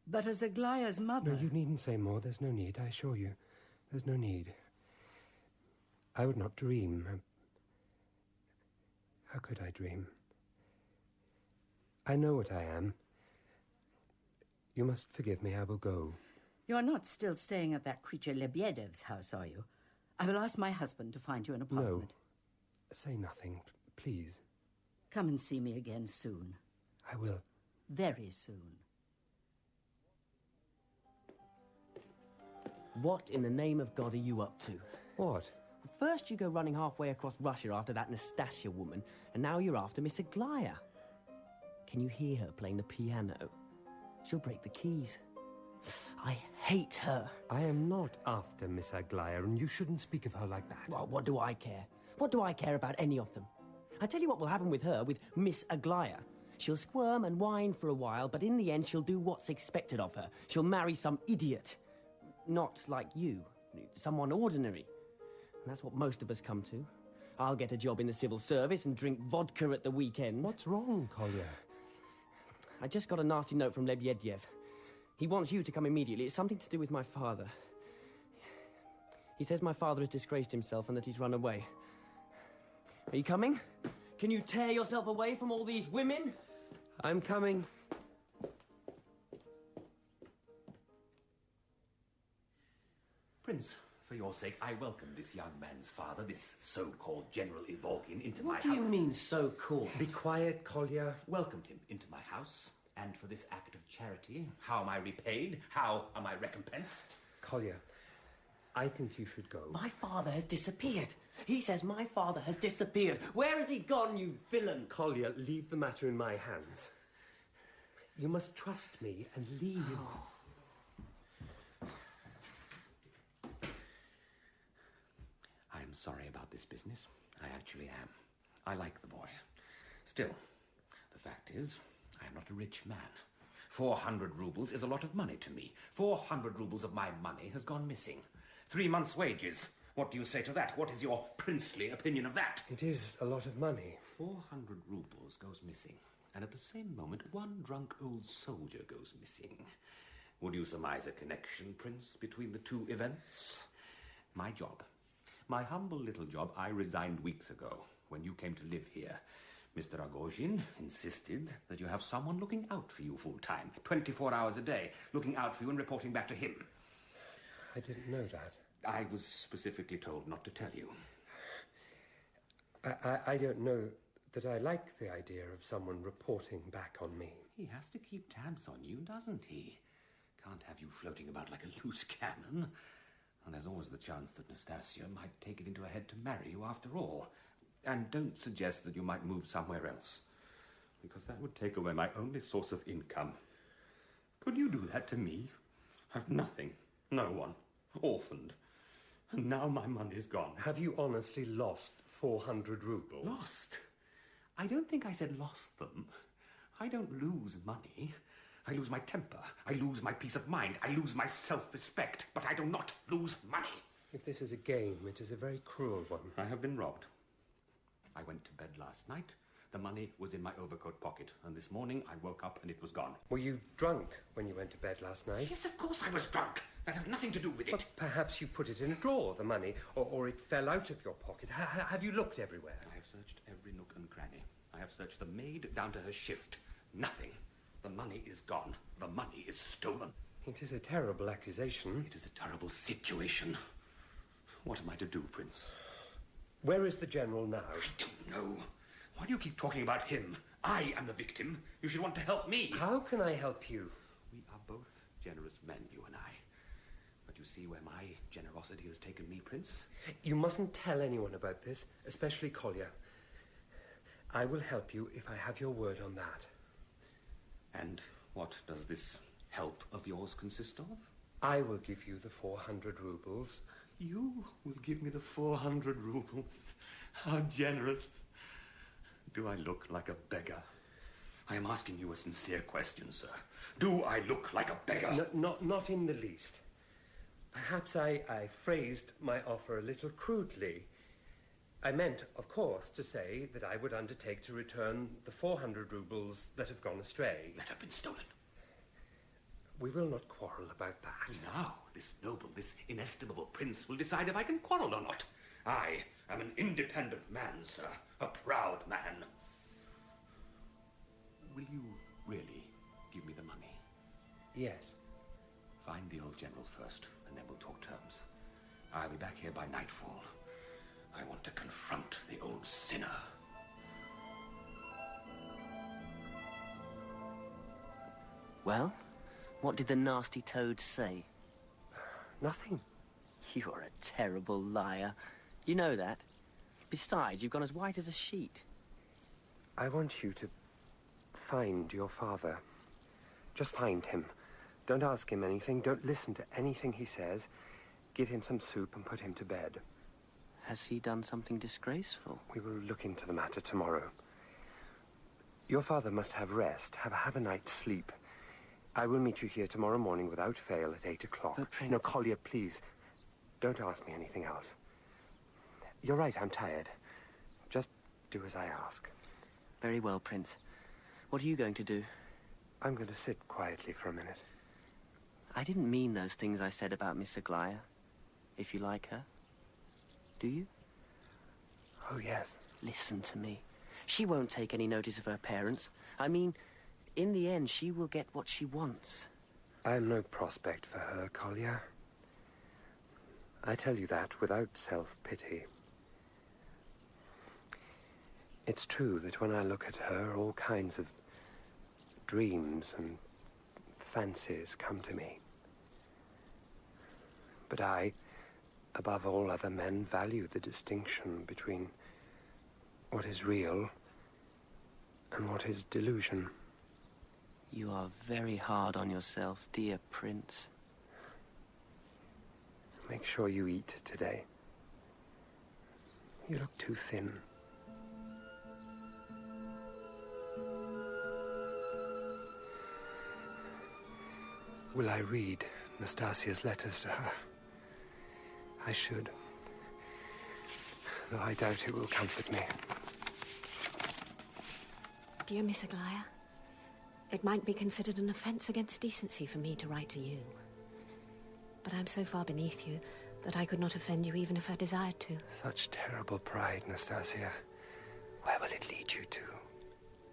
but as Aglaya's mother... No, you needn't say more. There's no need, I assure you. There's no need. I would not dream. How could I dream? I know what I am. You must forgive me. I will go. You are not still staying at that creature Lebyedev's house, are you? I will ask my husband to find you an apartment. No. Say nothing, please. Come and see me again soon. I will. Very soon. What in the name of God are you up to? What? First you go running halfway across Russia after that Nastasia woman, and now you're after Miss Aglaya. Can you hear her playing the piano? She'll break the keys. I hate her. I am not after Miss Aglaya, and you shouldn't speak of her like that. Well, what do I care? What do I care about any of them? I tell you what will happen with her, with Miss Aglaya. She'll squirm and whine for a while, but in the end she'll do what's expected of her. She'll marry some idiot. Not like you. Someone ordinary. And that's what most of us come to. I'll get a job in the civil service and drink vodka at the weekend. What's wrong, Kolya? I just got a nasty note from Lebedev. He wants you to come immediately. It's something to do with my father. He says my father has disgraced himself and that he's run away. Are you coming? Can you tear yourself away from all these women? I'm coming. Prince, for your sake, I welcome this young man's father, this so-called General Ivolgin, into my house. What do you mean, so-called? Be quiet, Kolya. Welcomed him into my house, and for this act of charity, how am I repaid? How am I recompensed? Kolya, I think you should go. My father has disappeared. He says my father has disappeared. Where has he gone, you villain? Kolya, leave the matter in my hands. You must trust me and leave. I am sorry about this business. I actually am. I like the boy. Still, the fact is, I am not a rich man. 400 rubles is a lot of money to me. 400 rubles of my money has gone missing. 3 months' wages. What do you say to that? What is your princely opinion of that? It is a lot of money. 400 rubles goes missing, and at the same moment, one drunk old soldier goes missing. Would you surmise a connection, Prince, between the two events? My job. My humble little job I resigned weeks ago when you came to live here. Mr. Rogozhin insisted that you have someone looking out for you full-time, 24 hours a day, looking out for you and reporting back to him. I didn't know that. I was specifically told not to tell you. I don't know that I like the idea of someone reporting back on me. He has to keep tabs on you, doesn't he? Can't have you floating about like a loose cannon. And there's always the chance that Nastasia might take it into her head to marry you after all. And don't suggest that you might move somewhere else, because that would take away my only source of income. Could you do that to me? I've nothing, no one, orphaned. And now my money's gone. Have you honestly lost 400 rubles? Lost? I don't think I said lost them. I don't lose money. I lose my temper. I lose my peace of mind. I lose my self-respect. But I do not lose money. If this is a game, it is a very cruel one. I have been robbed. I went to bed last night. The money was in my overcoat pocket. And this morning I woke up and it was gone. Were you drunk when you went to bed last night? Yes, of course I was drunk. That has nothing to do with it. But perhaps you put it in a drawer, the money, or it fell out of your pocket. Have you looked everywhere? I have searched every nook and cranny. I have searched the maid down to her shift. Nothing. The money is gone. The money is stolen. It is a terrible accusation. It is a terrible situation. What am I to do, Prince? Where is the General now? I don't know. Why do you keep talking about him? I am the victim. You should want to help me. How can I help you? We are both generous men, you and I. But you see where my generosity has taken me, Prince? You mustn't tell anyone about this, especially Kolya. I will help you if I have your word on that. And what does this help of yours consist of? I will give you the 400 rubles. You will give me the 400 rubles? How generous. Do I look like a beggar? I am asking you a sincere question, sir. Do I look like a beggar? Not in the least. Perhaps I phrased my offer a little crudely. I meant, of course, to say that I would undertake to return the 400 rubles that have gone astray. That have been stolen. We will not quarrel about that. Now, this noble, this inestimable prince will decide if I can quarrel or not. I am an independent man, sir. A proud man. Will you really give me the money? Yes. Find the old general first, and then we'll talk terms. I'll be back here by nightfall. I want to confront the old sinner. Well, what did the nasty toad say? Nothing. You're a terrible liar. You know that. Besides, you've gone as white as a sheet. I want you to find your father. Just find him. Don't ask him anything. Don't listen to anything he says. Give him some soup and put him to bed. Has he done something disgraceful? We will look into the matter tomorrow. Your father must have rest, have a night's sleep. I will meet you here tomorrow morning without fail at 8 o'clock. But, Prince... No, Collier, please. Don't ask me anything else. You're right, I'm tired. Just do as I ask. Very well, Prince. What are you going to do? I'm going to sit quietly for a minute. I didn't mean those things I said about Miss Aglaya. If you like her. Do you? Oh, yes. Listen to me. She won't take any notice of her parents. I mean, in the end, she will get what she wants. I'm no prospect for her, Collier. I tell you that without self-pity. It's true that when I look at her, all kinds of dreams and fancies come to me. But I, above all other men, value the distinction between what is real and what is delusion. You are very hard on yourself, dear Prince. Make sure you eat today. You look too thin. Will I read Nastasia's letters to her? I should. Though I doubt it will comfort me. Dear Miss Aglaya, it might be considered an offence against decency for me to write to you. But I'm so far beneath you that I could not offend you even if I desired to. Such terrible pride, Nastasia. Where will it lead you to?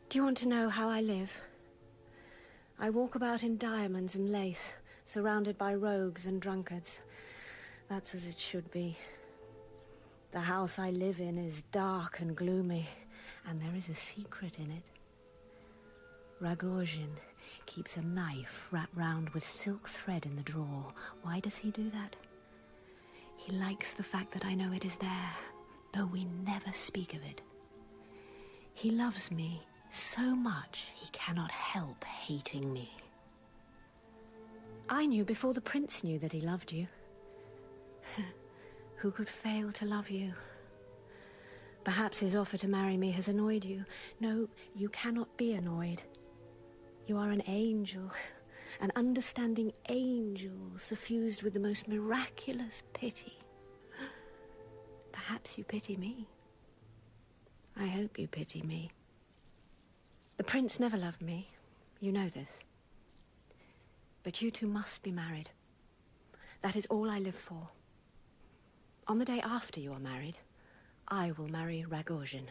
Do you want to know how I live? I walk about in diamonds and lace, surrounded by rogues and drunkards. That's as it should be. The house I live in is dark and gloomy, and there is a secret in it. Ragozhin keeps a knife wrapped round with silk thread in the drawer. Why does he do that? He likes the fact that I know it is there, though we never speak of it. He loves me so much he cannot help hating me. I knew before the prince knew that he loved you. Who could fail to love you? Perhaps his offer to marry me has annoyed you. No, you cannot be annoyed. You are an angel, an understanding angel, suffused with the most miraculous pity. Perhaps you pity me. I hope you pity me. The prince never loved me. You know this. But you two must be married. That is all I live for. On the day after you are married, I will marry Ragozhin.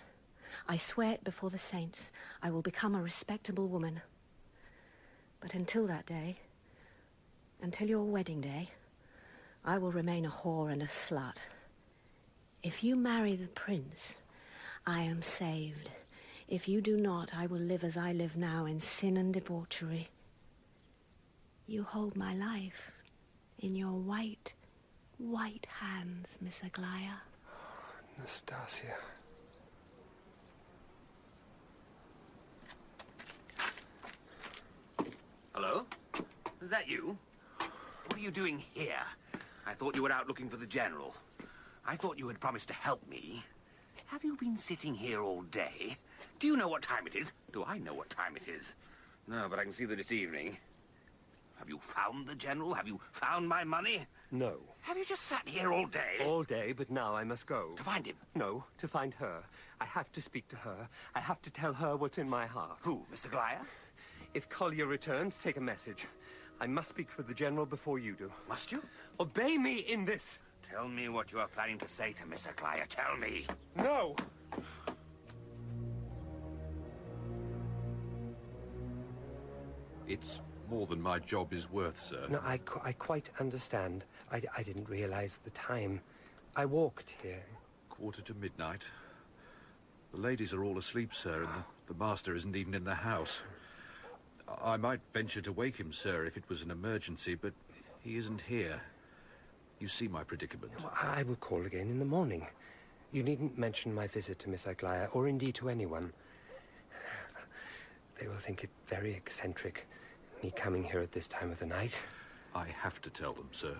I swear it before the saints. I will become a respectable woman. But until that day, until your wedding day, I will remain a whore and a slut. If you marry the prince, I am saved. If you do not, I will live as I live now, in sin and debauchery. You hold my life in your white, white hands, Miss Aglaya. Nastasia. Hello? Is that you? What are you doing here? I thought you were out looking for the general. I thought you had promised to help me. Have you been sitting here all day? Do you know what time it is? Do I know what time it is? No, but I can see that it's evening. Have you found the general? Have you found my money? No. Have you just sat here all day? All day, but now I must go. To find him? No, to find her. I have to speak to her. I have to tell her what's in my heart. Who, Mr. Glyer? If Collier returns, take a message. I must speak with the general before you do. Must you? Obey me in this. Tell me what you are planning to say to Mr. Glyer. Tell me. No! It's more than my job is worth, sir. No, I quite understand. I didn't realize the time. I walked here. 1:45. The ladies are all asleep, sir, and the master isn't even in the house. I might venture to wake him, sir, if it was an emergency, but he isn't here. You see my predicament. Well, I will call again in the morning. You needn't mention my visit to Miss Aglaya, or indeed to anyone. They will think it very eccentric, me coming here at this time of the night. I have to tell them, sir.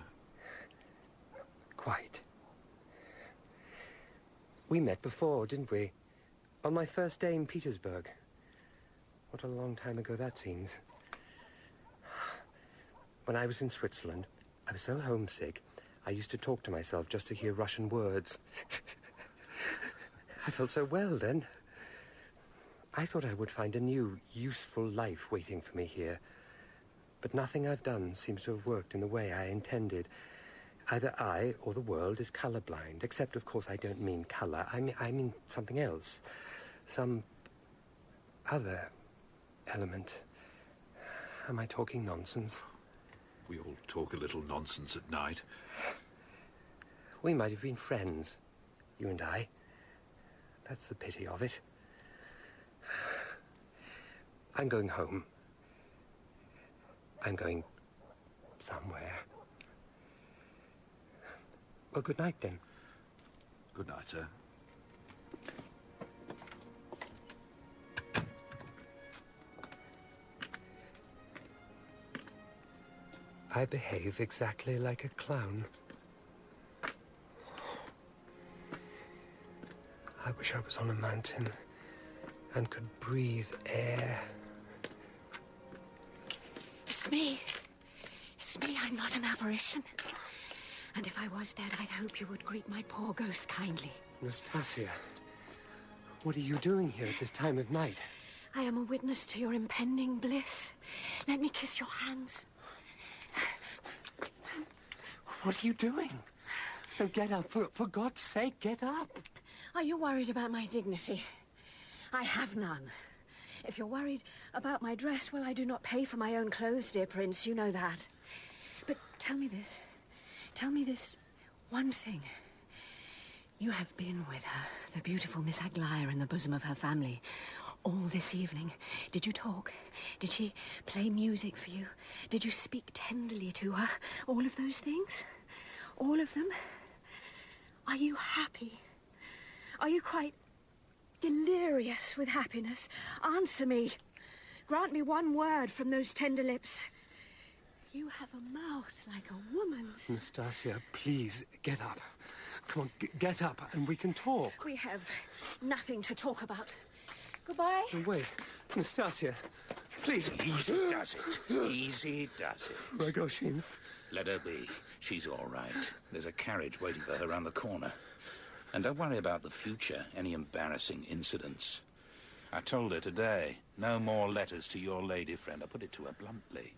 Quite. We met before, didn't we? On my first day in Petersburg. What a long time ago that seems. When I was in Switzerland, I was so homesick, I used to talk to myself just to hear Russian words. I felt so well then. I thought I would find a new, useful life waiting for me here. But nothing I've done seems to have worked in the way I intended. Either I or the world is colorblind, except, of course, I don't mean color. I mean something else. Some other element. Am I talking nonsense? We all talk a little nonsense at night. We might have been friends, you and I. That's the pity of it. I'm going home. I'm going somewhere. Well, good night, then. Good night, sir. I behave exactly like a clown. I wish I was on a mountain and could breathe air. It's me. It's me. I'm not an apparition. And if I was dead, I'd hope you would greet my poor ghost kindly. Nastasia, what are you doing here at this time of night? I am a witness to your impending bliss. Let me kiss your hands. What are you doing? No, get up. For God's sake, get up. Are you worried about my dignity? I have none. If you're worried about my dress, well, I do not pay for my own clothes, dear Prince. You know that. But tell me this. Tell me this one thing. You have been with her, the beautiful Miss Aglaya, in the bosom of her family, all this evening. Did you talk? Did she play music for you? Did you speak tenderly to her? All of those things? All of them? Are you happy? Are you quite delirious with happiness? Answer me. Grant me one word from those tender lips. You have a mouth like a woman's. Nastasia, please, get up. Come on, get up and we can talk. We have nothing to talk about. Goodbye. Oh, wait, Nastasia, please. Easy does it. Easy does it. Rogoshin. Let her be. She's all right. There's a carriage waiting for her around the corner. And don't worry about the future, any embarrassing incidents. I told her today, no more letters to your lady friend. I put it to her bluntly.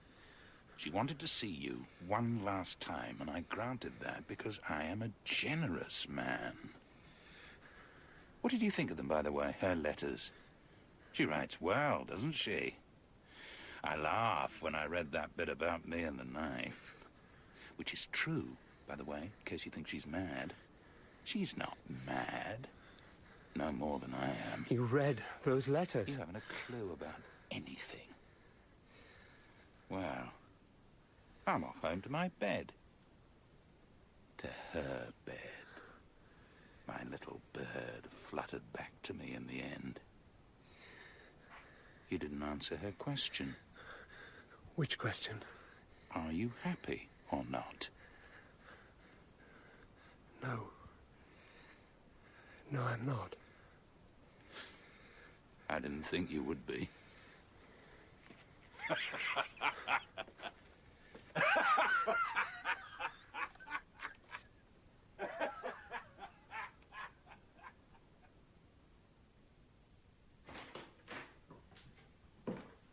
She wanted to see you one last time, and I granted that because I am a generous man. What did you think of them, by the way, her letters? She writes well, doesn't she? I laugh when I read that bit about me and the knife. Which is true, by the way, in case you think she's mad. She's not mad. No more than I am. You read those letters? You haven't a clue about anything. Well, I'm off home to my bed. To her bed. My little bird fluttered back to me in the end. You didn't answer her question. Which question? Are you happy or not? No. No, I'm not. I didn't think you would be.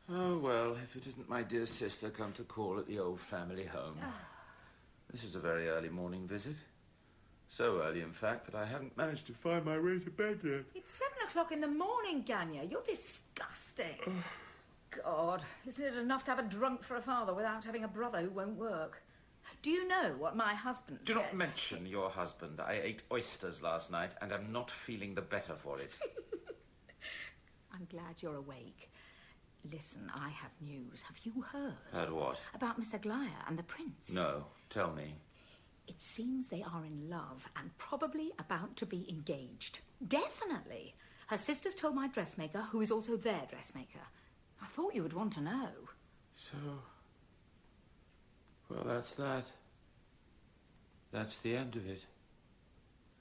Oh, well, if it isn't my dear sister come to call at the old family home. This is a very early morning visit. So early, in fact, that I haven't managed to find my way to bed yet. It's 7 o'clock in the morning, Ganya. You're disgusting. God, isn't it enough to have a drunk for a father without having a brother who won't work? Do you know what my husband says? Do not mention your husband. I ate oysters last night and am not feeling the better for it. I'm glad you're awake. Listen, I have news. Have you heard? Heard what? About Miss Aglaya and the prince. No, tell me. It seems they are in love and probably about to be engaged. Definitely. Her sister's told my dressmaker, who is also their dressmaker. I thought you would want to know. So... well, that's that. That's the end of it.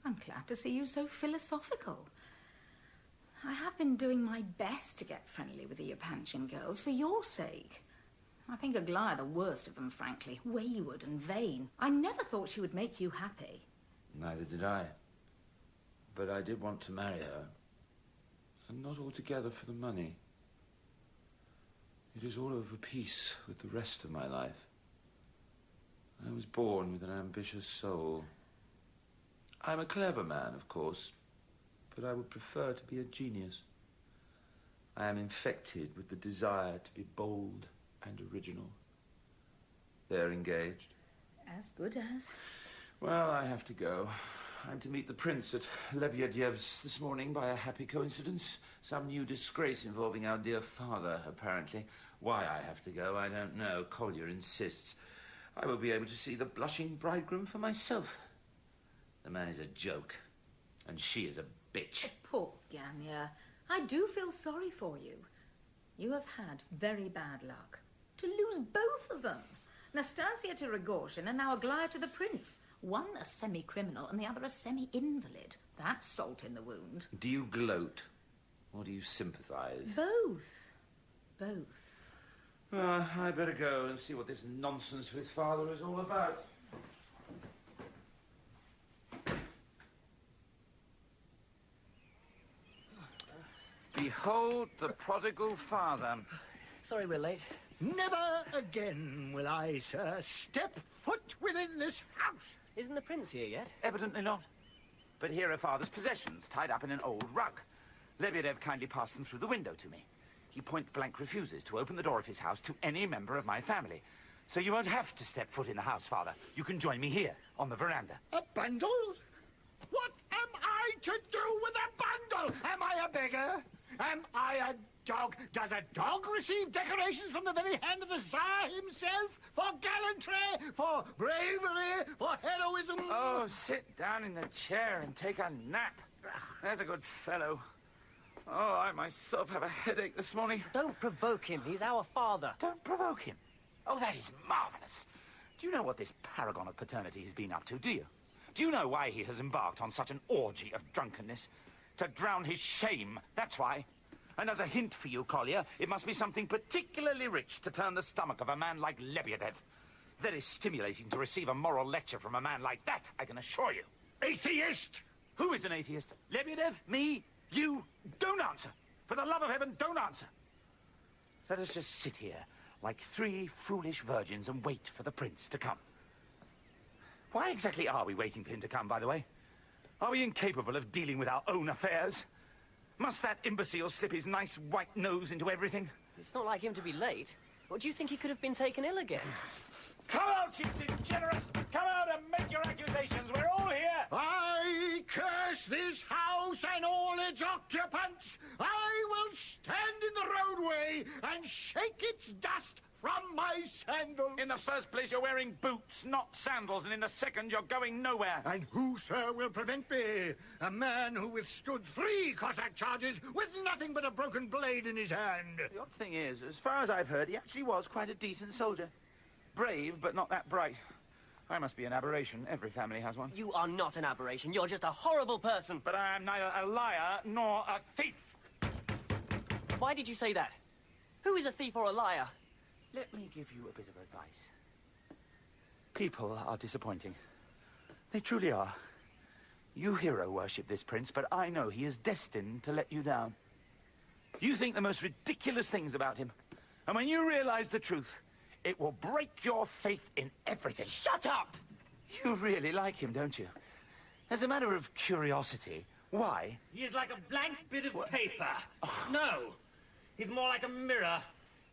I'm glad to see you so philosophical. I have been doing my best to get friendly with the Yapanchin girls for your sake. I think Aglaya the worst of them, frankly. Wayward and vain. I never thought she would make you happy. Neither did I. But I did want to marry her. And not altogether for the money. It is all of a piece with the rest of my life. I was born with an ambitious soul. I'm a clever man, of course, but I would prefer to be a genius. I am infected with the desire to be bold and original. They're engaged. As good as. Well, I have to go. I'm to meet the prince at Lebedevy's this morning by a happy coincidence. Some new disgrace involving our dear father, apparently. Why I have to go, I don't know. Collier insists. I will be able to see the blushing bridegroom for myself. The man is a joke, and she is a bitch. Poor Ganya. I do feel sorry for you. You have had very bad luck. To lose both of them. Nastasia to Rogozhin and now Aglaya to the prince. One a semi-criminal and the other a semi-invalid. That's salt in the wound. Do you gloat, or do you sympathise? Both. Well, I better go and see what this nonsense with father is all about. Behold the prodigal father. Sorry we're late. Never again will I, sir, step foot within this house. Isn't the prince here yet? Evidently not. But here are father's possessions, tied up in an old rug. Lebedev kindly passed them through the window to me. He point-blank refuses to open the door of his house to any member of my family. So you won't have to step foot in the house, father. You can join me here, on the veranda. A bundle? What am I to do with a bundle? Am I a beggar? Am I a dog? Does a dog receive decorations from the very hand of the Tsar himself? For gallantry? For bravery? For heroism? Oh, sit down in the chair and take a nap. There's a good fellow. Oh, I myself have a headache this morning. Don't provoke him. He's our father. Don't provoke him. Oh, that is marvellous. Do you know what this paragon of paternity has been up to, do you? Do you know why he has embarked on such an orgy of drunkenness? To drown his shame, that's why. And as a hint for you, Collier, it must be something particularly rich to turn the stomach of a man like Lebedev. Very stimulating to receive a moral lecture from a man like that, I can assure you. Atheist! Who is an atheist? Lebedev? Me? You? Don't answer. For the love of heaven, don't answer. Let us just sit here like three foolish virgins and wait for the prince to come. Why exactly are we waiting for him to come, by the way? Are we incapable of dealing with our own affairs? Must that imbecile slip his nice white nose into everything? It's not like him to be late. Or do you think he could have been taken ill again? Come out, you degenerate! Come out and make your accusations. We're all here! I curse this house and all its occupants. I will stand in the roadway and shake its dust from my sandals. In the first place, you're wearing boots, not sandals, and in the second, you're going nowhere. And who, sir, will prevent me? A man who withstood 3 Cossack charges with nothing but a broken blade in his hand. The odd thing is, as far as I've heard, he actually was quite a decent soldier. Brave, but not that bright. I must be an aberration. Every family has one. You are not an aberration. You're just a horrible person. But I am neither a liar nor a thief. Why did you say that? Who is a thief or a liar? Let me give you a bit of advice. People are disappointing. They truly are. You hero worship this prince, but I know he is destined to let you down. You think the most ridiculous things about him. And when you realize the truth, it will break your faith in everything. Shut up! You really like him, don't you? As a matter of curiosity, why? He is like a blank bit of paper. No, he's more like a mirror.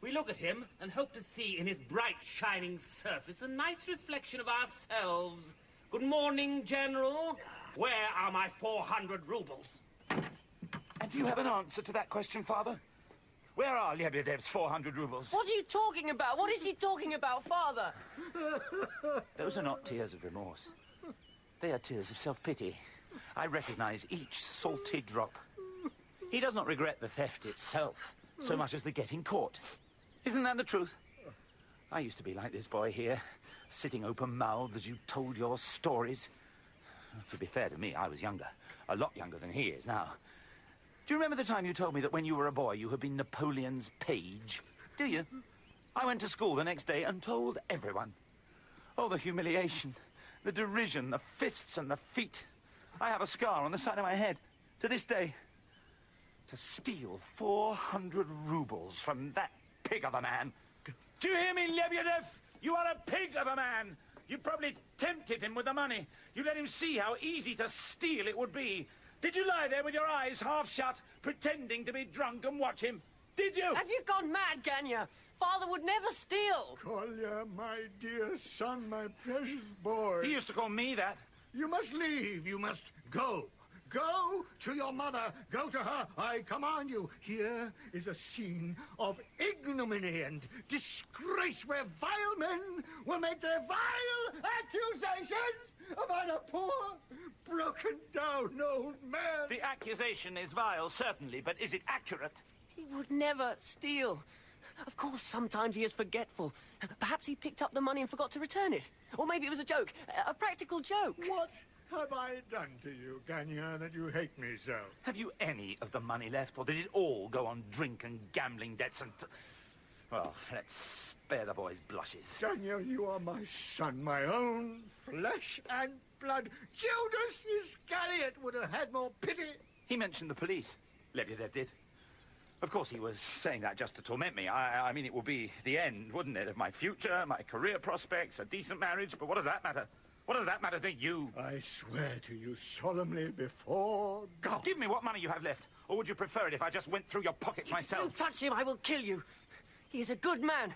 We look at him and hope to see in his bright, shining surface a nice reflection of ourselves. Good morning, General. Where are my 400 rubles? And do you have an answer to that question, Father? Where are Lebedev's 400 rubles? What are you talking about? What is he talking about, Father? Those are not tears of remorse. They are tears of self-pity. I recognize each salty drop. He does not regret the theft itself so much as the getting caught. Isn't that the truth? I used to be like this boy here, sitting open-mouthed as you told your stories. To be fair to me, I was younger. A lot younger than he is now. Do you remember the time you told me that when you were a boy you had been Napoleon's page? Do you? I went to school the next day and told everyone. Oh, the humiliation, the derision, the fists and the feet. I have a scar on the side of my head. To this day. To steal 400 rubles from that pig of a man. Do you hear me, Lebedev? You are a pig of a man. You probably tempted him with the money. You let him see how easy to steal it would be. Did you lie there with your eyes half shut, pretending to be drunk and watch him? Did you? Have you gone mad, Ganya? Father would never steal. Kolya, my dear son, my precious boy. He used to call me that. You must leave. You must go. Go to your mother. Go to her. I command you. Here is a scene of ignominy and disgrace where vile men will make their vile accusations about a poor, broken-down old man. The accusation is vile, certainly, but is it accurate? He would never steal. Of course, sometimes he is forgetful. Perhaps he picked up the money and forgot to return it. Or maybe it was a joke, a practical joke. What have I done to you, Ganya, that you hate me so? Have you any of the money left, or did it all go on drink and gambling debts and... Well, let's spare the boy's blushes. Ganya, you are my son, my own flesh and blood. Judas Iscariot would have had more pity. He mentioned the police. Lebedev did. Of course, he was saying that just to torment me. I mean, it would be the end, wouldn't it, of my future, my career prospects, a decent marriage, but what does that matter? What does that matter to you? I swear to you solemnly before God. Give me what money you have left, or would you prefer it if I just went through your pockets myself? If you touch him, I will kill you. He is a good man.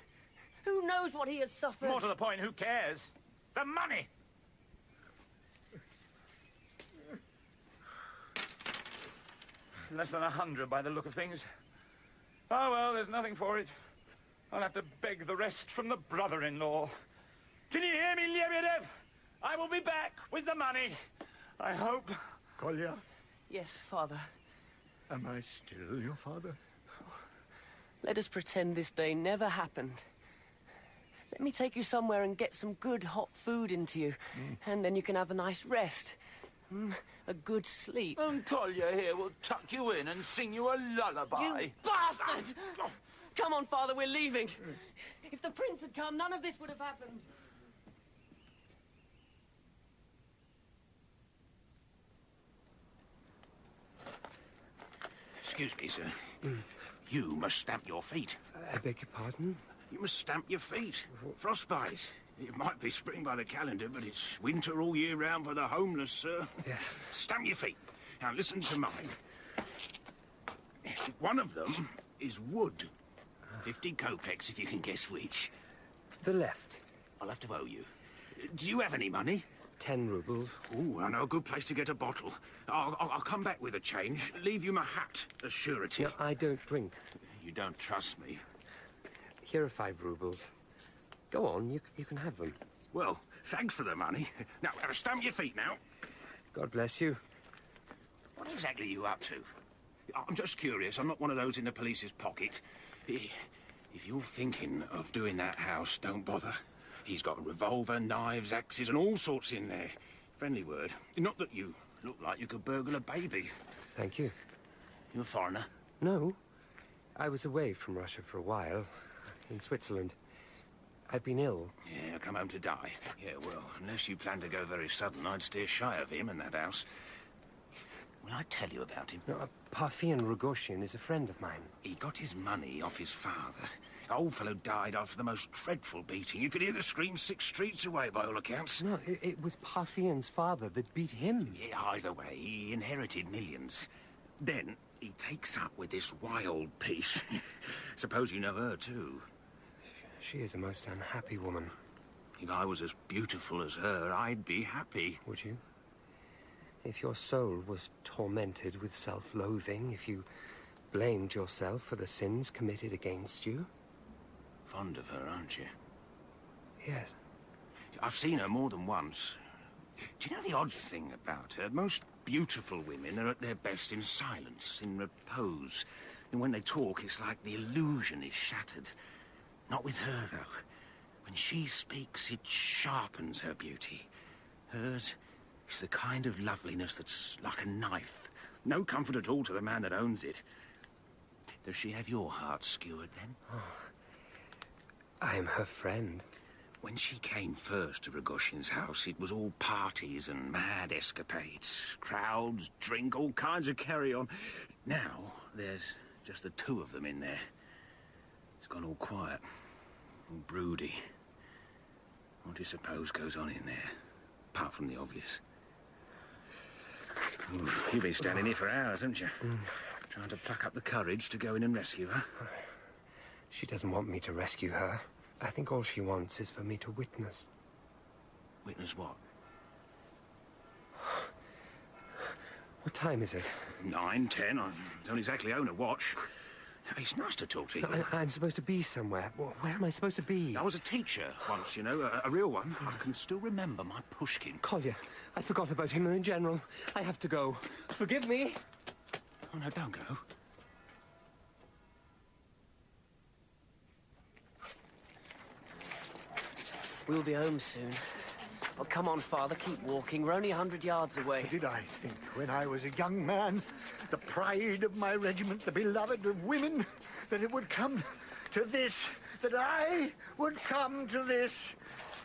Who knows what he has suffered? More to the point, who cares? The money! Less than 100 by the look of things. Oh, well, there's nothing for it. I'll have to beg the rest from the brother-in-law. Can you hear me, Lebedev? I will be back with the money. I hope. Kolya? Yes, Father. Am I still your father? Let us pretend this day never happened. Let me take you somewhere and get some good hot food into you. And then you can have a nice rest. A good sleep. And Kolya here will tuck you in and sing you a lullaby. You bastard! Come on, Father, we're leaving. If the prince had come, none of this would have happened. Excuse me, sir. You must stamp your feet. I beg your pardon? You must stamp your feet. Frostbite. It might be spring by the calendar, but it's winter all year round for the homeless, sir. Yes. Stamp your feet. Now, listen to mine. One of them is wood. 50 kopecks, if you can guess which. The left. I'll have to owe you. Do you have any money? 10 rubles. Oh, I know a good place to get a bottle. I'll come back with a change. Leave you my hat as surety. No, I don't drink. You don't trust me. Here are 5 rubles. Go on, you can have them. Well, thanks for the money. Now, stamp your feet now. God bless you. What exactly are you up to? I'm just curious. I'm not one of those in the police's pocket. If you're thinking of doing that house, don't bother. He's got a revolver, knives, axes, and all sorts in there. Friendly word. Not that you look like you could burgle a baby. Thank you. You a foreigner? No. I was away from Russia for a while, in Switzerland. I've been ill. Yeah, come home to die. Yeah, well, unless you plan to go very sudden, I'd steer shy of him and that house. Will I tell you about him? No, Parfian Rogoshin is a friend of mine. He got his money off his father. The old fellow died after the most dreadful beating. You could hear the scream 6 streets away, by all accounts. No, it was Parfian's father that beat him. Yeah, either way, he inherited millions. Then he takes up with this wild piece. Suppose you know her, too. She is a most unhappy woman. If I was as beautiful as her, I'd be happy. Would you? If your soul was tormented with self-loathing, if you blamed yourself for the sins committed against you? Fond of her, aren't you? Yes. I've seen her more than once. Do you know the odd thing about her? Most beautiful women are at their best in silence, in repose. And when they talk, it's like the illusion is shattered. Not with her, though. When she speaks, it sharpens her beauty. Hers is the kind of loveliness that's like a knife. No comfort at all to the man that owns it. Does she have your heart skewered, then? Oh, I'm her friend. When she came first to Rogoshin's house, it was all parties and mad escapades. Crowds, drink, all kinds of carry-on. Now, there's just the two of them in there. It's gone all quiet, all broody. What do you suppose goes on in there, apart from the obvious? Ooh, you've been standing here for hours, haven't you? Trying to pluck up the courage to go in and rescue her. She doesn't want me to rescue her. I think all she wants is for me to witness. Witness what? What time is it? 9, 10. I don't exactly own a watch. It's nice to talk to you. I'm supposed to be somewhere. Where am I supposed to be? I was a teacher once, you know, a real one. I can still remember my Pushkin. Collier, I forgot about him in general. I have to go. Forgive me. Oh, no, don't go. We'll be home soon. Oh, come on, Father, keep walking. We're only 100 yards away. What did I think when I was a young man, the pride of my regiment, the beloved of women, that it would come to this, that I would come to this?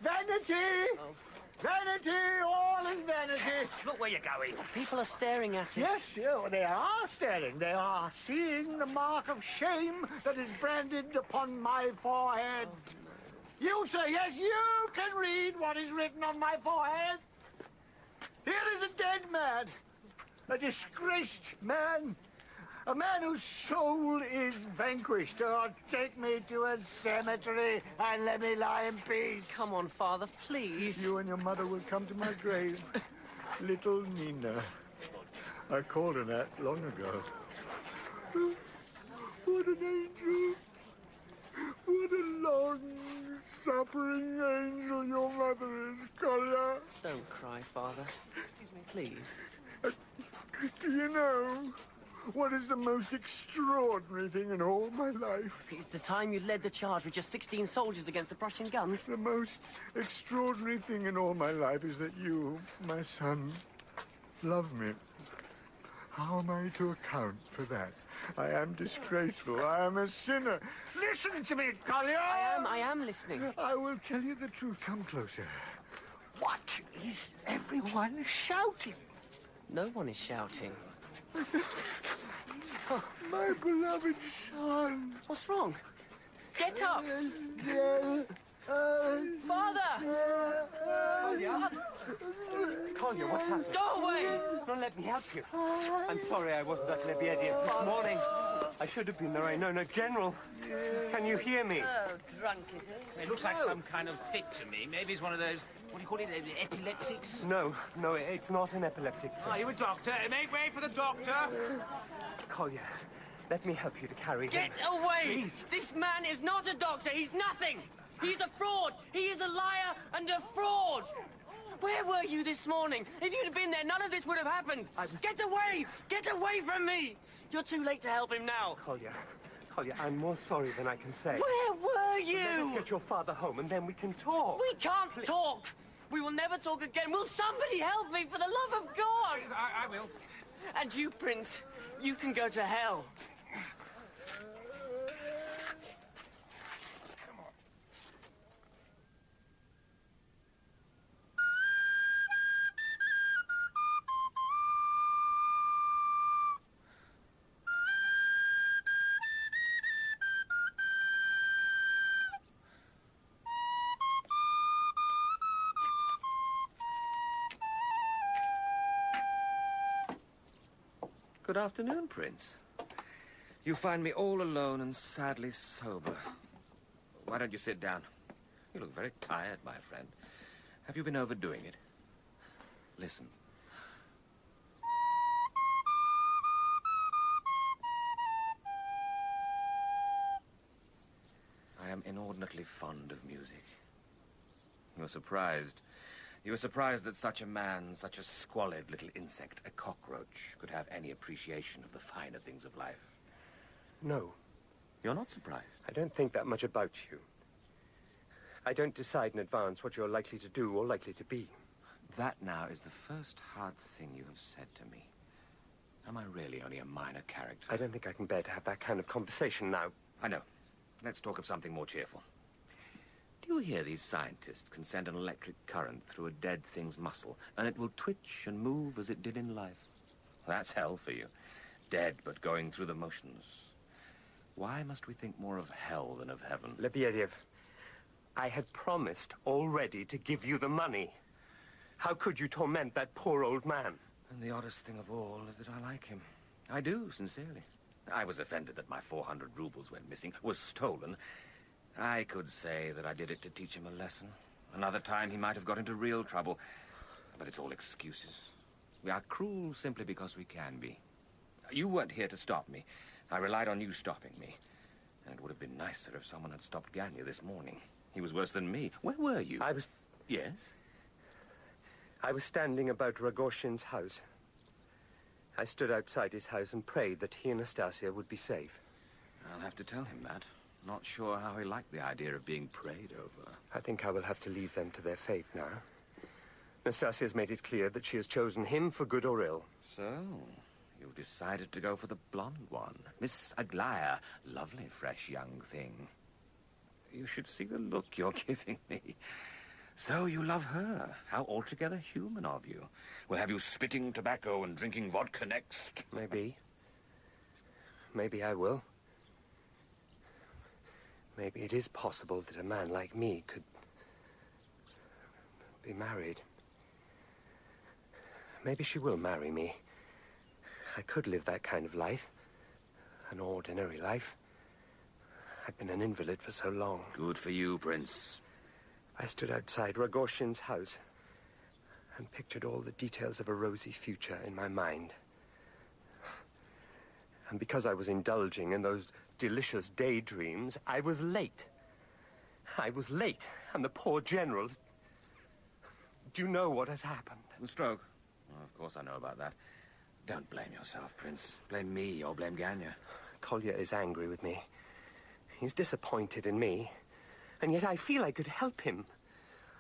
Vanity! Oh. Vanity! All is vanity! Look where you're going. People are staring at us. Yes, they are staring. They are seeing the mark of shame that is branded upon my forehead. Oh. You, sir, yes, you can read what is written on my forehead. Here is a dead man, a disgraced man, a man whose soul is vanquished. Oh, take me to a cemetery and let me lie in peace. Come on, Father, please. You and your mother will come to my grave. Little Nina. I called her that long ago. What an angel. What a long-suffering angel your mother is, Collier. Don't cry, Father. Please. Do you know what is the most extraordinary thing in all my life? It's the time you led the charge with just 16 soldiers against the Prussian guns. The most extraordinary thing in all my life is that you, my son, love me. How am I to account for that? I am disgraceful. I am a sinner. Listen to me, Collier! I am listening. I will tell you the truth. Come closer. What is everyone shouting? No one is shouting. Oh, my beloved son. What's wrong? Get up! Father! Collier, what's happened? Go away! Don't let me help you. I'm sorry I wasn't at Lebedev this morning. I should have been there. I know. No, General, can you hear me? Oh, drunk, is he? It looks like some kind of fit to me. Maybe it's one of those, what do you call it, epileptics? No, it's not an epileptic fit. Are you a doctor? Make way for the doctor. Collier, let me help you to carry him. Get away! Please. This man is not a doctor. He's nothing. He's a fraud. He is a liar and a fraud. Where were you this morning? If you'd have been there, none of this would have happened. Get away! Get away from me! You're too late to help him now. Collier, I'm more sorry than I can say. Where were you? Let's get your father home and then we can talk. We can't talk. We will never talk again. Will somebody help me, for the love of God? I will. And you, Prince, you can go to hell. Good afternoon, Prince. You find me all alone and sadly sober. Why don't you sit down? You look very tired, my friend. Have you been overdoing it? Listen. I am inordinately fond of music. You're surprised. You were surprised that such a man, such a squalid little insect, a cockroach, could have any appreciation of the finer things of life. No. You're not surprised? I don't think that much about you. I don't decide in advance what you're likely to do or likely to be. That now is the first hard thing you have said to me. Am I really only a minor character? I don't think I can bear to have that kind of conversation now. I know. Let's talk of something more cheerful. Do you hear these scientists can send an electric current through a dead thing's muscle, and it will twitch and move as it did in life? That's hell for you. Dead, but going through the motions. Why must we think more of hell than of heaven? Lebediev, I had promised already to give you the money. How could you torment that poor old man? And the oddest thing of all is that I like him. I do, sincerely. I was offended that my 400 rubles went missing, was stolen. I could say that I did it to teach him a lesson. Another time he might have got into real trouble. But it's all excuses. We are cruel simply because we can be. You weren't here to stop me. I relied on you stopping me. And it would have been nicer if someone had stopped Ganya this morning. He was worse than me. Where were you? I was... Yes? I was standing about Rogoshin's house. I stood outside his house and prayed that he and Nastasia would be safe. I'll have to tell him that. Not sure how he liked the idea of being prayed over. I think I will have to leave them to their fate now. Nastasia's made it clear that she has chosen him for good or ill. So, you've decided to go for the blonde one. Miss Aglaya. Lovely, fresh young thing. You should see the look you're giving me. So you love her. How altogether human of you. We'll have you spitting tobacco and drinking vodka next. Maybe. Maybe I will. Maybe it is possible that a man like me could be married. Maybe she will marry me. I could live that kind of life. An ordinary life. I've been an invalid for so long. Good for you, Prince. I stood outside Rogoshin's house and pictured all the details of a rosy future in my mind. And because I was indulging in those delicious daydreams, I was late. I was late, and the poor general... Do you know what has happened? The stroke? Well, of course I know about that. Don't blame yourself, Prince. Blame me or blame Ganya. Kolya is angry with me. He's disappointed in me. And yet I feel I could help him.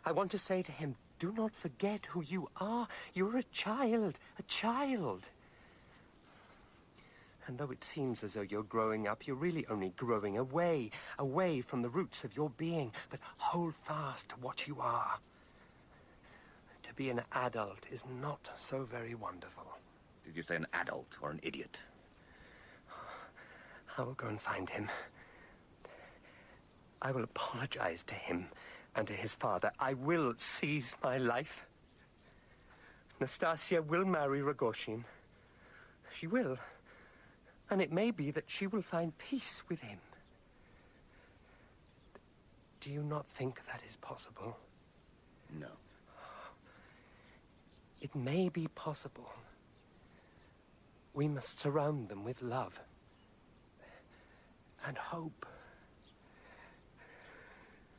I want to say to him, do not forget who you are. You're a child. A child. And though it seems as though you're growing up, you're really only growing away from the roots of your being. But hold fast to what you are. To be an adult is not so very wonderful. Did you say an adult or an idiot? I will go and find him. I will apologize to him and to his father. I will seize my life. Nastasia will marry Rogoshin. She will. And it may be that she will find peace with him. Do you not think that is possible? No. It may be possible. We must surround them with love and hope.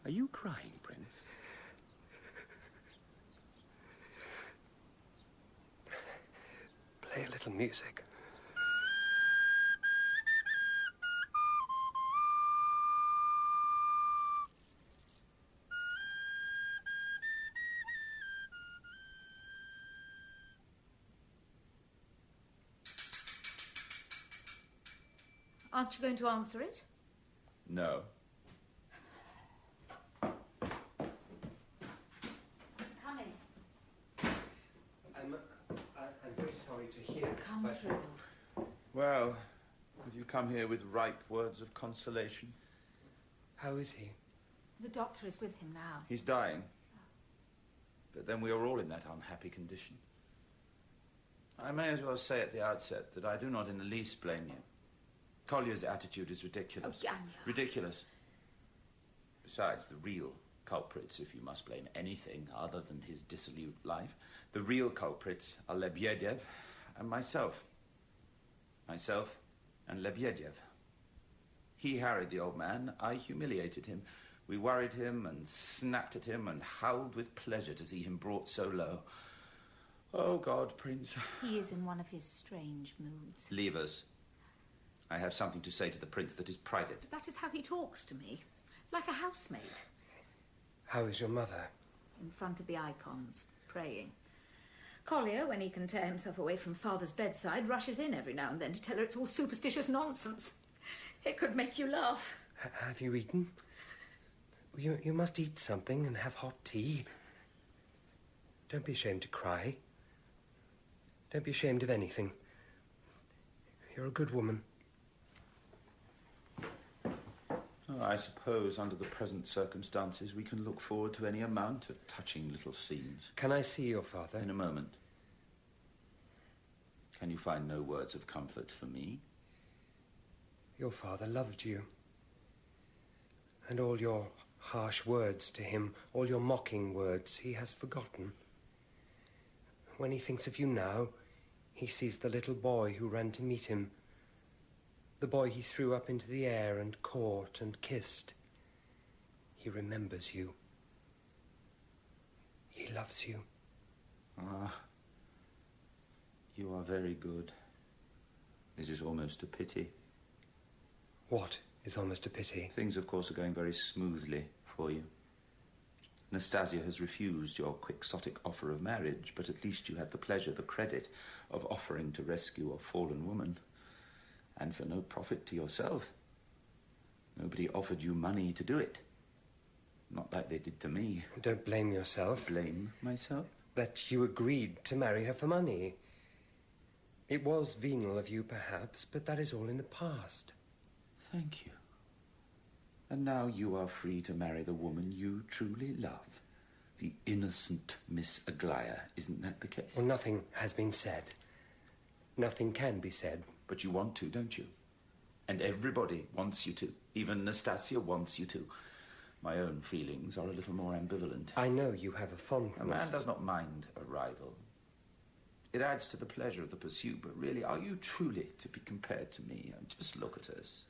Are you crying, Prince? Play a little music. Aren't you going to answer it? No. Come in. I'm very sorry to hear. Come but... through. Well, did you come here with ripe words of consolation? How is he? The doctor is with him now. He's dying. But then we are all in that unhappy condition. I may as well say at the outset that I do not in the least blame you. Kolya's attitude is ridiculous. Oh, Ganya. Ridiculous. Besides, the real culprits, if you must blame anything other than his dissolute life, the real culprits are Lebediev and myself. Myself and Lebediev. He harried the old man, I humiliated him. We worried him and snapped at him and howled with pleasure to see him brought so low. Oh, God, Prince. He is in one of his strange moods. Leave us. I have something to say to the Prince that is private. That is how he talks to me, like a housemaid. How is your mother? In front of the icons, praying. Collier, when he can tear himself away from Father's bedside, rushes in every now and then to tell her it's all superstitious nonsense. It could make you laugh. Have you eaten? You must eat something and have hot tea. Don't be ashamed to cry. Don't be ashamed of anything. You're a good woman. I suppose, under the present circumstances, we can look forward to any amount of touching little scenes. Can I see your father? In a moment. Can you find no words of comfort for me? Your father loved you. And all your harsh words to him, all your mocking words, he has forgotten. When he thinks of you now, he sees the little boy who ran to meet him. The boy he threw up into the air and caught and kissed. He remembers you. He loves you. Ah, you are very good. It is almost a pity. What is almost a pity? Things, of course, are going very smoothly for you. Nastasia has refused your quixotic offer of marriage, but at least you had the pleasure, the credit, of offering to rescue a fallen woman. And for no profit to yourself. Nobody offered you money to do it. Not like they did to me. Don't blame yourself. Blame myself? That you agreed to marry her for money. It was venal of you, perhaps, but that is all in the past. Thank you. And now you are free to marry the woman you truly love. The innocent Miss Aglaya. Isn't that the case? Well, nothing has been said. Nothing can be said. But you want to, don't you? And everybody wants you to. Even Nastasia wants you to. My own feelings are a little more ambivalent. I know you have a fondness. A man does not mind a rival. It adds to the pleasure of the pursuit, but really, are you truly to be compared to me? And just look at us.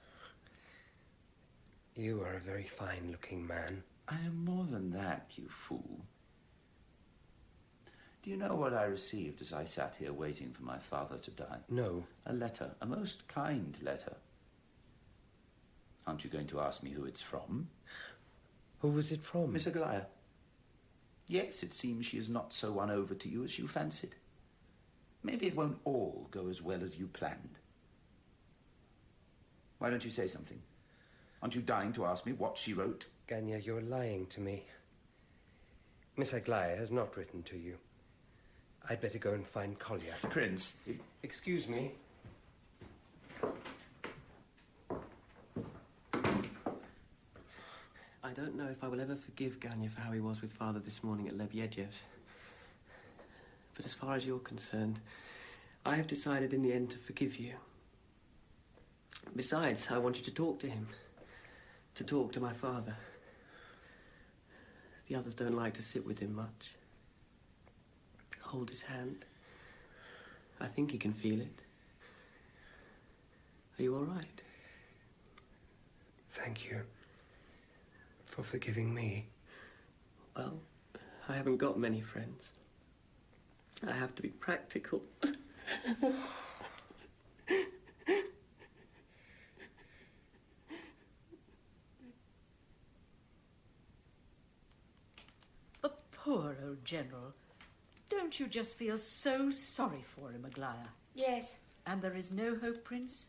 You are a very fine-looking man. I am more than that, you fool. Do you know what I received as I sat here waiting for my father to die? No. A letter, a most kind letter. Aren't you going to ask me who it's from? Who was it from? Miss Aglaya. Yes, it seems she is not so won over to you as you fancied. Maybe it won't all go as well as you planned. Why don't you say something? Aren't you dying to ask me what she wrote? Ganya, you're lying to me. Miss Aglaya has not written to you. I'd better go and find Collier. Prince. Excuse me. I don't know if I will ever forgive Ganya for how he was with Father this morning at Lebedevyev's. But as far as you're concerned, I have decided in the end to forgive you. Besides, I want you to talk to him. To talk to my father. The others don't like to sit with him much. Hold his hand. I think he can feel it. Are you all right? Thank you for forgiving me. Well, I haven't got many friends. I have to be practical. The poor old general. Don't you just feel so sorry for him, Aglaya? Yes. And there is no hope, Prince?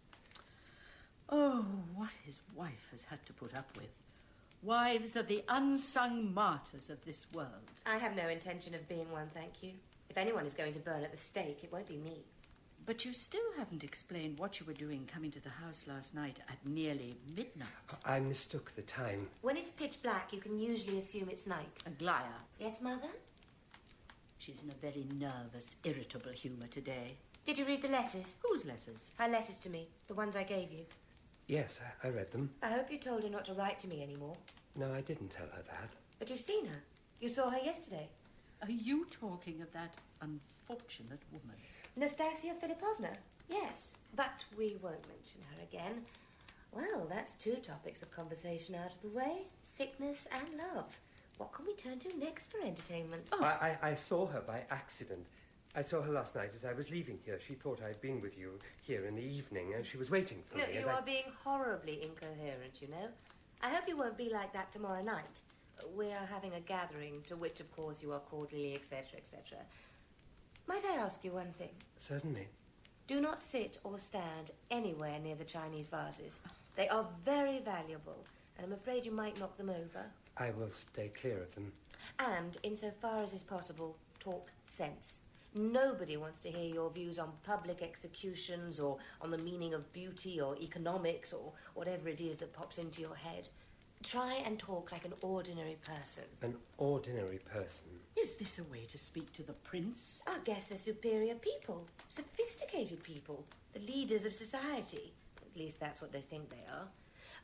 Oh, what his wife has had to put up with. Wives are the unsung martyrs of this world. I have no intention of being one, thank you. If anyone is going to burn at the stake, it won't be me. But you still haven't explained what you were doing coming to the house last night at nearly midnight. I mistook the time. When it's pitch black, you can usually assume it's night. Aglaya. Yes, Mother? She's in a very nervous, irritable humour today. Did you read the letters? Whose letters? Her letters to me, the ones I gave you. Yes, I read them. I hope you told her not to write to me anymore. No, I didn't tell her that. But you've seen her. You saw her yesterday. Are you talking of that unfortunate woman? Nastasia Filipovna? Yes, but we won't mention her again. Well, that's two topics of conversation out of the way. sickness and love. What can we turn to next for entertainment? Oh. I saw her by accident. I saw her last night as I was leaving here. She thought I'd been with you here in the evening, and she was waiting for me. No, you are being horribly incoherent, you know. I hope you won't be like that tomorrow night. We are having a gathering, to which, of course, you are cordially, etc., etc. Might I ask you one thing? Certainly. Do not sit or stand anywhere near the Chinese vases. They are very valuable, and I'm afraid you might knock them over. I will stay clear of them. And, insofar as is possible, talk sense. Nobody wants to hear your views on public executions or on the meaning of beauty or economics or whatever it is that pops into your head. Try and talk like an ordinary person. An ordinary person? Is this a way to speak to the prince? Our guests are superior people, sophisticated people, the leaders of society. At least that's what they think they are.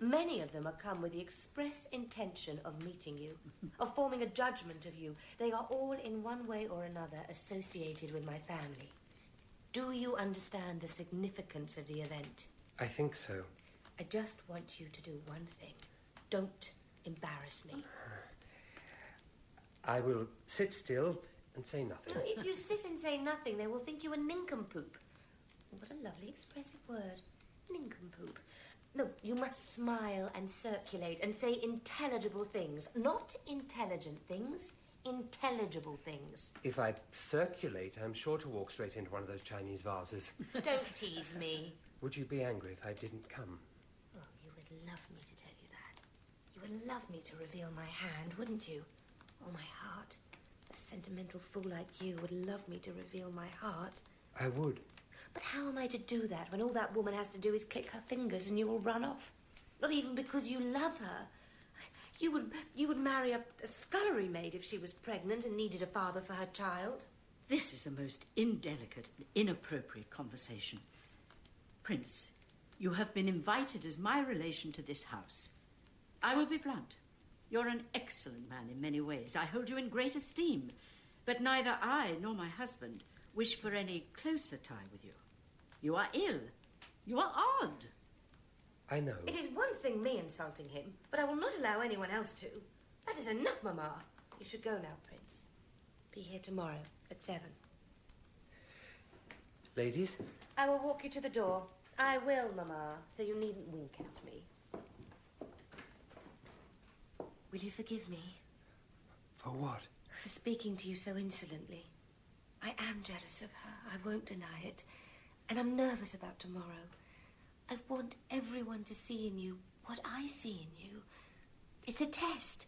Many of them are come with the express intention of meeting you, of forming a judgment of you. They are all in one way or another associated with my family. Do you understand the significance of the event? I think so. I just want you to do one thing. Don't embarrass me. I will sit still and say nothing. No, if you sit and say nothing, they will think you a nincompoop. What a lovely expressive word. Nincompoop. No, you must smile and circulate and say intelligible things. Not intelligent things, intelligible things. If I circulate, I'm sure to walk straight into one of those Chinese vases. Don't tease me. Would you be angry if I didn't come? Oh, you would love me to tell you that. You would love me to reveal my hand, wouldn't you? Or my heart. A sentimental fool like you would love me to reveal my heart. I would. But how am I to do that when all that woman has to do is click her fingers and you will run off? Not even because you love her. You would marry a scullery maid if she was pregnant and needed a father for her child. This is a most indelicate and inappropriate conversation. Prince, you have been invited as my relation to this house. I will be blunt. You're an excellent man in many ways. I hold you in great esteem. But neither I nor my husband wish for any closer tie with you. You are ill. You are odd. I know. It is one thing me insulting him, but I will not allow anyone else to. That is enough, Mamma. You should go now, Prince. Be here tomorrow at 7. Ladies? I will walk you to the door. I will, Mamma, so you needn't wink at me. Will you forgive me? For what? For speaking to you so insolently. I am jealous of her, I won't deny it. And I'm nervous about tomorrow. I want everyone to see in you what I see in you. It's a test.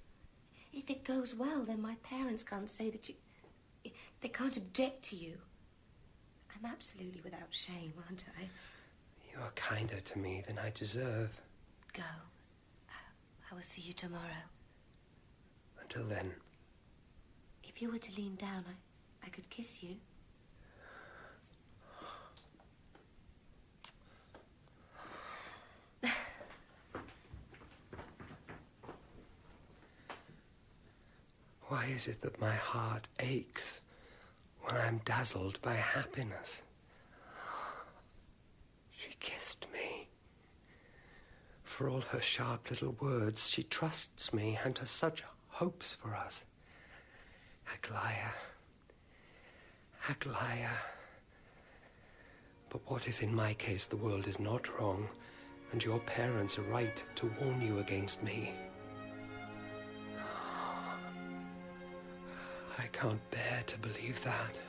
If it goes well, then my parents can't say that you... They can't object to you. I'm absolutely without shame, aren't I? You are kinder to me than I deserve. Go. I will see you tomorrow. Until then. If you were to lean down, I could kiss you. Why is it that my heart aches when I'm dazzled by happiness? She kissed me. For all her sharp little words, she trusts me and has such hopes for us. Aglaya. Aglaya. But what if in my case the world is not wrong and your parents are right to warn you against me? I can't bear to believe that.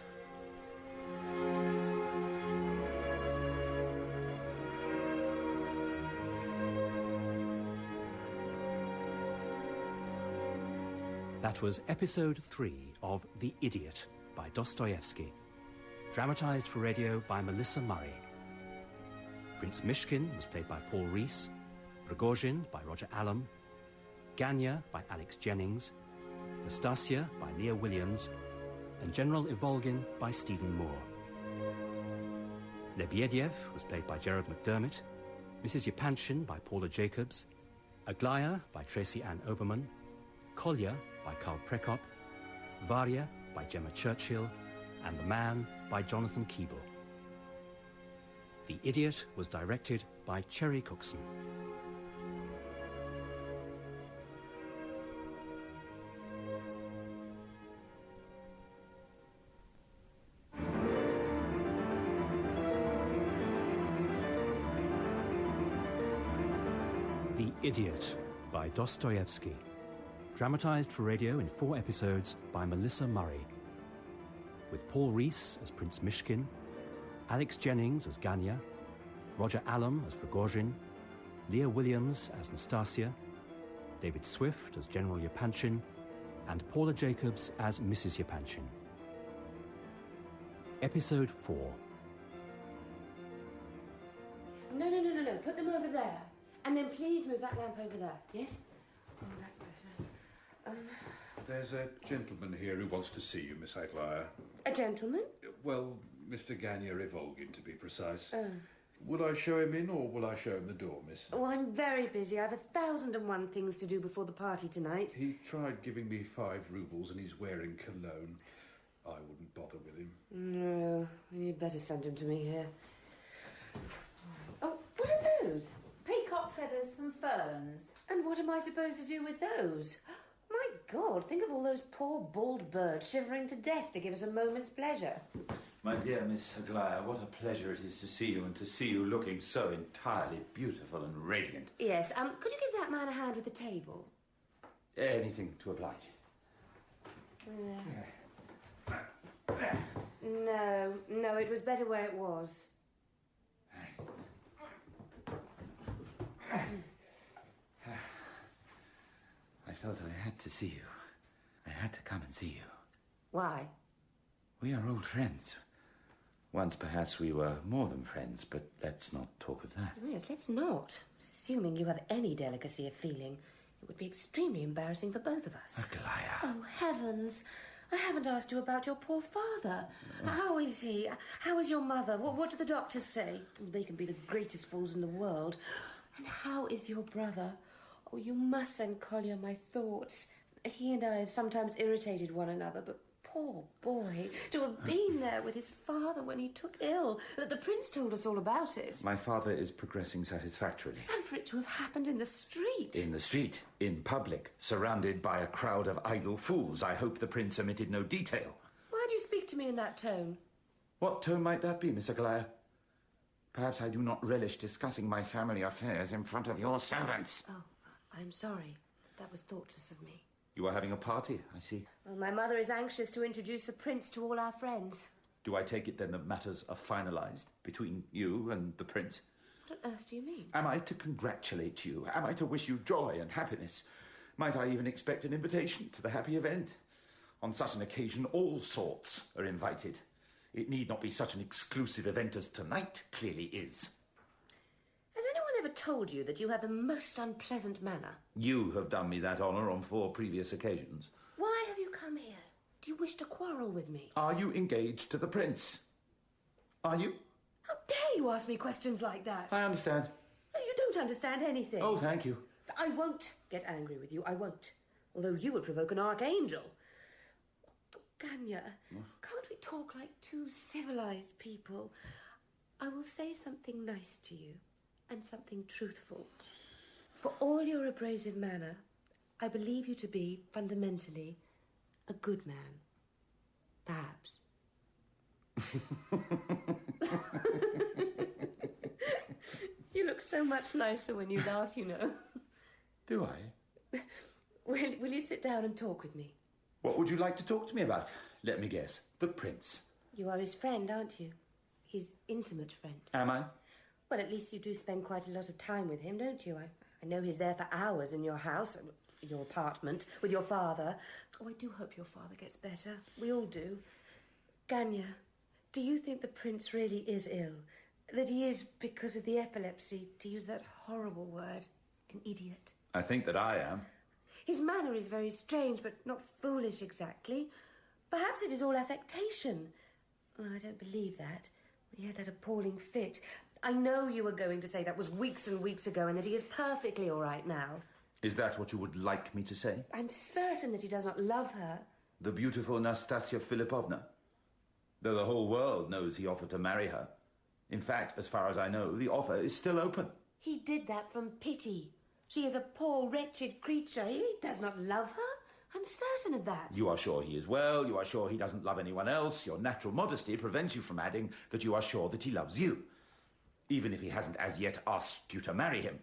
That was episode 3 of The Idiot by Dostoevsky, dramatised for radio by Melissa Murray. Prince Mishkin was played by Paul Rees, Prigozhin by Roger Allam, Ganya by Alex Jennings, Nastasia by Leah Williams, and General Ivolgin by Stephen Moore. Lebediev was played by Gerard McDermott, Mrs. Yapanshin by Paula Jacobs, Aglaya by Tracy Ann Oberman, Kolya by Karl Prekop, Varya by Gemma Churchill, and The Man by Jonathan Keeble. The Idiot was directed by Cherry Cookson. Idiot by Dostoevsky. Dramatized for radio in 4 episodes by Melissa Murray. With Paul Rees as Prince Mishkin, Alex Jennings as Ganya, Roger Allam as Rogozhin, Leah Williams as Nastasia, David Swift as General Yapanchin, and Paula Jacobs as Mrs. Yapanchin. Episode 4. No. Put them over there. And then please move that lamp over there. Yes? Oh, that's better. There's a gentleman here who wants to see you, Miss Aglaya. A gentleman? Well, Mr. Ganya Evolgin, to be precise. Oh. Will I show him in, or will I show him the door, miss? Oh, I'm very busy. I have 1,001 things to do before the party tonight. He tried giving me 5 rubles and he's wearing cologne. I wouldn't bother with him. No, you'd better send him to me here. Oh, what are those? Peacock feathers and ferns. And what am I supposed to do with those? My God, think of all those poor bald birds shivering to death to give us a moment's pleasure. My dear Miss Aglaya, what a pleasure it is to see you, and to see you looking so entirely beautiful and radiant. Yes, could you give that man a hand with the table? Anything to oblige. No, it was better where it was. I felt I had to see you. I had to come and see you. Why? We are old friends. Once perhaps we were more than friends, but let's not talk of that. Yes, let's not. Assuming you have any delicacy of feeling, it would be extremely embarrassing for both of us. Aglaya. Oh, heavens. I haven't asked you about your poor father. How is he? How is your mother? What do the doctors say? They can be the greatest fools in the world. And how is your brother? Oh, you must send Collier my thoughts. He and I have sometimes irritated one another, but poor boy, to have been there with his father when he took ill. The prince told us all about it. My father is progressing satisfactorily. And for it to have happened in the street. In the street, in public, surrounded by a crowd of idle fools. I hope the prince omitted no detail. Why do you speak to me in that tone? What tone might that be, Miss Aglaya? Perhaps I do not relish discussing my family affairs in front of your servants. Oh, I'm sorry. That was thoughtless of me. You are having a party, I see. Well, my mother is anxious to introduce the prince to all our friends. Do I take it then that matters are finalised between you and the prince? What on earth do you mean? Am I to congratulate you? Am I to wish you joy and happiness? Might I even expect an invitation to the happy event? On such an occasion, all sorts are invited. It need not be such an exclusive event as tonight clearly is. Has anyone ever told you that you have the most unpleasant manner? You have done me that honour on 4 previous occasions. Why have you come here? Do you wish to quarrel with me? Are you engaged to the prince? Are you? How dare you ask me questions like that? I understand. No, you don't understand anything. Oh, thank you. I won't get angry with you. I won't. Although you would provoke an archangel. Ganya, can't we talk like 2 civilized people? I will say something nice to you and something truthful. For all your abrasive manner, I believe you to be, fundamentally, a good man. Perhaps. You look so much nicer when you laugh, you know. Do I? Will you sit down and talk with me? What would you like to talk to me about? Let me guess. The prince. You are his friend, aren't you? His intimate friend. Am I? Well, at least you do spend quite a lot of time with him, don't you? I know he's there for hours in your house, your apartment, with your father. Oh, I do hope your father gets better. We all do. Ganya, do you think the prince really is ill? That he is, because of the epilepsy, to use that horrible word, an idiot? I think that I am. His manner is very strange, but not foolish exactly. Perhaps it is all affectation. Oh, I don't believe that. He had that appalling fit. I know you were going to say that was weeks and weeks ago and that he is perfectly all right now. Is that what you would like me to say? I'm certain that he does not love her. The beautiful Nastasia Filipovna? Though the whole world knows he offered to marry her. In fact, as far as I know, the offer is still open. He did that from pity. She is a poor, wretched creature. He does not love her. I'm certain of that. You are sure he is well. You are sure he doesn't love anyone else. Your natural modesty prevents you from adding that you are sure that he loves you, even if he hasn't as yet asked you to marry him.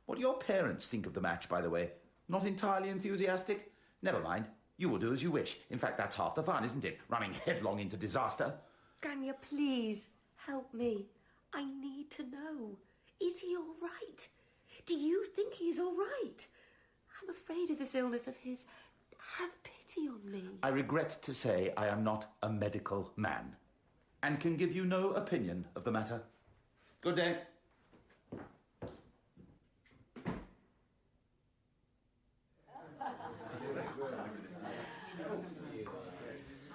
What do your parents think of the match, by the way? Not entirely enthusiastic? Never mind. You will do as you wish. In fact, that's half the fun, isn't it? Running headlong into disaster. Ganya, please, help me. I need to know. Is he all right? Do you think he's all right? I'm afraid of this illness of his. Have pity on me. I regret to say I am not a medical man and can give you no opinion of the matter. Good day.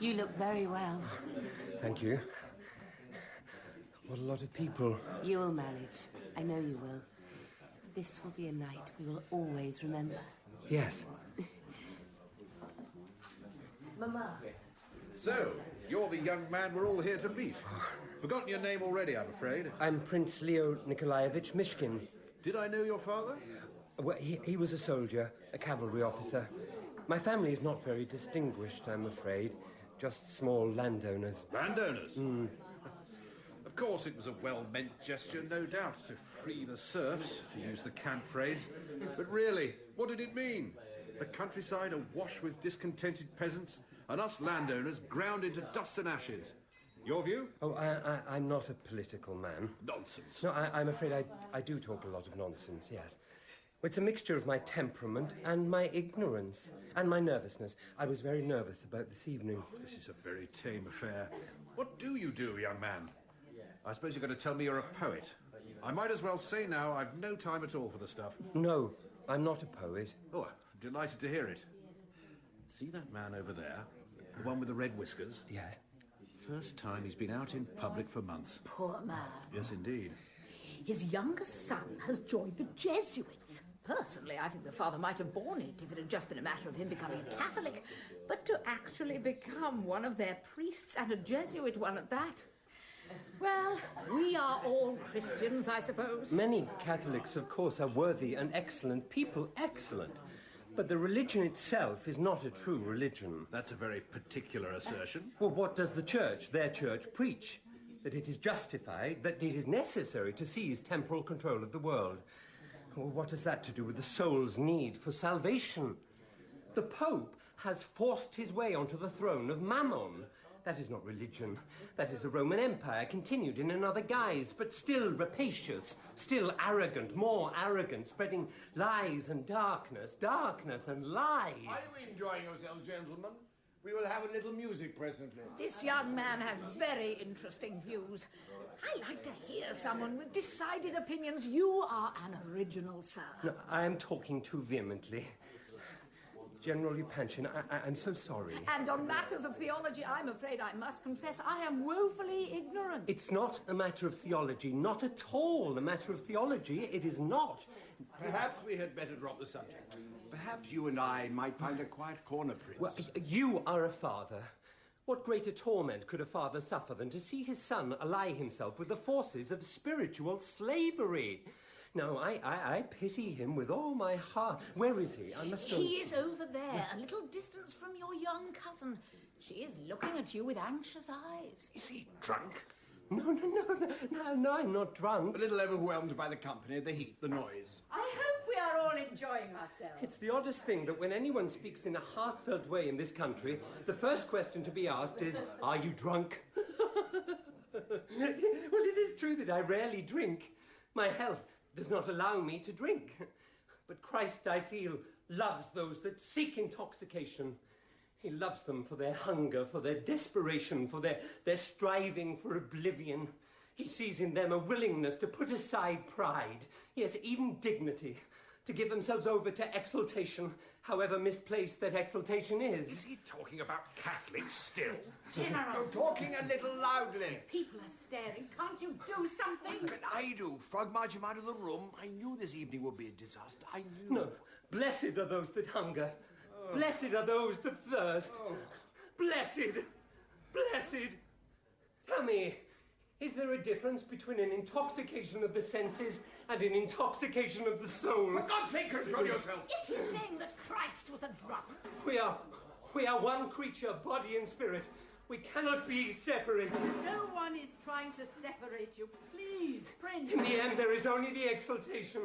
You look very well. Thank you. What a lot of people. You'll manage. I know you will. This will be a night we will always remember. Yes. Mama. So, you're the young man we're all here to meet. Forgotten your name already, I'm afraid. I'm Prince Leo Nikolaevich Mishkin. Did I know your father? Well, he was a soldier, a cavalry officer. My family is not very distinguished, I'm afraid. Just small landowners. Landowners? Of course, it was a well-meant gesture, no doubt, to free the serfs, to use the cant phrase. But really, what did it mean? The countryside awash with discontented peasants, and us landowners ground into dust and ashes. Your view? Oh, I'm not a political man. Nonsense. No, I'm afraid I do talk a lot of nonsense, yes. It's a mixture of my temperament and my ignorance and my nervousness. I was very nervous about this evening. This is a very tame affair. What do you do, young man? I suppose you're going to tell me you're a poet. I might as well say now I've no time at all for the stuff. No, I'm not a poet. Oh, I'm delighted to hear it. See that man over there? The one with the red whiskers? Yes. First time he's been out in public for months. Poor man. Yes, indeed. His youngest son has joined the Jesuits. Personally, I think the father might have borne it if it had just been a matter of him becoming a Catholic. But to actually become one of their priests, and a Jesuit one at that... Well, we are all Christians, I suppose. Many Catholics, of course, are worthy and excellent people, excellent. But the religion itself is not a true religion. That's a very particular assertion. Well, what does the church, their church, preach? That it is justified, that it is necessary to seize temporal control of the world. Well, what has that to do with the soul's need for salvation? The Pope has forced his way onto the throne of Mammon. That is not religion. That is the Roman Empire, continued in another guise, but still rapacious, still arrogant, more arrogant, spreading lies and darkness and lies. Are you enjoying yourselves, gentlemen? We will have a little music presently. This young man has very interesting views. I like to hear someone with decided opinions. You are an original, sir. No, I am talking too vehemently. General Upanchin, I'm so sorry. And on matters of theology, I'm afraid I must confess I am woefully ignorant. It's not a matter of theology, not at all a matter of theology. It is not. Perhaps we had better drop the subject. Perhaps you and I might find a quiet corner, Prince. Well, you are a father. What greater torment could a father suffer than to see his son ally himself with the forces of spiritual slavery? No, I pity him with all my heart. Where is he? I must go. He is over there, a little distance from your young cousin. She is looking at you with anxious eyes. Is he drunk? No, I'm not drunk. A little overwhelmed by the company, the heat, the noise. I hope we are all enjoying ourselves. It's the oddest thing that when anyone speaks in a heartfelt way in this country, the first question to be asked is, are you drunk? Well, it is true that I rarely drink. My health does not allow me to drink. But Christ, I feel, loves those that seek intoxication. He loves them for their hunger, for their desperation, for their striving for oblivion. He sees in them a willingness to put aside pride, yes, even dignity, to give themselves over to exaltation, however misplaced that exaltation is. Is he talking about Catholics still? General! You're talking a little loudly. People are staring. Can't you do something? What can I do? Frog march him out of the room? I knew this evening would be a disaster. I knew. No. Blessed are those that hunger. Oh. Blessed are those that thirst. Oh. Blessed. Tell me, is there a difference between an intoxication of the senses and an intoxication of the soul? For God's sake, control yourself! Is he saying that Christ was a drunk? We are one creature, body and spirit. We cannot be separated. No one is trying to separate you. Please, Prince. In the end, there is only the exaltation.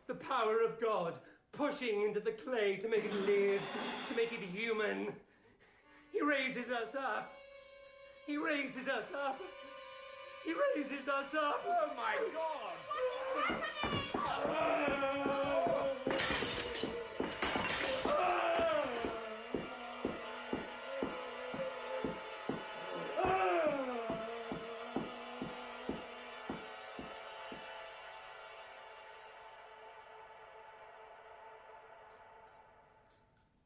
The power of God pushing into the clay to make it live, to make it human. He raises us up. He raises us up. He raises us up. Oh, my God!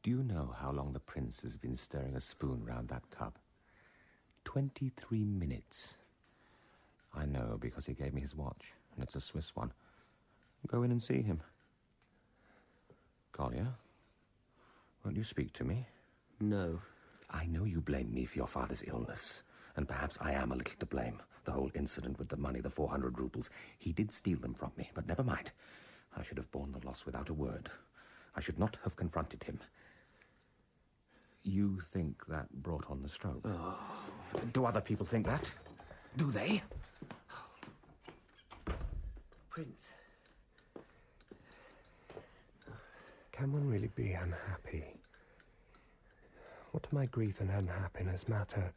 Do you know how long the prince has been stirring a spoon round that cup? 23 minutes. I know, because he gave me his watch, and it's a Swiss one. Go in and see him. Collier, won't you speak to me? No. I know you blame me for your father's illness, and perhaps I am a little to blame. The whole incident with the money, the 400 roubles. He did steal them from me, but never mind. I should have borne the loss without a word. I should not have confronted him. You think that brought on the stroke? Oh. Do other people think that? Do they? Prince. Can one really be unhappy? What do my grief and unhappiness matter?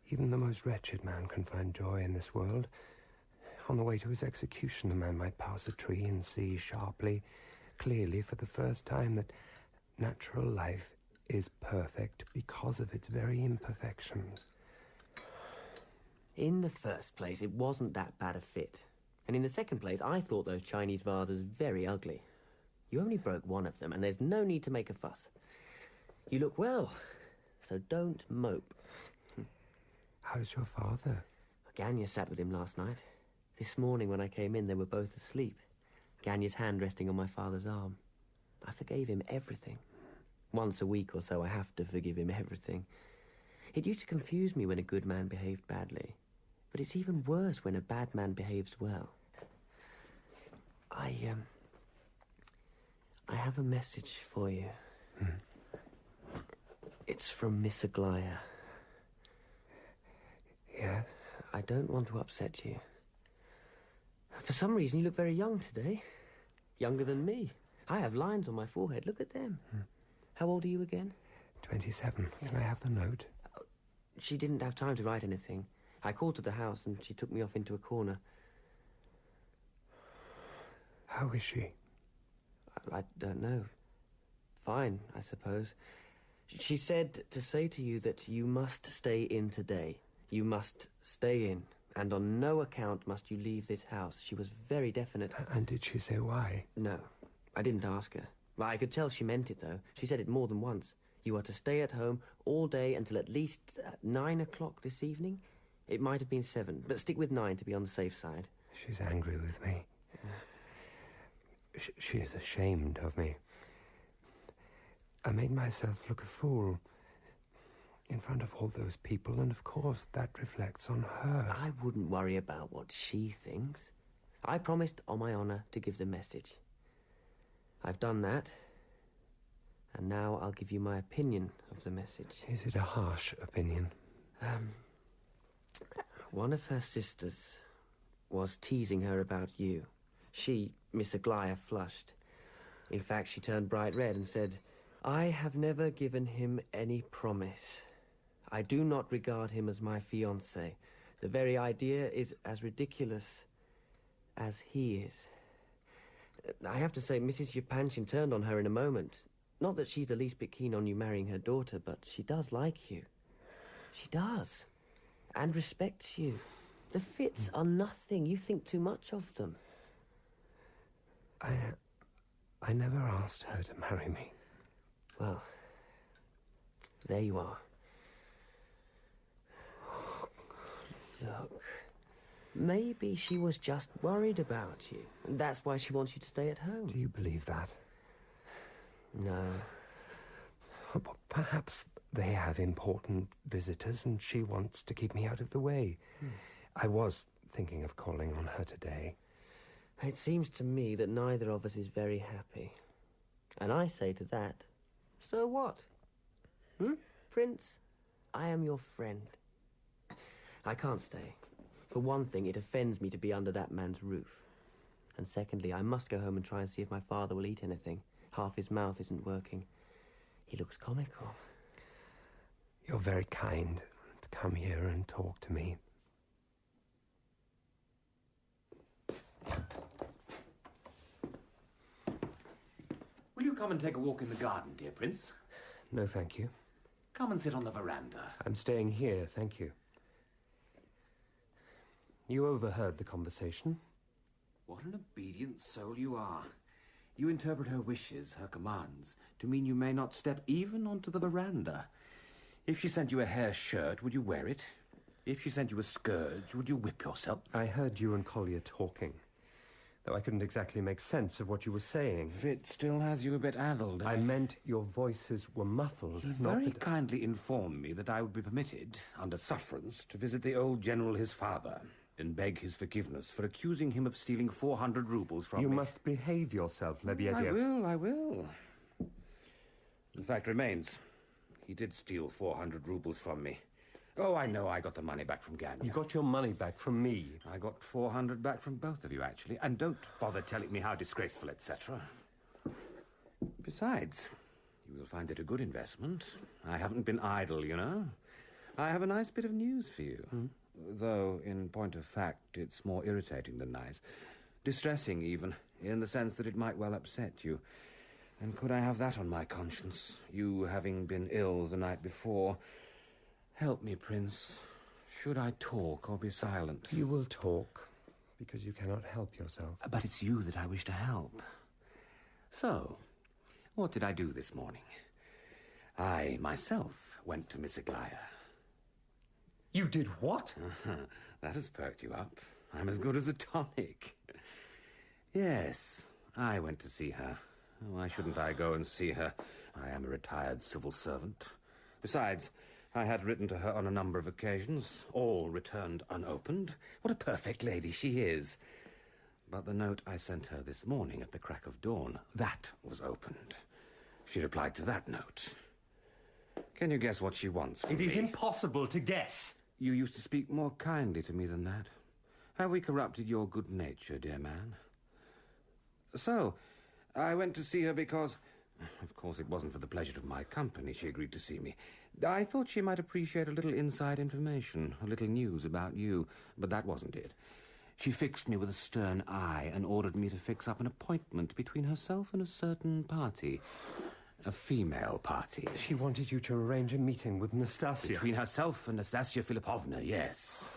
Even the most wretched man can find joy in this world. On the way to his execution, a man might pass a tree and see sharply, clearly, for the first time, that natural life is perfect because of its very imperfections. In the first place, it wasn't that bad a fit. And in the second place, I thought those Chinese vases very ugly. You only broke one of them, and there's no need to make a fuss. You look well, so don't mope. How's your father? Ganya sat with him last night. This morning when I came in, they were both asleep. Ganya's hand resting on my father's arm. I forgave him everything. Once a week or so, I have to forgive him everything. It used to confuse me when a good man behaved badly. But it's even worse when a bad man behaves well. I have a message for you. It's from Miss Aglaya. Yes? I don't want to upset you. For some reason, you look very young today. Younger than me. I have lines on my forehead. Look at them. How old are you again? 27. Can I have the note? She didn't have time to write anything. I called to the house and she took me off into a corner. How is she? I don't know. Fine, I suppose. She said to say to you that you must stay in today. You must stay in, and on no account must you leave this house. She was very definite. And did she say why? No, I didn't ask her. Well, I could tell she meant it, though. She said it more than once. You are to stay at home all day until at least 9 o'clock this evening. It might have been 7, but stick with 9 to be on the safe side. She's angry with me. She is ashamed of me. I made myself look a fool in front of all those people, and of course that reflects on her. I wouldn't worry about what she thinks. I promised on my honour to give the message. I've done that, and now I'll give you my opinion of the message. Is it a harsh opinion? One of her sisters was teasing her about you. She, Miss Aglaya, flushed. In fact, she turned bright red and said, I have never given him any promise. I do not regard him as my fiancé. The very idea is as ridiculous as he is. I have to say, Mrs. Yupanchin turned on her in a moment. Not that she's the least bit keen on you marrying her daughter, but she does like you. She does. And respects you. The fits are nothing. You think too much of them. I never asked her to marry me. Well, there you are. Look, maybe she was just worried about you, and that's why she wants you to stay at home. Do you believe that? No. Perhaps they have important visitors and she wants to keep me out of the way. I was thinking of calling on her today. It seems to me that neither of us is very happy. And I say to that, so what? Prince, I am your friend. I can't stay. For one thing, it offends me to be under that man's roof. And secondly, I must go home and try and see if my father will eat anything. Half his mouth isn't working. He looks comical. You're very kind to come here and talk to me. Will you come and take a walk in the garden, dear Prince? No, thank you. Come and sit on the veranda. I'm staying here, thank you. You overheard the conversation. What an obedient soul you are. You interpret her wishes, her commands, to mean you may not step even onto the veranda. If she sent you a hair shirt, would you wear it? If she sent you a scourge, would you whip yourself? I heard you and Collier talking, though I couldn't exactly make sense of what you were saying. Fit still has you a bit addled. I meant your voices were muffled. He very kindly informed me that I would be permitted, under sufferance, to visit the old general, his father, and beg his forgiveness for accusing him of stealing 400 roubles from me. You must behave yourself, Lebediev. I will. The fact remains, he did steal 400 roubles from me. Oh, I know, I got the money back from Ganya. You got your money back from me. I got 400 back from both of you, actually. And don't bother telling me how disgraceful, etc. Besides, you will find it a good investment. I haven't been idle, you know. I have a nice bit of news for you. Though, in point of fact, it's more irritating than nice. Distressing, even, in the sense that it might well upset you. And could I have that on my conscience, you having been ill the night before? Help me, Prince. Should I talk or be silent? You will talk, because you cannot help yourself. But it's you that I wish to help. So, what did I do this morning? I, myself, went to Miss Aglaya. You did what? That has perked you up. I'm as good as a tonic. Yes, I went to see her. Why shouldn't I go and see her? I am a retired civil servant. Besides, I had written to her on a number of occasions, all returned unopened. What a perfect lady she is. But the note I sent her this morning at the crack of dawn, that was opened. She replied to that note. Can you guess what she wants from me? It is impossible to guess. You used to speak more kindly to me than that. Have we corrupted your good nature, dear man? So, I went to see her because, of course, it wasn't for the pleasure of my company she agreed to see me. I thought she might appreciate a little inside information, a little news about you, but that wasn't it. She fixed me with a stern eye and ordered me to fix up an appointment between herself and a certain party. A female party. She wanted you to arrange a meeting with Nastasia. Between herself and Nastasia Philippovna, yes.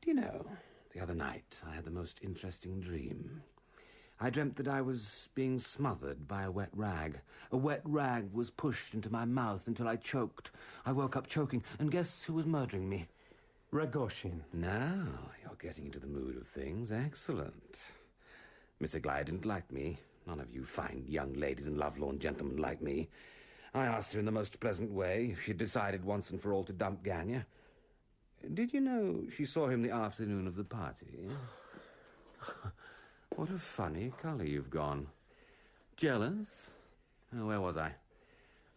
Do you know, the other night I had the most interesting dream. I dreamt that I was being smothered by a wet rag. A wet rag was pushed into my mouth until I choked. I woke up choking, and guess who was murdering me? Ragoshin. Now, you're getting into the mood of things. Excellent. Miss Aglaya didn't like me. None of you fine young ladies and lovelorn gentlemen like me. I asked her in the most pleasant way if she'd decided once and for all to dump Ganya. Did you know she saw him the afternoon of the party? What a funny colour you've gone. Jealous? Oh, where was I?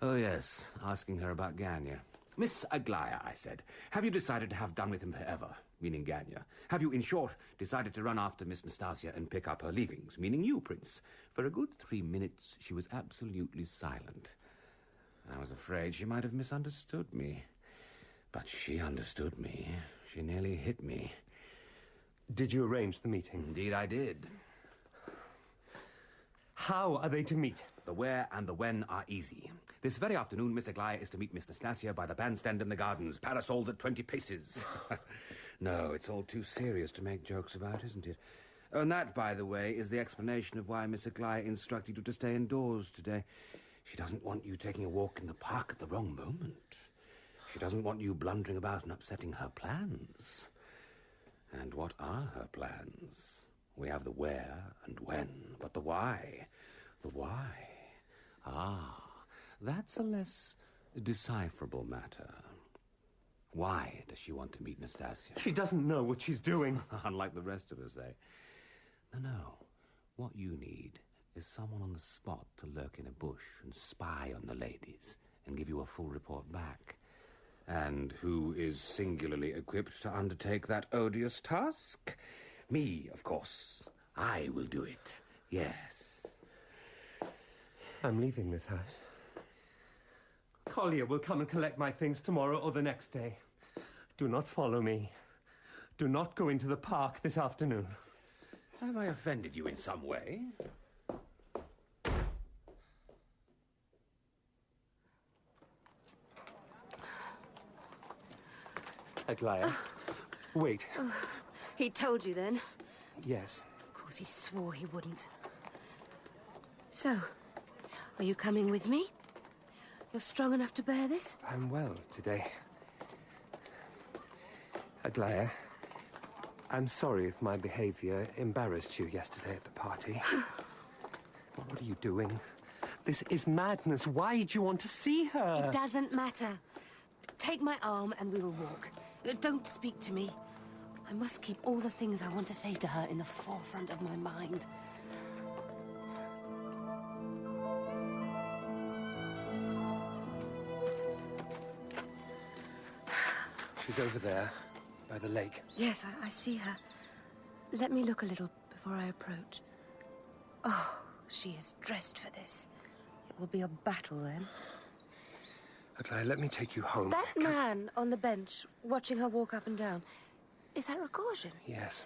Oh, yes, asking her about Ganya. Miss Aglaya, I said, have you decided to have done with him forever, meaning Ganya? Have you, in short, decided to run after Miss Nastasia and pick up her leavings, meaning you, Prince? For a good 3 minutes, she was absolutely silent. I was afraid she might have misunderstood me. But she understood me. She nearly hit me. Did you arrange the meeting? Indeed, I did. How are they to meet? The where and the when are easy. This very afternoon, Miss Aglaya is to meet Miss Nastasia by the bandstand in the gardens. Parasols at 20 paces. No, it's all too serious to make jokes about, isn't it? And that, by the way, is the explanation of why Miss Aglaya instructed you to stay indoors today. She doesn't want you taking a walk in the park at the wrong moment. She doesn't want you blundering about and upsetting her plans. And what are her plans? We have the where and when, but the why? The why? Ah, that's a less decipherable matter. Why does she want to meet Nastasia? She doesn't know what she's doing. Unlike the rest of us, eh? No. What you need is someone on the spot to lurk in a bush and spy on the ladies and give you a full report back. And who is singularly equipped to undertake that odious task? Me, of course. I will do it. Yes. I'm leaving this house. Collier will come and collect my things tomorrow or the next day. Do not follow me. Do not go into the park this afternoon. Have I offended you in some way? Aglaia, wait. Oh, he told you then? Yes. Of course, he swore he wouldn't. So, are you coming with me? You're strong enough to bear this? I'm well today. Aglaia, I'm sorry if my behavior embarrassed you yesterday at the party. What are you doing? This is madness. Why do you want to see her? It doesn't matter. Take my arm and we will walk. Don't speak to me. I must keep all the things I want to say to her in the forefront of my mind. She's over there, by the lake. Yes, I see her. Let me look a little before I approach. Oh, she is dressed for this. It will be a battle then. Aglaia, let me take you home. That man on the bench, watching her walk up and down, is that Rogozhin? Yes.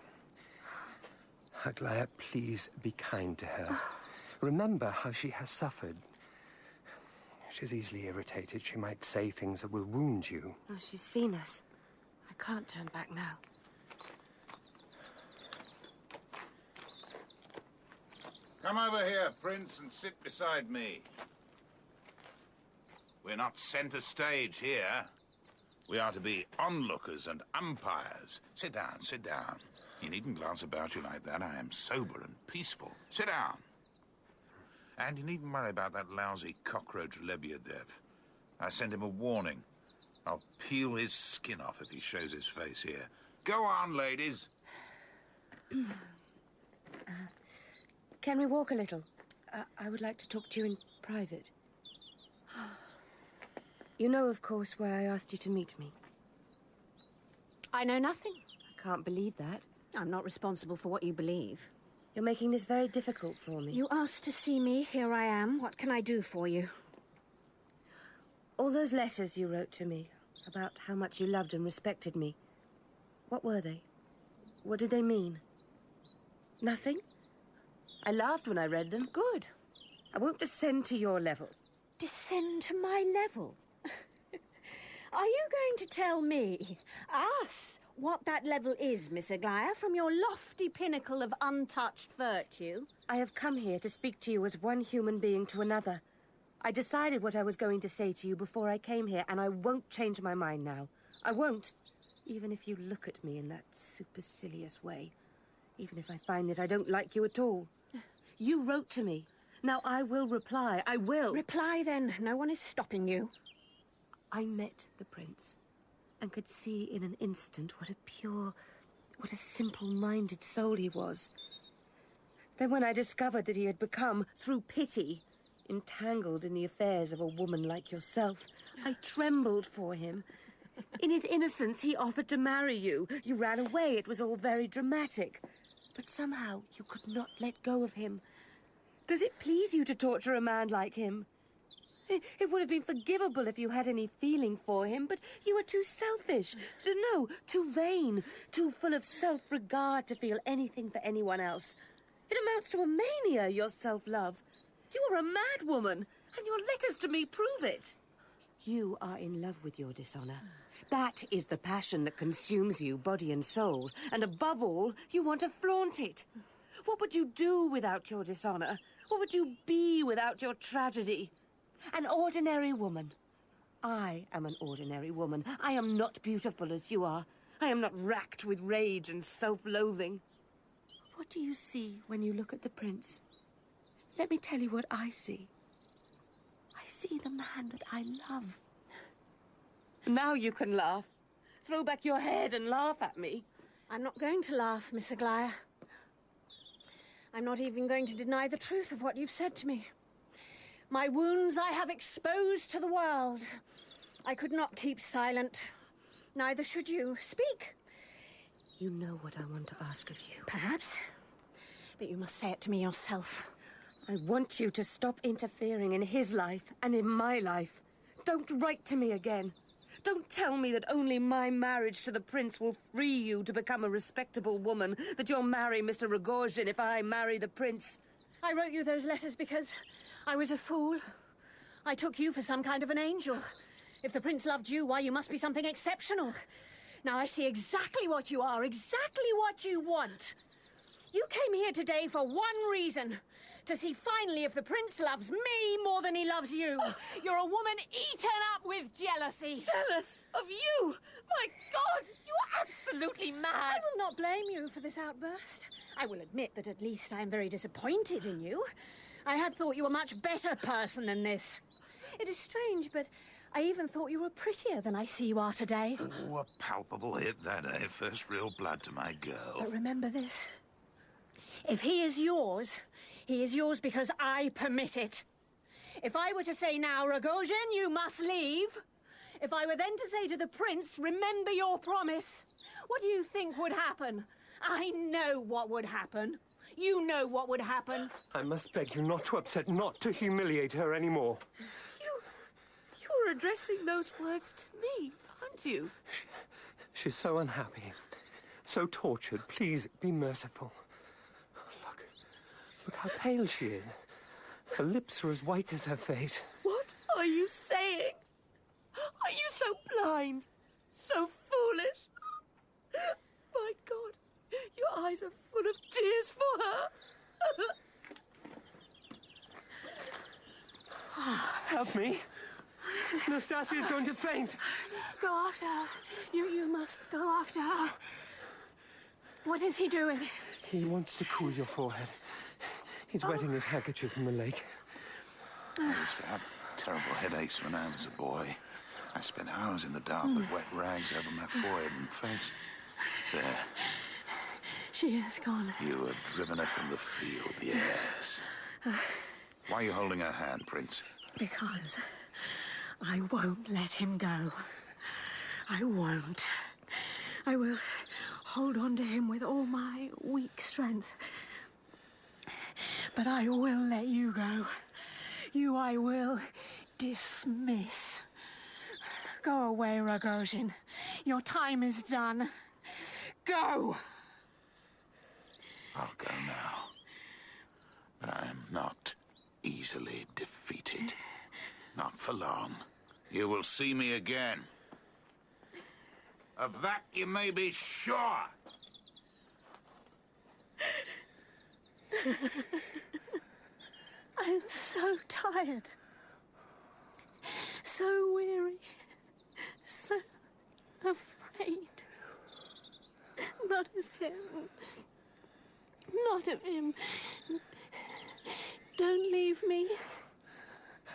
Aglaia, please be kind to her. Remember how she has suffered. She's easily irritated. She might say things that will wound you. Oh, she's seen us. I can't turn back now. Come over here, Prince, and sit beside me. We're not centre stage here. We are to be onlookers and umpires. Sit down, sit down. You needn't glance about you like that. I am sober and peaceful. Sit down. And you needn't worry about that lousy cockroach Lebyadev. I sent him a warning. I'll peel his skin off if he shows his face here. Go on, ladies. Can we walk a little? I would like to talk to you in private. You know, of course, why I asked you to meet me. I know nothing. I can't believe that. I'm not responsible for what you believe. You're making this very difficult for me. You asked to see me. Here I am. What can I do for you? All those letters you wrote to me about how much you loved and respected me. What were they? What did they mean? Nothing? I laughed when I read them. Good. I won't descend to your level. Descend to my level? Are you going to tell me, us, what that level is, Miss Aglaia, from your lofty pinnacle of untouched virtue? I have come here to speak to you as one human being to another. I decided what I was going to say to you before I came here, and I won't change my mind now. I won't. Even if you look at me in that supercilious way. Even if I find that I don't like you at all. You wrote to me. Now I will reply. I will. Reply then. No one is stopping you. I met the prince and could see in an instant what a pure, what a simple-minded soul he was. Then when I discovered that he had become, through pity, entangled in the affairs of a woman like yourself, I trembled for him. In his innocence, he offered to marry you. You ran away. It was all very dramatic. But somehow you could not let go of him. Does it please you to torture a man like him? It would have been forgivable if you had any feeling for him, but you are too selfish. Too vain, too full of self-regard to feel anything for anyone else. It amounts to a mania, your self-love. You are a mad woman, and your letters to me prove it. You are in love with your dishonor. That is the passion that consumes you, body and soul. And above all, you want to flaunt it. What would you do without your dishonor? What would you be without your tragedy? An ordinary woman. I am an ordinary woman. I am not beautiful as you are. I am not racked with rage and self-loathing. What do you see when you look at the prince? Let me tell you what I see. I see the man that I love. Now you can laugh. Throw back your head and laugh at me. I'm not going to laugh, Miss Aglaia. I'm not even going to deny the truth of what you've said to me. My wounds I have exposed to the world. I could not keep silent. Neither should you. Speak. You know what I want to ask of you. Perhaps. But you must say it to me yourself. I want you to stop interfering in his life and in my life. Don't write to me again. Don't tell me that only my marriage to the prince will free you to become a respectable woman, that you'll marry Mr. Rogozhin if I marry the prince. I wrote you those letters because I was a fool. I took you for some kind of an angel. If the prince loved you, why, you must be something exceptional. Now I see exactly what you are, exactly what you want. You came here today for one reason. To see finally if the prince loves me more than he loves you. You're a woman eaten up with jealousy. Jealous of you? My God, you are absolutely mad. I will not blame you for this outburst. I will admit that at least I am very disappointed in you. I had thought you were a much better person than this. It is strange, but I even thought you were prettier than I see you are today. Oh, a palpable hit that, eh? First real blood to my girl. But remember this. If he is yours because I permit it. If I were to say now, Rogozhin, you must leave. If I were then to say to the prince, remember your promise. What do you think would happen? I know what would happen. You know what would happen. I must beg you not to upset, not to humiliate her anymore. You're addressing those words to me, aren't you? She's so unhappy, so tortured. Please, be merciful. Look how pale she is. Her lips are as white as her face. What are you saying? Are you so blind? So foolish? My God, your eyes are full of tears for her. Help me. Nastasia's going to faint. Go after her. You must go after her. What is he doing? He wants to cool your forehead. He's wetting his handkerchief in the lake. I used to have terrible headaches when I was a boy. I spent hours in the dark with wet rags over my forehead and face. There. She is gone. You have driven her from the field, yes. Why are you holding her hand, Prince? Because I won't let him go. I won't. I will hold on to him with all my weak strength. But I will let you go. You I will dismiss. Go away, Rogozhin. Your time is done. Go! I'll go now. But I am not easily defeated. Not for long. You will see me again. Of that you may be sure. I'm so tired. So weary. So afraid. Not of him. Not of him. Don't leave me.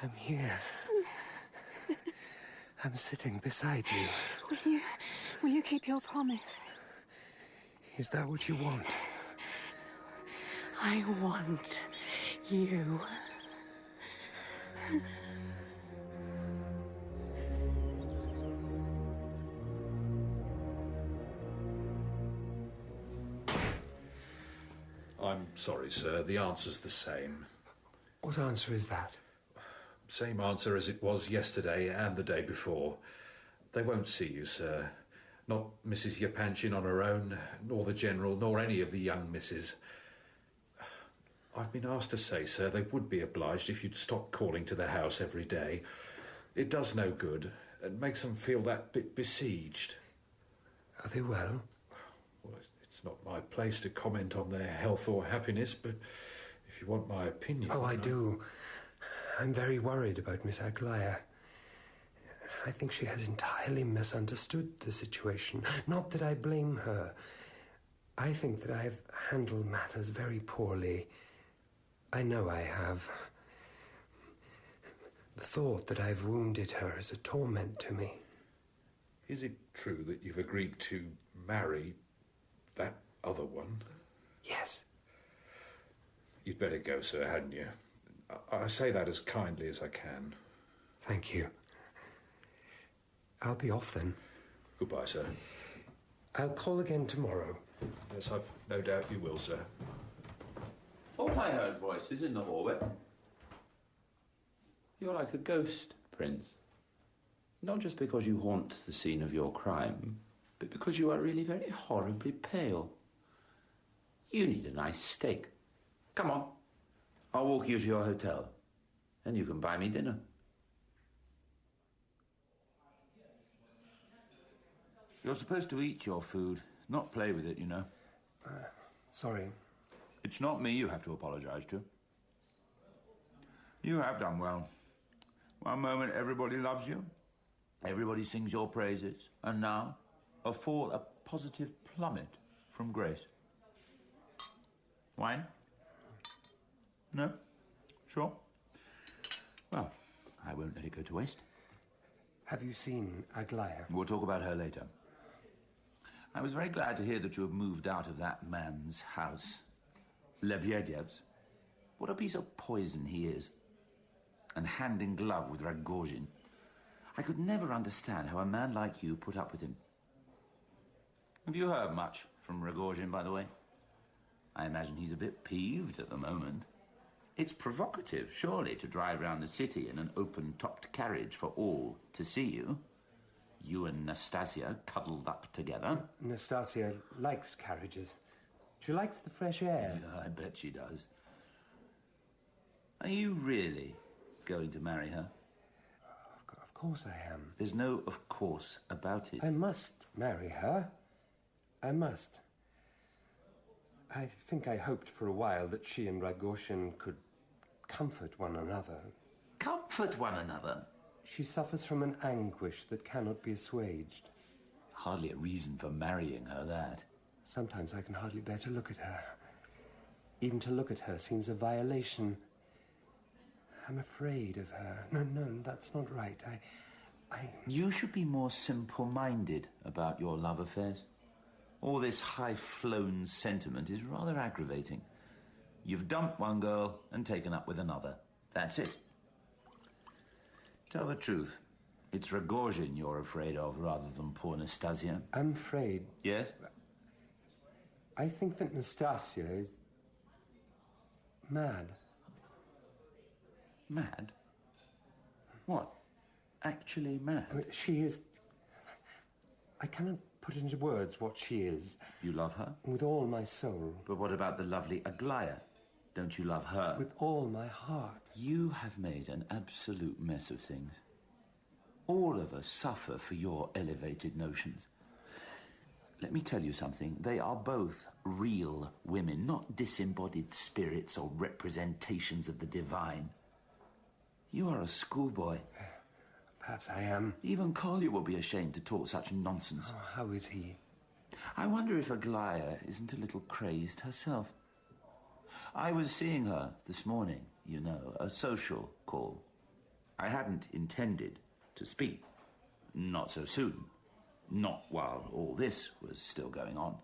I'm here. I'm sitting beside you. Will you keep your promise? Is that what you want? I want you. I'm sorry, sir. The answer's the same. What answer is that? Same answer as it was yesterday and the day before. They won't see you, sir. Not Mrs. Yapanchin on her own, nor the General, nor any of the young misses. I've been asked to say, sir, they would be obliged if you'd stop calling to the house every day. It does no good. It makes them feel that bit besieged. Are they well? Well, it's not my place to comment on their health or happiness, but if you want my opinion... Oh, I do. I'm very worried about Miss Aglaya. I think she has entirely misunderstood the situation. Not that I blame her. I think that I have handled matters very poorly. I know I have. The thought that I've wounded her is a torment to me. Is it true that you've agreed to marry that other one? Yes. You'd better go, sir, hadn't you? I say that as kindly as I can. Thank you. I'll be off then. Goodbye, sir. I'll call again tomorrow. Yes, I've no doubt you will, sir. Thought I heard voices in the hallway. You're like a ghost, Prince. Not just because you haunt the scene of your crime, but because you are really very horribly pale. You need a nice steak. Come on. I'll walk you to your hotel. Then you can buy me dinner. You're supposed to eat your food, not play with it, you know. Sorry. It's not me you have to apologize to. You have done well. One moment everybody loves you. Everybody sings your praises. And now, a positive plummet from grace. Wine? No? Sure? Well, I won't let it go to waste. Have you seen Aglaya? We'll talk about her later. I was very glad to hear that you have moved out of that man's house. Lebedyev's. What a piece of poison he is. And hand in glove with Rogozhin. I could never understand how a man like you put up with him. Have you heard much from Rogozhin, by the way? I imagine he's a bit peeved at the moment. It's provocative, surely, to drive around the city in an open-topped carriage for all to see you. You and Nastasia cuddled up together. Nastasia likes carriages. She likes the fresh air. Yeah, I bet she does. Are you really going to marry her? Of course I am. There's no of course about it. I must marry her. I must. I think I hoped for a while that she and Rogozhin could comfort one another. Comfort one another? She suffers from an anguish that cannot be assuaged. Hardly a reason for marrying her, that. Sometimes I can hardly bear to look at her. Even to look at her seems a violation. I'm afraid of her. No, that's not right. You should be more simple-minded about your love affairs. All this high-flown sentiment is rather aggravating. You've dumped one girl and taken up with another. That's it. Tell the truth. It's Rogozhin you're afraid of rather than poor Nastasia. I'm afraid... Yes? I think that Nastasia is... mad. Mad? What? Actually mad? She is... I cannot put into words what she is. You love her? With all my soul. But what about the lovely Aglaya? Don't you love her? With all my heart. You have made an absolute mess of things. All of us suffer for your elevated notions. Let me tell you something. They are both real women, not disembodied spirits or representations of the divine. You are a schoolboy. Perhaps I am. Even Kolya will be ashamed to talk such nonsense. Oh, how is he? I wonder if Aglaya isn't a little crazed herself. I was seeing her this morning, you know, a social call. I hadn't intended to speak. Not so soon. Not while all this was still going on.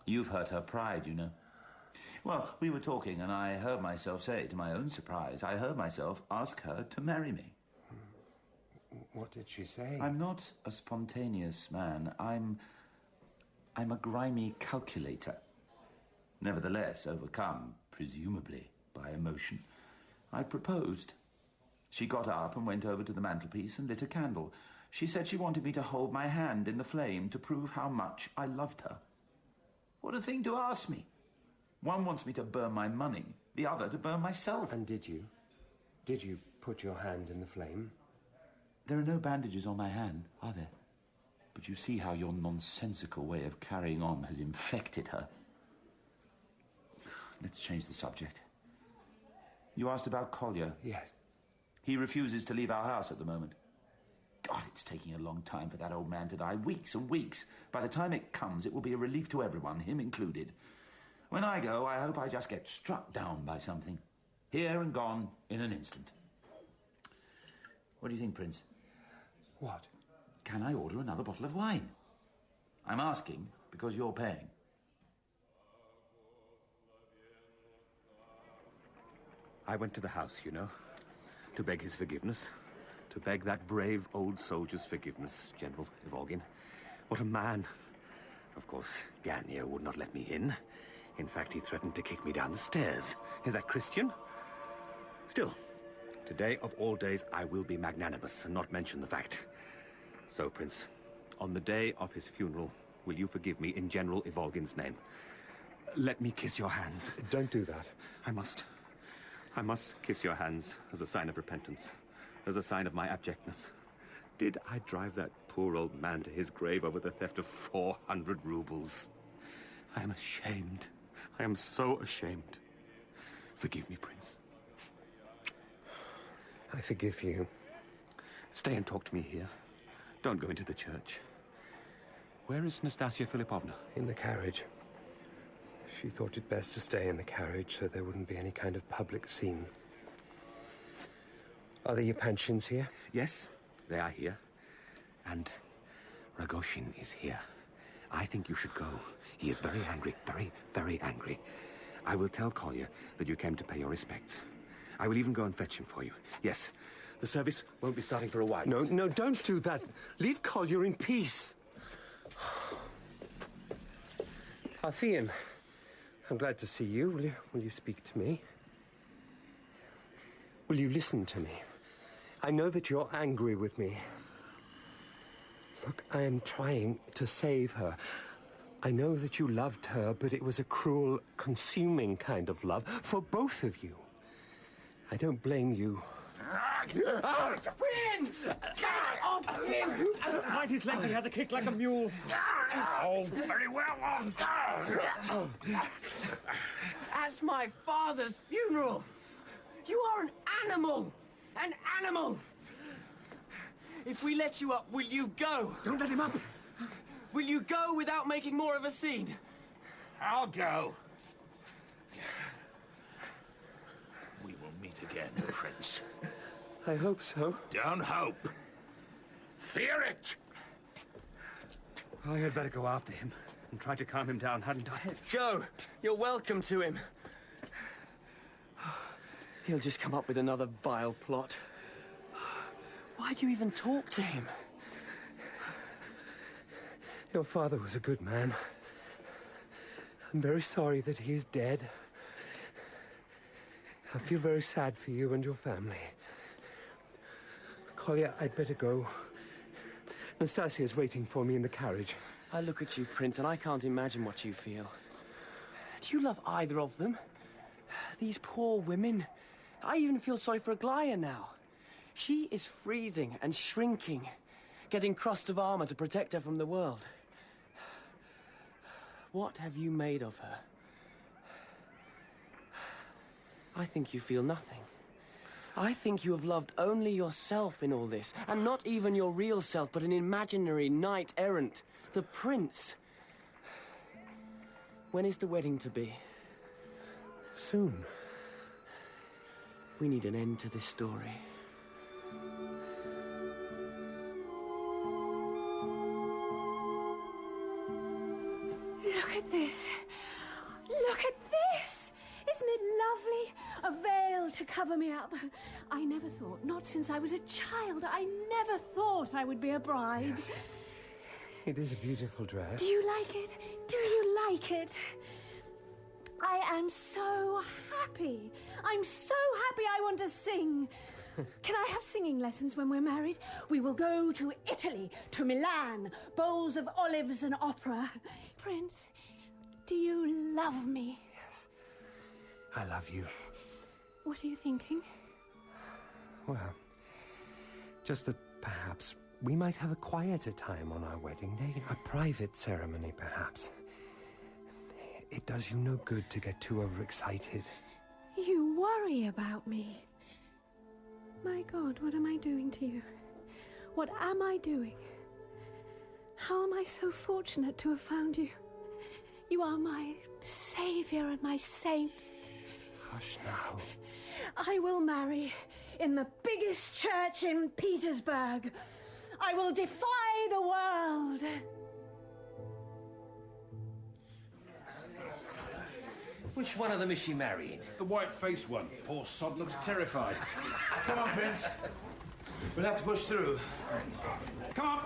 You've hurt her pride, you know. Well, we were talking, and I heard myself say, to my own surprise, I heard myself ask her to marry me. What did she say? I'm not a spontaneous man. I'm a grimy calculator. Nevertheless, overcome, presumably, by emotion, I proposed. She got up and went over to the mantelpiece and lit a candle. She said she wanted me to hold my hand in the flame to prove how much I loved her. What a thing to ask me. One wants me to burn my money, the other to burn myself. And did you? Did you put your hand in the flame? There are no bandages on my hand, are there? But you see how your nonsensical way of carrying on has infected her. Let's change the subject. You asked about Kolya? Yes. He refuses to leave our house at the moment. God, it's taking a long time for that old man to die. Weeks and weeks. By the time it comes, it will be a relief to everyone, him included. When I go, I hope I just get struck down by something. Here and gone in an instant. What do you think, Prince? What? Can I order another bottle of wine? I'm asking because you're paying. I went to the house, you know, to beg his forgiveness. To beg that brave old soldier's forgiveness, General Ivolgin. What a man. Of course, Ganya would not let me in. In fact, he threatened to kick me down the stairs. Is that Christian? Still, today of all days, I will be magnanimous and not mention the fact. So, Prince, on the day of his funeral, will you forgive me in General Ivolgin's name? Let me kiss your hands. Don't do that. I must. I must kiss your hands as a sign of repentance, as a sign of my abjectness. Did I drive that poor old man to his grave over the theft of 400 rubles? I am ashamed. I am so ashamed. Forgive me, Prince. I forgive you. Stay and talk to me here. Don't go into the church. Where is Nastasia Filipovna? In the carriage. She thought it best to stay in the carriage so there wouldn't be any kind of public scene. Are the Epanchins here? Yes, they are here. And Rogoshin is here. I think you should go. He is very angry, very, very angry. I will tell Kolya that you came to pay your respects. I will even go and fetch him for you. Yes, the service won't be starting for a while. No, don't do that. Leave Kolya in peace. Alfian, I'm glad to see you. Will you speak to me? Will you listen to me? I know that you're angry with me. Look, I am trying to save her. I know that you loved her, but it was a cruel, consuming kind of love for both of you. I don't blame you. Prince! Get off him! Mind his legs, he has a kick like a mule. Oh, very well. At my father's funeral, you are an animal! An animal! If we let you up, will you go? Don't let him up! Will you go without making more of a scene? I'll go. We will meet again, Prince. I hope so. Don't hope. Fear it! I had better go after him and try to calm him down, hadn't I? Go! You're welcome to him. He'll just come up with another vile plot. Why do you even talk to him? Your father was a good man. I'm very sorry that he is dead. I feel very sad for you and your family. Kolya, I'd better go. Nastasia is waiting for me in the carriage. I look at you, Prince, and I can't imagine what you feel. Do you love either of them? These poor women. I even feel sorry for Aglaya now. She is freezing and shrinking, getting crusts of armor to protect her from the world. What have you made of her? I think you feel nothing. I think you have loved only yourself in all this, and not even your real self, but an imaginary knight-errant, the prince. When is the wedding to be? Soon. We need an end to this story. Look at this. Look at this. Isn't it lovely? A veil to cover me up. I never thought, not since I was a child, I never thought I would be a bride. Yes. It is a beautiful dress. Do you like it? Do you like it? I am so happy. I'm so happy I want to sing. Can I have singing lessons when we're married? We will go to Italy, to Milan, bowls of olives and opera. Prince, do you love me? Yes. I love you. What are you thinking? Well, just that perhaps we might have a quieter time on our wedding day. A private ceremony, perhaps. It does you no good to get too overexcited. You worry about me. My God, what am I doing to you? What am I doing? How am I so fortunate to have found you? You are my savior and my saint. Hush now. I will marry in the biggest church in Petersburg. I will defy the world. Which one of them is she marrying? The white-faced one. Poor sod looks terrified. Come on, Prince. We'll have to push through. Come on.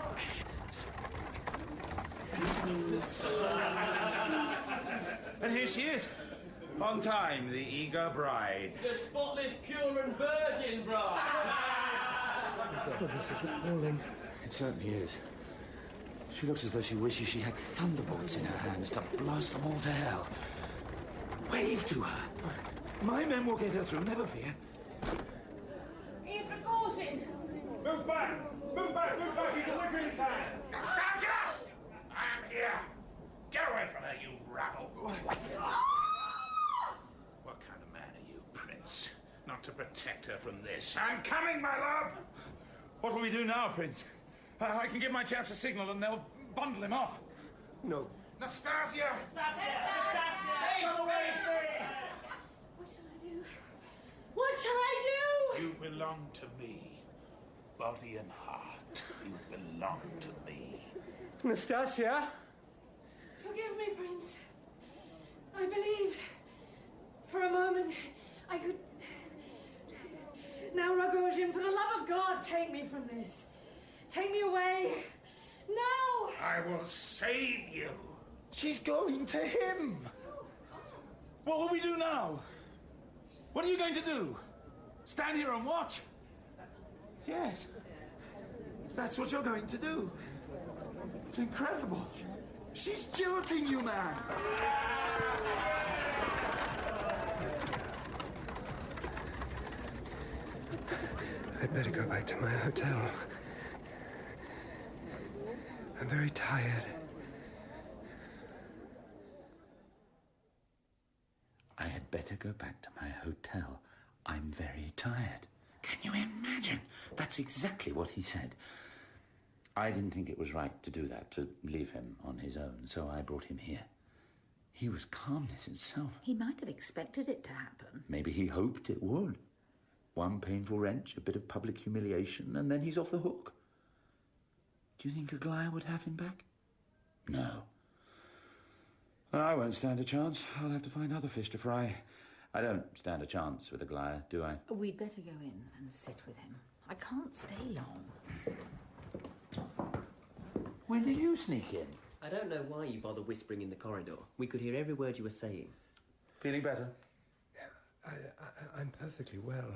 And here she is. On time, the eager bride. The spotless, pure and virgin bride. Oh, this is appalling. It certainly is. She looks as though she wishes she had thunderbolts in her hands to blast them all to hell. Wave to her. My men will get her through, never fear. He's recording. Move back! Move back! Move back! He's a whip in his hand! Nastasia! I am here. Get away from her, you rabble. What kind of man are you, Prince? Not to protect her from this. I'm coming, my love! What will we do now, Prince? I can give my chaps a signal and they'll bundle him off. No. Nastasia! Hey, come away! What shall I do? What shall I do? You belong to me. Body and heart. You belong to me. Nastasia? Forgive me, Prince. I believed. For a moment, I could... Now, Rogojin, for the love of God, take me from this. Take me away. No! I will save you. She's going to him. What will we do now? What are you going to do? Stand here and watch? Yes. That's what you're going to do. It's incredible. She's jilting you, man. I'd better go back to my hotel. I'm very tired. I had better go back to my hotel. I'm very tired. Can you imagine? That's exactly what he said. I didn't think it was right to do that, to leave him on his own, so I brought him here. He was calmness itself. He might have expected it to happen. Maybe he hoped it would. One painful wrench, a bit of public humiliation, and then he's off the hook. Do you think Aglaya would have him back? No. I won't stand a chance. I'll have to find other fish to fry. I don't stand a chance with Aglaya, do I? We'd better go in and sit with him. I can't stay long. When did you sneak in? I don't know why you bother whispering in the corridor. We could hear every word you were saying. Feeling better? I'm perfectly well.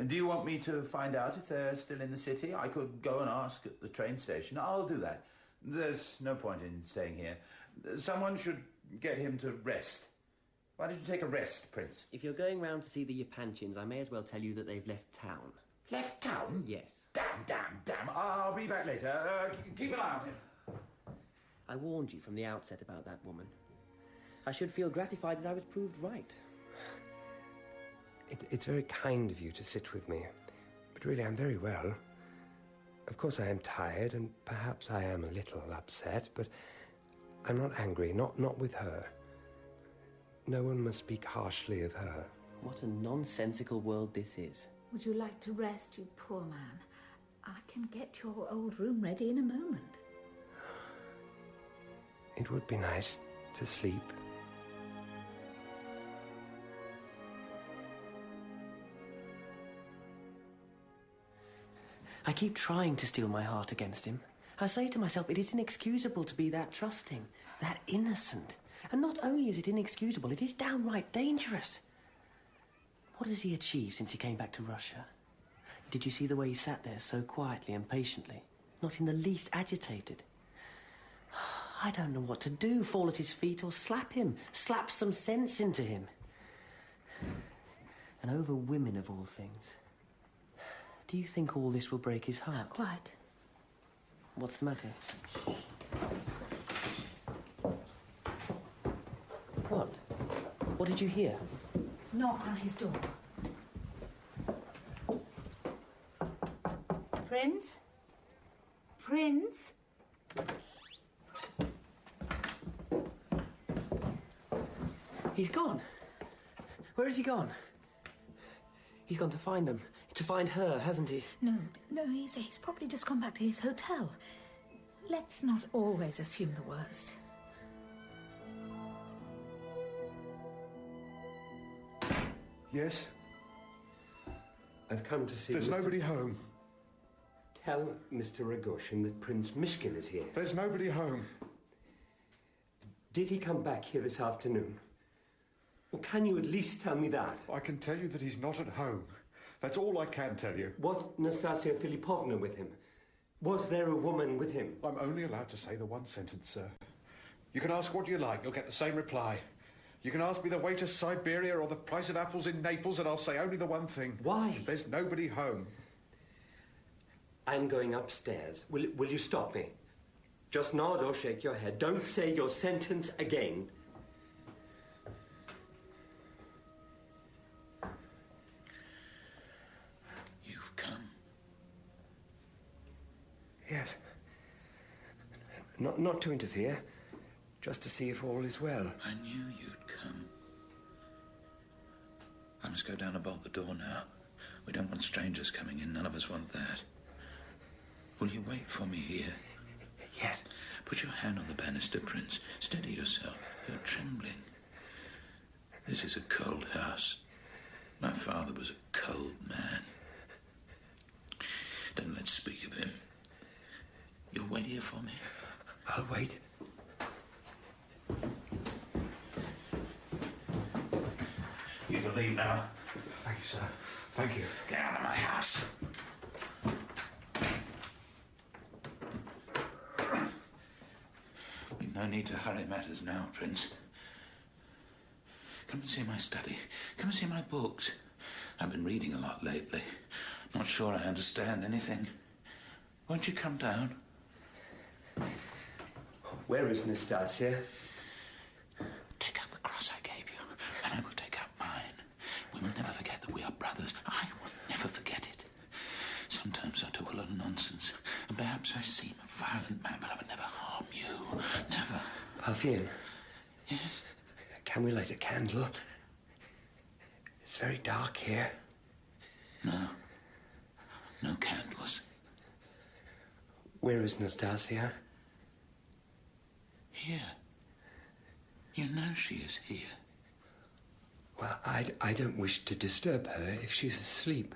And do you want me to find out if they're still in the city? I could go and ask at the train station. I'll do that. There's no point in staying here. Someone should get him to rest. Why don't you take a rest, Prince? If you're going round to see the Yapanchins, I may as well tell you that they've left town. Left town? Yes. Damn. I'll be back later. Keep an eye on him. I warned you from the outset about that woman. I should feel gratified that I was proved right. It's very kind of you to sit with me, but really I'm very well. Of course I am tired, and perhaps I am a little upset, but I'm not angry, not with her. No one must speak harshly of her. What a nonsensical world this is. Would you like to rest, you poor man? I can get your old room ready in a moment. It would be nice to sleep. I keep trying to steel my heart against him. I say to myself, it is inexcusable to be that trusting, that innocent. And not only is it inexcusable, it is downright dangerous. What has he achieved since he came back to Russia? Did you see the way he sat there so quietly and patiently? Not in the least agitated. I don't know what to do, fall at his feet or slap him, slap some sense into him. And over women of all things. Do you think all this will break his heart? Quite. What's the matter? What? What did you hear? Knock on his door. Prince? Prince? He's gone. Where has he gone? He's gone to find them. To find her, hasn't he? No, he's probably just gone back to his hotel. Let's not always assume the worst. Yes? I've come to see... There's nobody home. Tell Mr. Rogoshin that Prince Mishkin is here. There's nobody home. Did he come back here this afternoon? Well, can you at least tell me that? I can tell you that he's not at home. That's all I can tell you. Was Nastasia Filipovna with him? Was there a woman with him? I'm only allowed to say the one sentence, sir. You can ask what you like, you'll get the same reply. You can ask me the way to Siberia or the price of apples in Naples, and I'll say only the one thing. Why? There's nobody home. I'm going upstairs. Will you stop me? Just nod or shake your head. Don't say your sentence again. You've come. Yes. Not to interfere. Just to see if all is well. I knew you'd come. I must go down and bolt the door now. We don't want strangers coming in. None of us want that. Will you wait for me here? Yes. Put your hand on the banister, Prince. Steady yourself. You're trembling. This is a cold house. My father was a cold man. Don't let's speak of him. You'll wait here for me? I'll wait. You can leave now. Thank you, sir. Thank you. Get out of my house. We've no need to hurry matters now, Prince. Come and see my study. Come and see my books. I've been reading a lot lately. Not sure I understand anything. Won't you come down? Where is Nastasia? Take out the cross I gave you, and I will take out mine. We will never forget that we are brothers. I will never forget it. Sometimes I talk a lot of nonsense, and perhaps I seem a violent man, but I would never harm you. Never. Parfien. Yes? Can we light a candle? It's very dark here. No. No candles. Where is Nastasia? Here. You know she is here. Well, I don't wish to disturb her if she's asleep.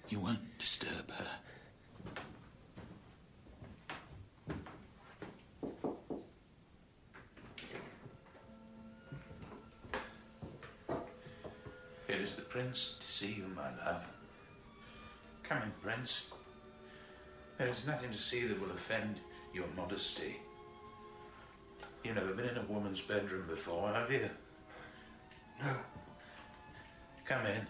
You won't disturb her. Here is the prince to see you, my love. Come in, prince. There is nothing to see that will offend your modesty. You've never been in a woman's bedroom before, have you? No. Come in.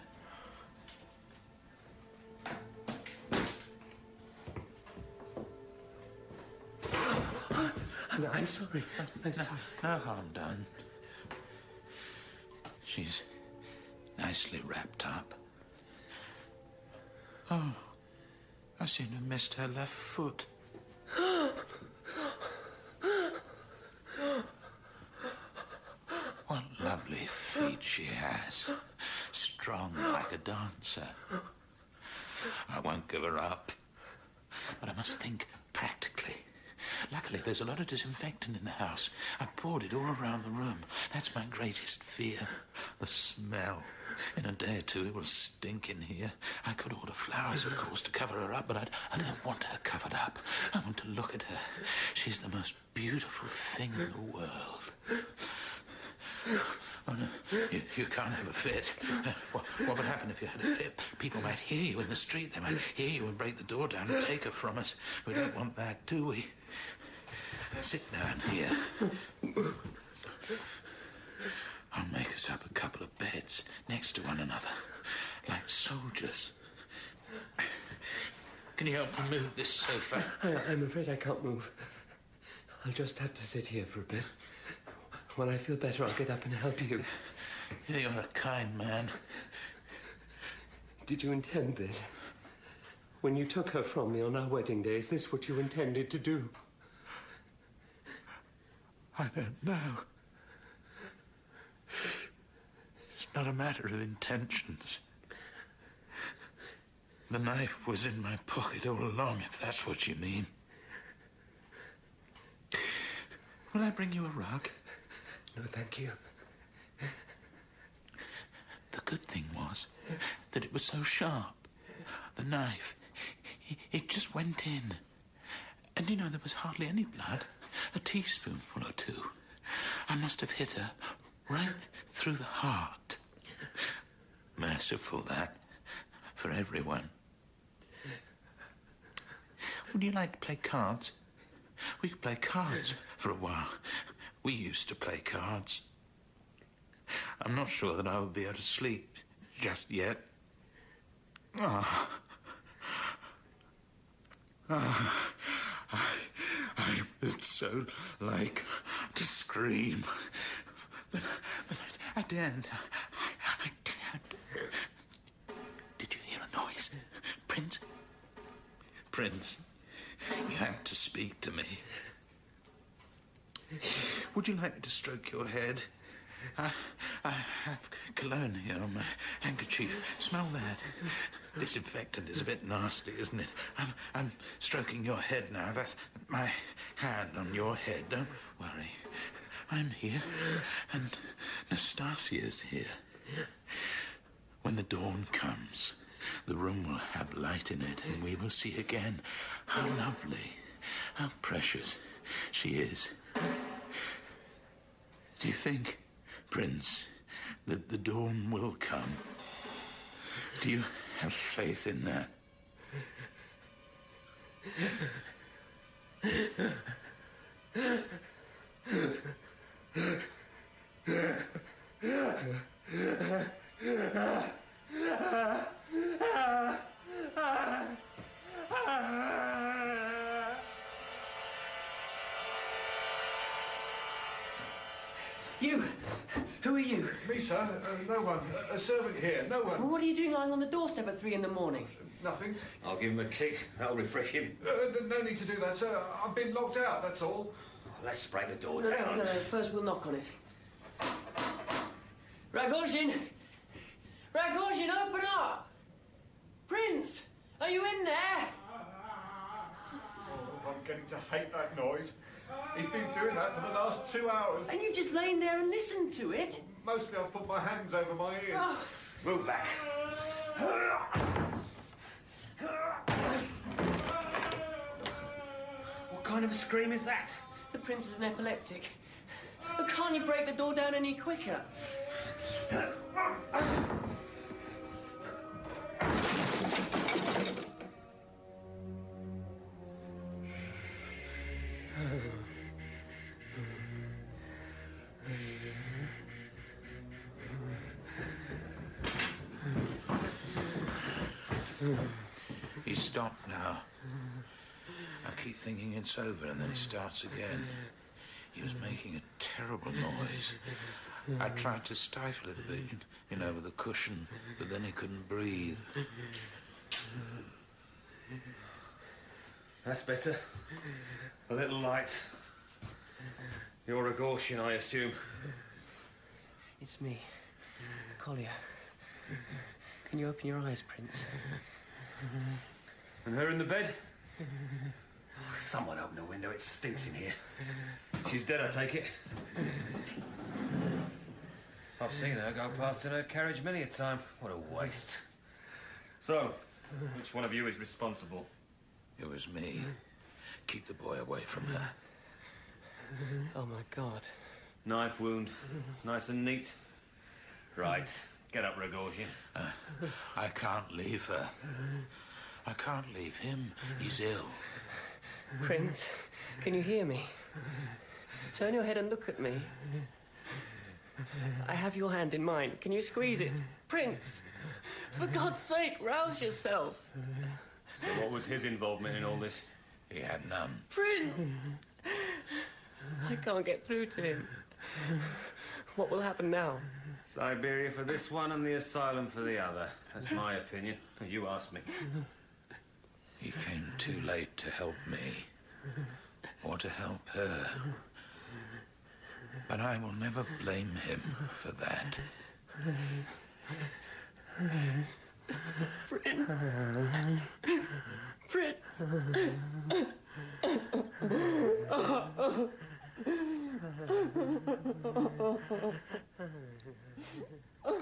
I'm sorry. I'm sorry. No harm done. She's nicely wrapped up. Oh, I seem to have missed her left foot. What lovely feet she has. Strong like a dancer. I won't give her up. But I must think practically. Luckily, there's a lot of disinfectant in the house. I've poured it all around the room. That's my greatest fear. The smell. In a day or two, it will stink in here. I could order flowers, of course, to cover her up, but I don't want her covered up. I want to look at her. She's the most beautiful thing in the world. Oh, no, you can't have a fit. What would happen if you had a fit? People might hear you in the street. They might hear you and break the door down and take her from us. We don't want that, do we? Sit down here. I'll make us up a couple of beds next to one another, like soldiers. Can you help me move this sofa? I'm afraid I can't move. I'll just have to sit here for a bit. When I feel better, I'll get up and help you. You're a kind man. Did you intend this? When you took her from me on our wedding day, is this what you intended to do? I don't know. It's not a matter of intentions. The knife was in my pocket all along, if that's what you mean. Will I bring you a rug? No, thank you. The good thing was that it was so sharp. The knife. It just went in. And, you know, there was hardly any blood. A teaspoonful or two. I must have hit her right through the heart. Merciful, that. For everyone. Would you like to play cards? We could play cards for a while. We used to play cards. I'm not sure that I will be able to sleep just yet. I would so like to scream. But I daren't. I daren't. Did you hear a noise? Prince? Prince, you have to speak to me. Would you like me to stroke your head? I have cologne here on my handkerchief. Smell that. Disinfectant is a bit nasty, isn't it? I'm stroking your head now. That's my hand on your head. Don't worry. I'm here, and Nastasia's here. When the dawn comes, the room will have light in it, and we will see again how lovely, how precious she is. Do you think, Prince, that the dawn will come? Do you have faith in that? You! Who are you? Me, sir. No one. A servant here. No one. Well, what are you doing lying on the doorstep at 3 in the morning? Nothing. I'll give him a kick. That'll refresh him. No need to do that, sir. I've been locked out, that's all. Let's break the door No, down. no. First we'll knock on it. Ragozhin! Ragozhin, open up! Prince! Are you in there? Oh, I'm getting to hate that noise. He's been doing that for the last 2 hours. And you've just lain there and listened to it? Mostly I've put my hands over my ears. Oh. Move back. What kind of a scream is that? The prince is an epileptic. But can't you break the door down any quicker? He's stopped now. I keep thinking it's over, and then he starts again. He was making a terrible noise. I tried to stifle it a bit, you know, with a cushion, but then he couldn't breathe. That's better. A little light. You're a Gaussian, I assume. It's me, Collier. Can you open your eyes, Prince? And her in the bed? Someone open the window, it stinks in here. She's dead, I take it. I've seen her go past in her carriage many a time. What a waste. So, which one of you is responsible? It was me. Keep the boy away from her. Oh, my God. Knife wound. Nice and neat. Right. Get up, Rogozhin. I can't leave her. I can't leave him. He's ill. Prince, can you hear me? Turn your head and look at me. I have your hand in mine. Can you squeeze it? Prince! For God's sake, rouse yourself. So what was his involvement in all this? He had none. Prince! I can't get through to him. What will happen now? Siberia for this one and the asylum for the other. That's my opinion. You asked me. He came too late to help me. Or to help her. But I will never blame him for that. Prince!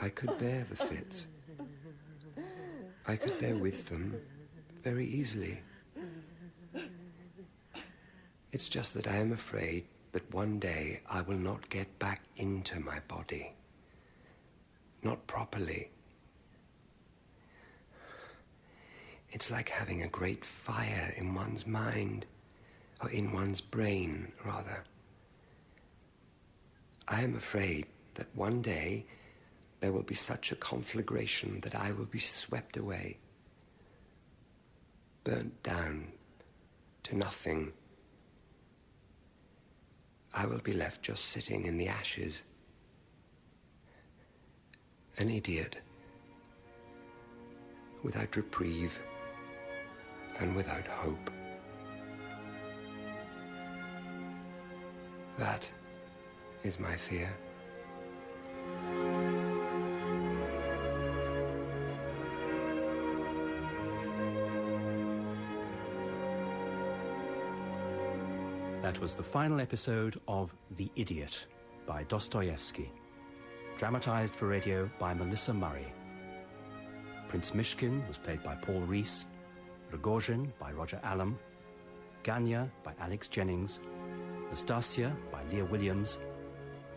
I could bear the fits. I could bear with them very easily. It's just that I am afraid that one day I will not get back into my body. Not properly. It's like having a great fire in one's mind, or in one's brain, rather. I am afraid that one day there will be such a conflagration that I will be swept away, burnt down to nothing. I will be left just sitting in the ashes, an idiot, without reprieve and without hope. That is my fear. That was the final episode of The Idiot by Dostoevsky, dramatized for radio by Melissa Murray. Prince Mishkin was played by Paul Rees, Rogozhin by Roger Allam, Ganya by Alex Jennings, Nastasia by Leah Williams,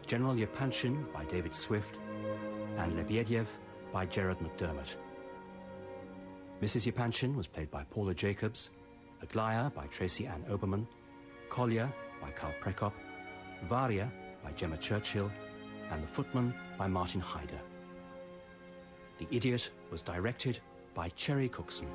General Yepanchin by David Swift, and Lebediev by Gerard McDermott. Mrs. Yepanchin was played by Paula Jacobs, Aglaya by Tracy Ann Oberman, Kolya by Carl Prekop, Varia by Gemma Churchill, and The Footman by Martin Hyder. The Idiot was directed by Cherry Cookson.